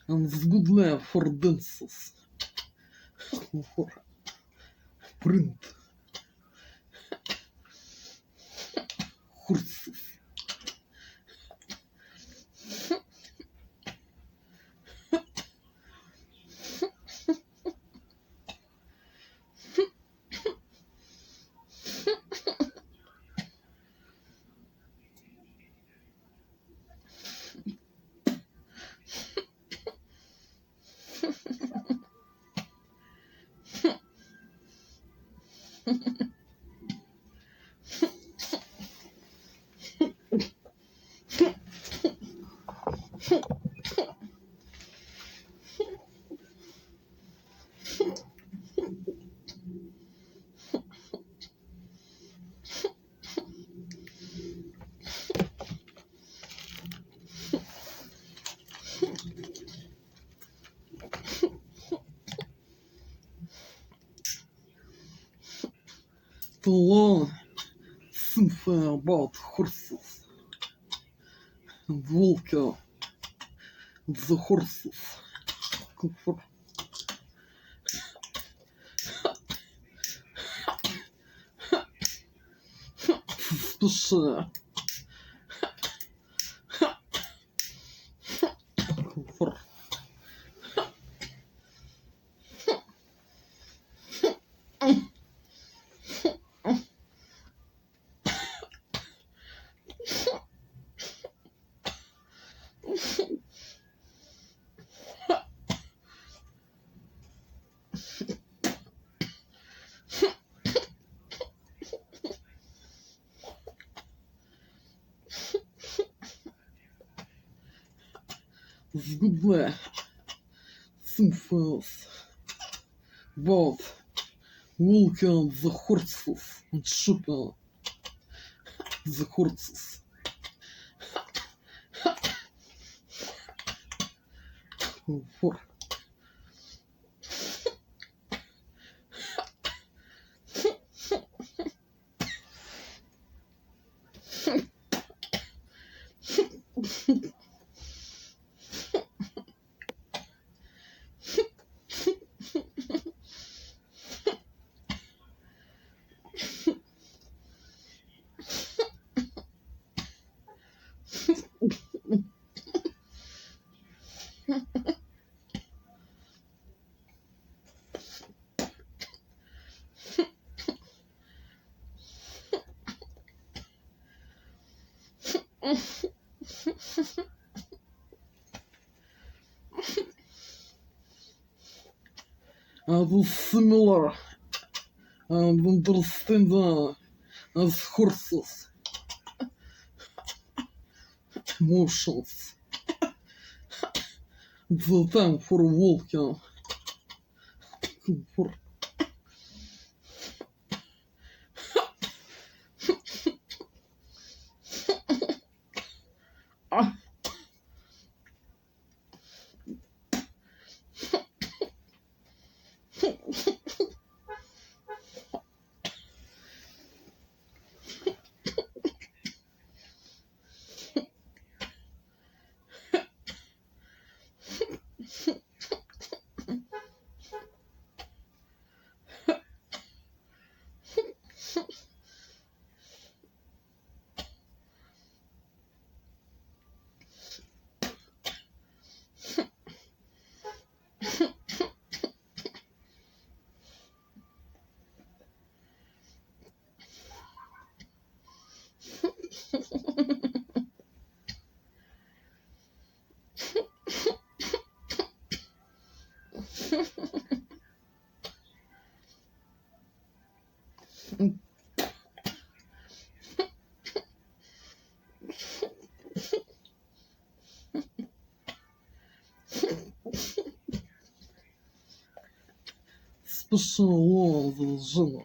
And it's good life for dances, for print, horses. To learn something about horses and walking the horses. Especially for the good way something about walking the horses and shopping the horses. For was similar and understanding as horses' emotions. The time for walking. For Special law of the genre.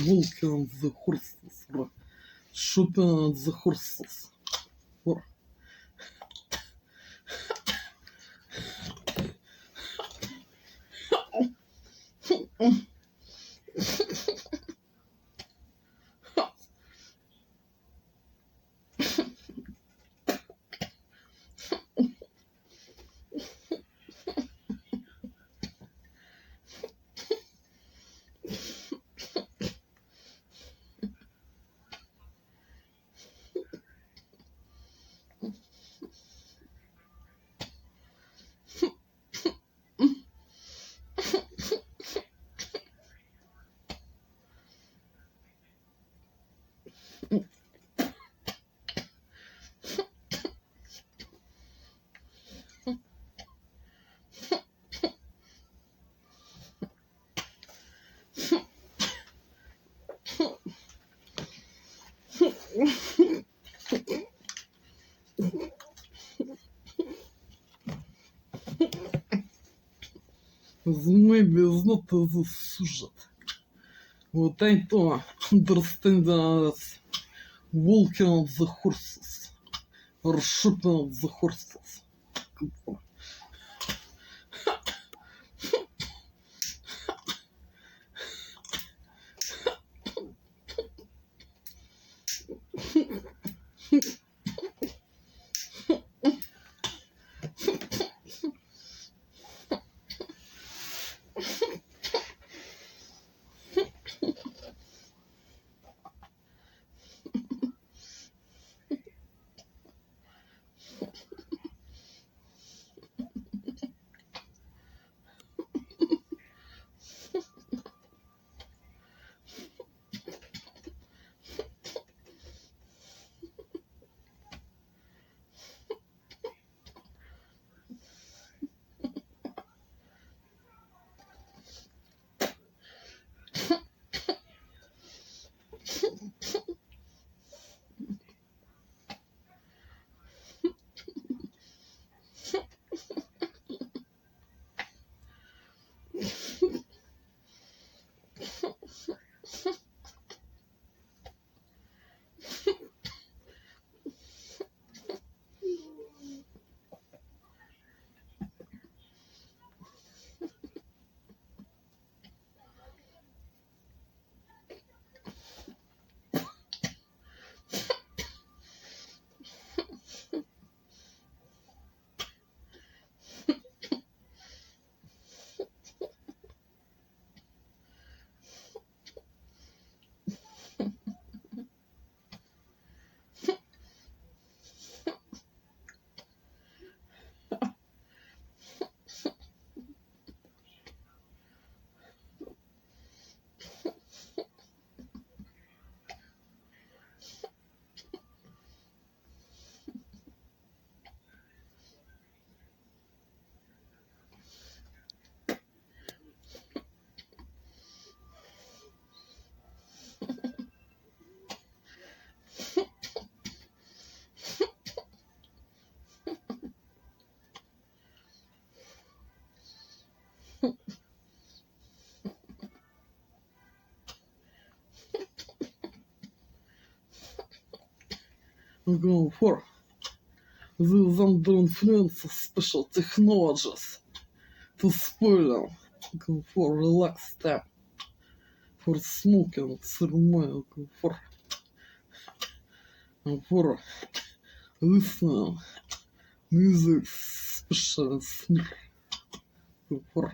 Walking the horses, or shopping the horses, or maybe it's not the subject. What I don't understand is walking on the horses or shopping on the horses. Go for those under influence of special technologies to spoil them. Go for relax time. For smoking ceremonial. Go for listening music special sleep. Go for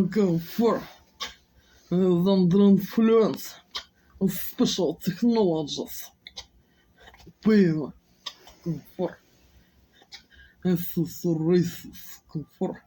Go for is under influence of special technologies. Pain. Go for accessories. Go for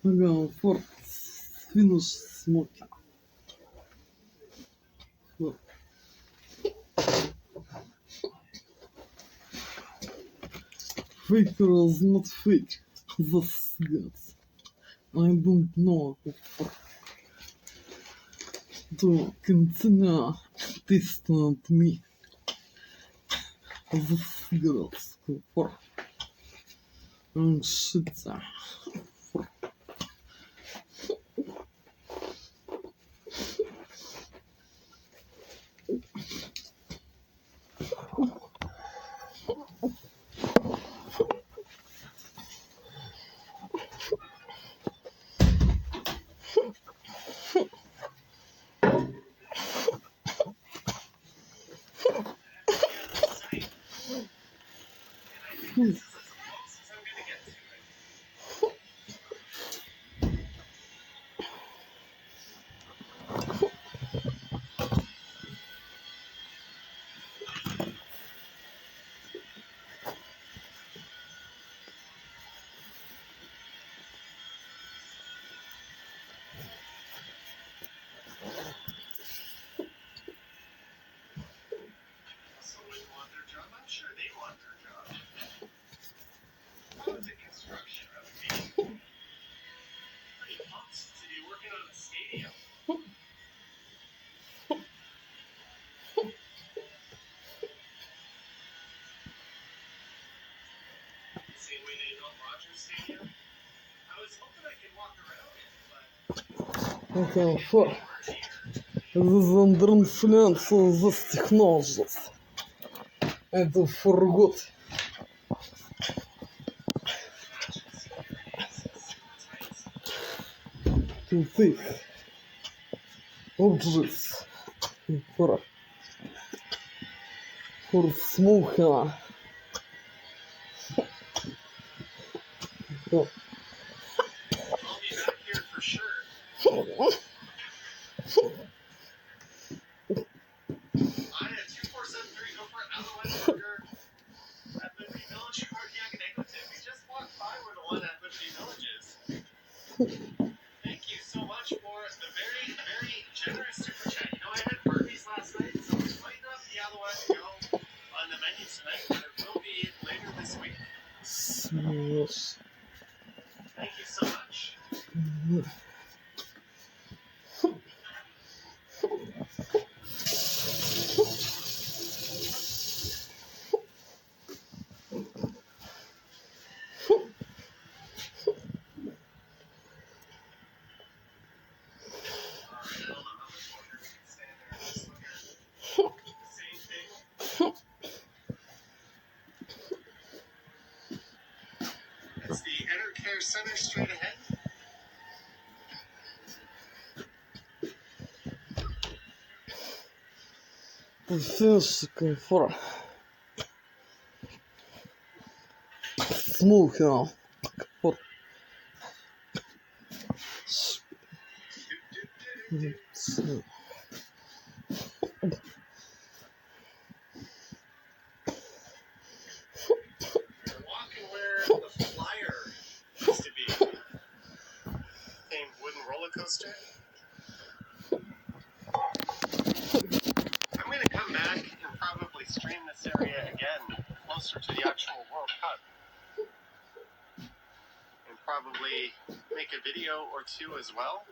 go for finish smoking. Faker is not fake. This gets. I don't know to continue testing me. This girls for and shit. to be working on a stadium. Same way they built Rogers Stadium. I was hoping I could walk around it, but Это фор. Зазандрнфлянцу застихножился. Это фургот. Тут их. Обжис. Фора. Форсмуха. I'll be back here for sure. I had 2473 go for it. Otherwise, burger at Liberty Village. Cardiac negative. We just walked by where the one at Liberty Village is. Thank you so much for the very, very generous super chat. You know, I had burpees last night, so it might not be otherwise go on the menu tonight, but it will be later this week. Смеш. Thank you so much. It's the Enter Care Center straight ahead. Финшика фора. Смуха. Фор. We're walking where the flyer used to be. Famed wooden roller coaster. I'm going to come back and probably stream this area again closer to the actual World Cup. And probably make a video or two as well.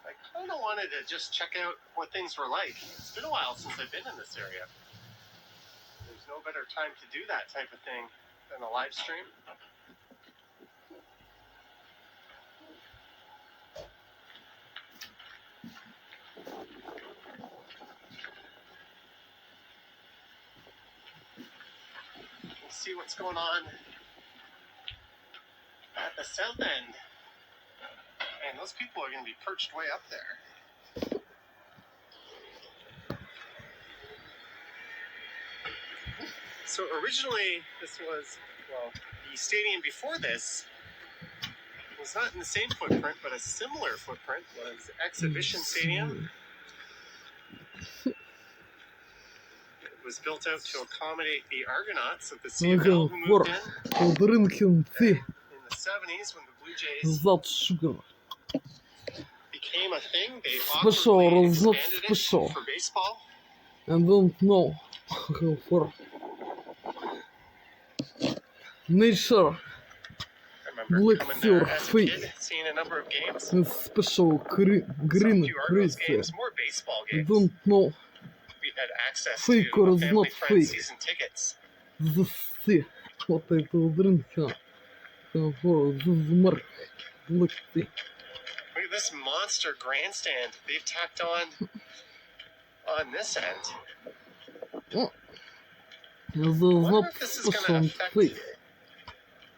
I kind of wanted to just check out what things were like. It's been a while since I've been in this area. There's no better time to do that type of thing than a live stream. We'll see what's going on at the south end. And those people are going to be perched way up there. So originally, this was, well, the stadium before this was not in the same footprint, but a similar footprint was Exhibition Stadium. It was built out to accommodate the Argonauts of the CFL who moved in the 70s when the Blue Jays became a thing. They awkwardly expanded it for baseball. I don't know. For nature. I remember coming there as a kid, seeing a number of games. Special green Few Argos crazy. games, more baseball I games. don't know. We had access Fake to or is family not friend fake? season tickets. The sea. What I told drinka. For the mark. Look the. Look at this monster grandstand they've tacked on this end. There's wonder not if this is special gonna affect fake.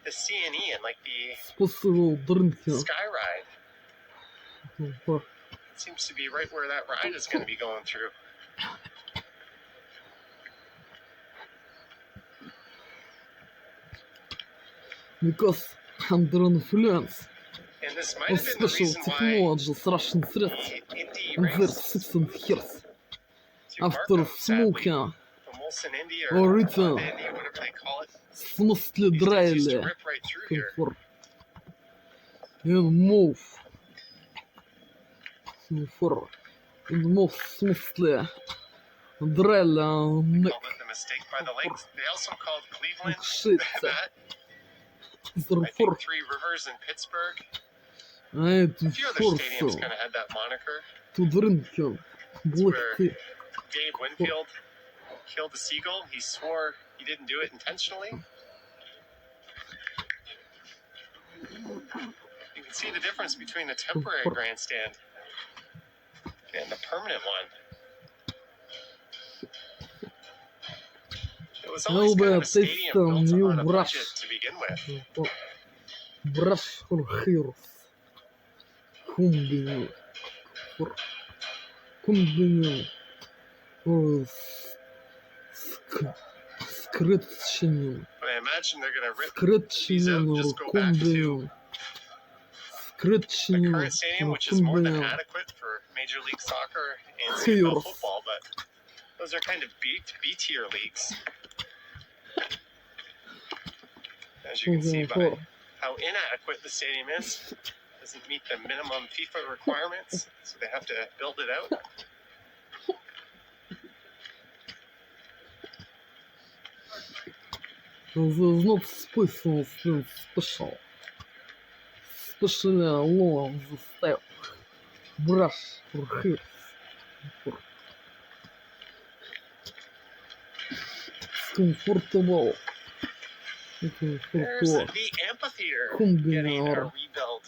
the C&E and like the Special drinka. Sky Ride. For It seems to be right where that ride is going to be going through. because under influence And this might of have been the special reason why technologies Russian the threats Indy in their race 6 years to after Markham, sadly, smoking the Molson Indy or or written Honda Indy, whatever they call it, smoothly these things used to dryly rip right through here. for and move for and move smoothly dryly Called it the mistake by the lake. They also called Cleveland shit that. I therefore think Three Rivers in Pittsburgh А это A few other stadiums Форсо. kind of had that moniker. Тут рынки. Блэк ты. Gabe Winfield killed a seagull. He swore he didn't do it intentionally. You can see the difference between the temporary grandstand and the permanent one. It was always kind of a stadium built on a budget to begin with. Браш Хирс. Кумбиню. Кумбиню. Скрытченю. But I imagine they're going to rip Скрытченю. just go back to Кумбиню. the Скрытченю. current stadium, which is more than Кумбиню. adequate for Major League Soccer and CFL Хирс. football, but those are kind of B-tier leagues. As you can see by how inadequate the stadium is, doesn't meet the minimum FIFA requirements, so they have to build it out. Not special. Special law of the step. Brush for hits. Comfortable. There's the amphitheater getting a Комбинар. rebuild.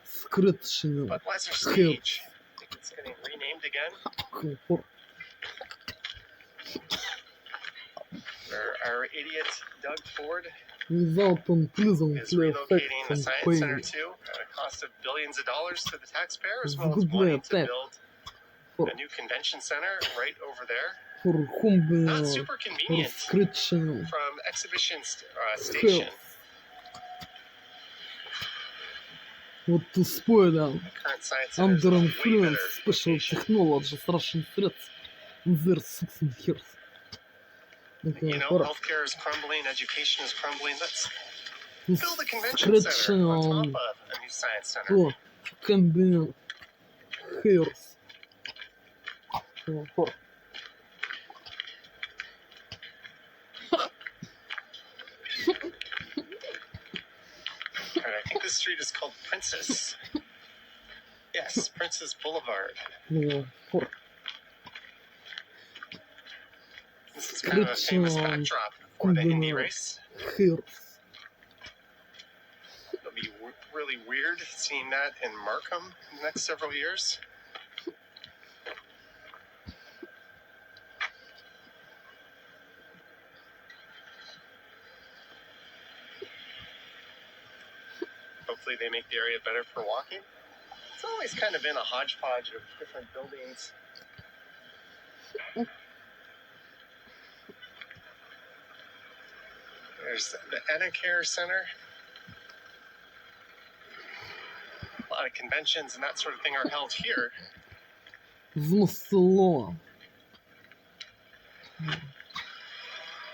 Скрытченю. Budweiser Stage. I think it's getting renamed again. Комфорт. Our idiot Doug Ford Without unpleasant is relocating the effects Science and Center pain. too at a cost of billions of dollars to the taxpayer, as well as Good wanting way, to thank. build a new convention center right over there. For Not комбинар. super For convenient скрытченю. from Exhibition Station. What to spoil The current Science Center is under a way influence better special location. technologies Russian threats in their 16 years. You know, healthcare is crumbling, education is crumbling. Let's build a convention center on top of a new science center. To combine hairs. Alright, I think this street is called Princess. Yes, Princess Boulevard. This is kind of a famous backdrop for the Indy race. Hairs. It'll be really weird seeing that in Markham in the next several years. Hopefully they make the area better for walking. It's always kind of been a hodgepodge of different buildings. There's the Anacare Center. A lot of conventions and that sort of thing are held here. Взмостило.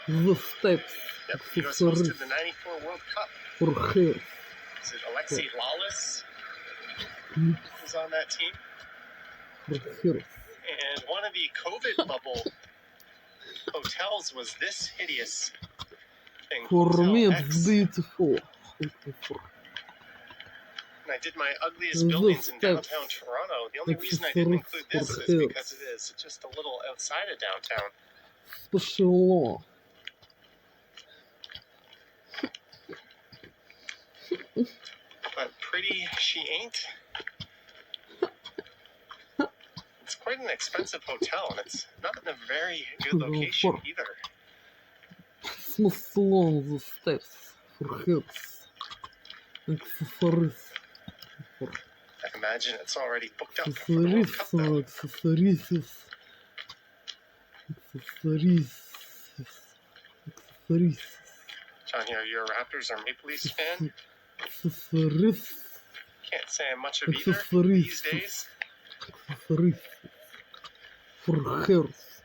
The steps Yep, the US hosted the 94 World Cup. for hairs. Is it Alexi Lawless who's on that team? For hairs. And one of the COVID bubble hotels was this hideous thing. For Hotel me X. it's beautiful. And I did my ugliest Those buildings in steps. downtown Toronto. The only It's reason I for didn't include this for is hills. because it is just a little outside of downtown. Special. But pretty she ain't. It's quite an expensive hotel, and it's not in a very good location either. Small on the steps for hairs. Accessories. I imagine it's already booked up for the World Cup, though. Accessories. Johnny, are you a Raptors or Maple Leafs fan? Accessories. Can't say I'm much of either Accessories. these days. Accessories. For hairs.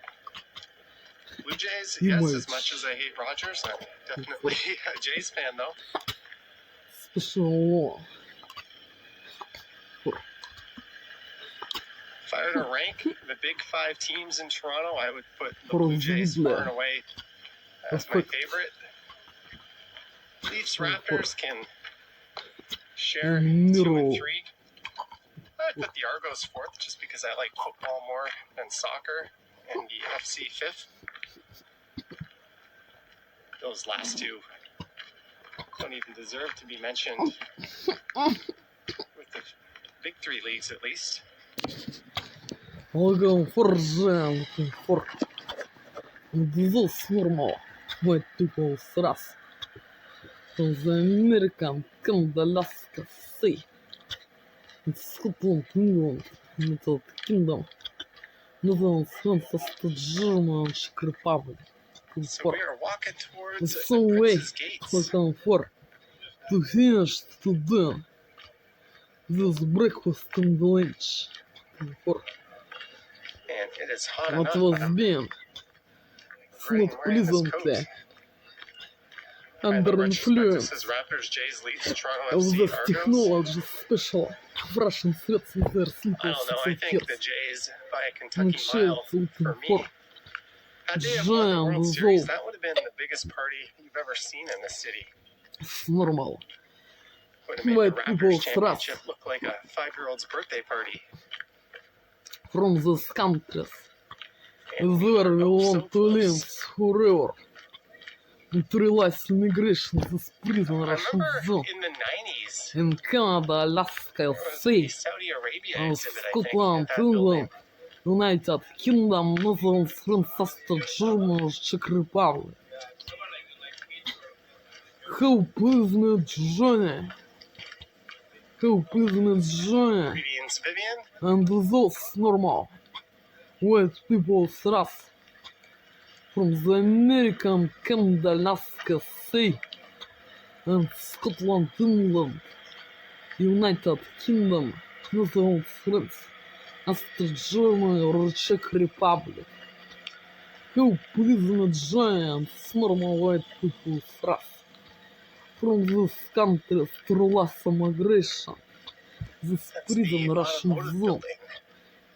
Blue Jays, You yes, might. as much as I hate Rogers, I'm definitely a Jays fan, though. Special. If I were to rank the big five teams in Toronto, I would put the For Blue Jays Zubla. far and away as my Perfect. favorite. Leafs For- Raptors can share Miro. 2 and 3. Argos fourth just because I like football more than soccer, and the FC fifth. Those last two don't even deserve to be mentioned with the big three leagues at least. Looking for this normal. White people thrust from the American, Canada, Alaska, Sea, Scotland, England, United Kingdom, Netherlands, France, Germany, Czech Republic. So we are walking In towards some way, Prince's Gates. looking for to finish today this breakfast and lunch. For And it is hot what enough, was but I'm being wearing not this coat. pleasantly By the under retrospect, influence this is Raptors Jays leads Toronto of FC this Argos. technology special Russian threats with their I sleepless don't know. I think fears. the Jays by a And Kentucky mile shades looking for me. for Had they have won the giant World Series, result. that would have been the biggest party you've ever seen in this city. It's normal. Would have made White the people Raptors thrust championship look like a 5-year-old's birthday party. from these countries And is we where we were so want to live close. forever and to realize immigration this prison I Russian remember zone in the 90s, in Canada, Alaska, there was Sea, the Saudi Arabia and exhibit, I think, Scotland, at that building. England, United Kingdom, Netherlands, France, Germany, Czech Republic. How pleasant journey! How pleasant journey! Greetings, Vivian. And those normal white people thrust from the American, Canada, Alaska, Sea, and Scotland, England, United Kingdom, Netherlands, France, Austria, Germany, or Czech Republic. How pleasant journey and normal white people thrust from these countries through less migration. This That's prison the Russian automotive zone building.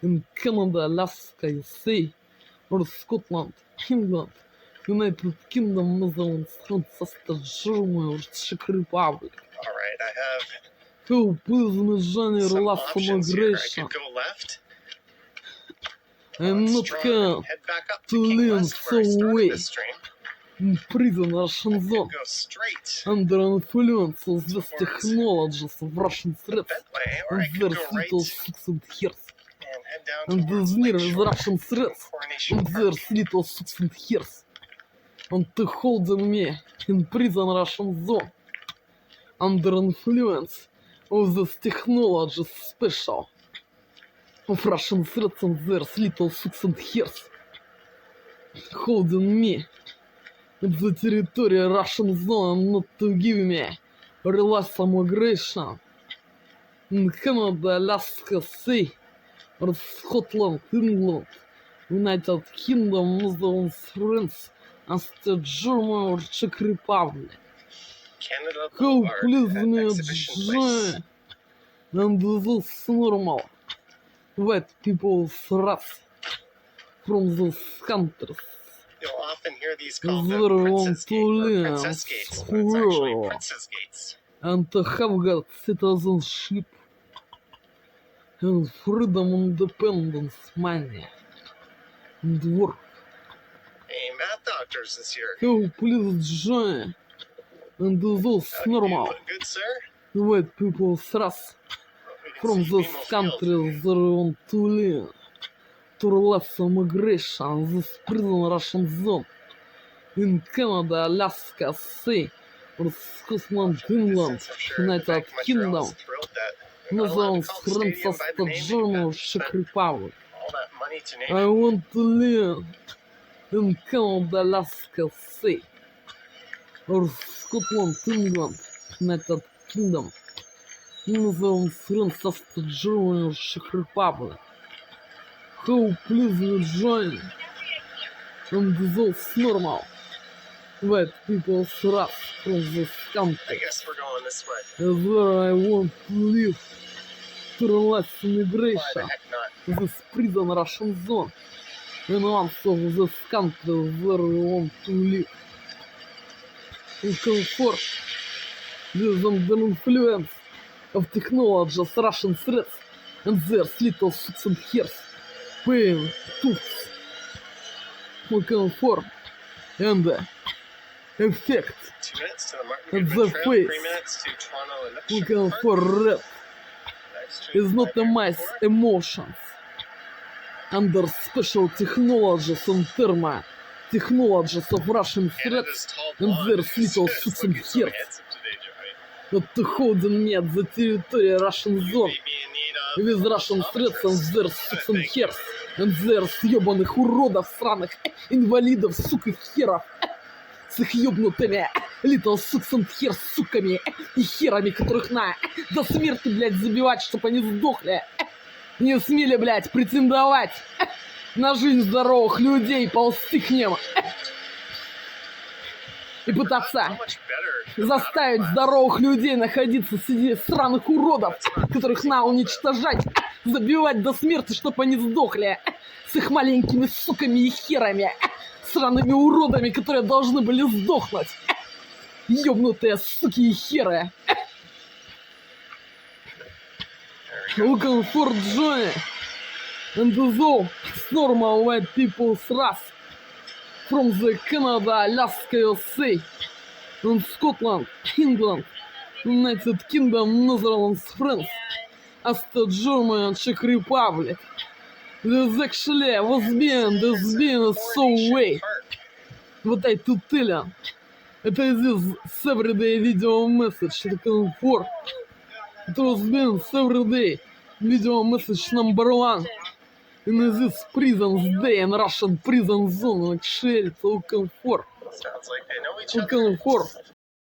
in Canada, Alaska, Sea, or Scotland, England, United Kingdom, Netherlands, France, Austria, Germany, or Czech Republic. All right, I have How pleasant journey some less options here. I migration. could go left. I'm on not Strong here and head back up to to King lean West where I so started way. this stream. in prison Russian zone Go straight under influence of these technologies of Russian the threats Beltway, or I and could their go right little six and hairs. and head down And towards these mirrors Lakeshore Russian threats Coronation and Park. their little six and hairs. And to holding me in prison Russian zone under influence of this technology special of Russian threats and their little six and hairs. Holding me at the territory Russian zone not to give me release migration in Canada, Alaska, Sea, or Scotland, England, United Kingdom, Netherlands, France, Austria, Germany, or Czech Republic. Canada How Boulevard pleasant at Exhibition Place. journey and this normal white people thrust from those countries. You'll often hear these called the There Princess want Gate to or live Princess Gates, but it's actually forever Princess Gates. and to have got citizenship and freedom, independence, money, and work. Hey, Math Doctors is here. How please join and those How do you normal look good, sir? white people thrust We can from see those BMO Field. countries that want to live to less migration, this prison Russian zone in Canada, Alaska, Sea, or Scotland, England, Distance, I'm sure. United Vivek Montreal Kingdom, is thrilled that they're not allowed Netherlands, to call the France, stadium by the Austria, name Germany, or because Czech spent Republic. all that money to name I it. want to live in Canada, Alaska, Sea, or Scotland, England, United Kingdom, Netherlands, France, Austria, Germany, or Czech Republic. How pleasant journey and those normal white people thrust from this I country guess we're going this way. is where I want to live through less Why the immigration. heck not? This prison Russian zone in one of this country where we want to live in comfort with under influence of technologies Russian threats and there's little suits and hairs, pain, tooths, looking for, and effect, 2 minutes to the Martin and Goodman the Trail, face, 3 minutes to Toronto and looking Park. for red, Next street is not a by mice airport. emotions, under special technologies and therma technologies of Russian threats, Canada's tall and blonde there's little is suits and looking so hairs, handsome today, Joey. that to holding me at the territory Russian You zone, may be in need of with Russian threats and optometrists. there's suits and Thank you. hairs, and there's ебаных уродов, сраных инвалидов, сук и херов, с их ёбнутыми little suits and hairs, суками и херами, которых на до смерти, блядь, забивать, чтоб они сдохли. Не смели, блядь, претендовать на жизнь здоровых людей, ползти к ним и пытаться How much better the заставить battle здоровых людей находиться среди сраных уродов, которых надо уничтожать, забивать до смерти, чтобы они сдохли с их маленькими суками и херами, сраными уродами, которые должны были сдохнуть. Ёбнутые суки и херы. Looking for Johnny and the normal white people's race from the Canada, Alaska, USA, and Scotland, England, United Kingdom, Netherlands, France, Austria, Germany, and Czech Republic. This actually there's been so way. What I to tell you. Это this everyday video message looking for. It was been everyday video message number 1. In this prison's day in Russian prison zone, like shell, looking for. Sounds like they know each Looking other. for.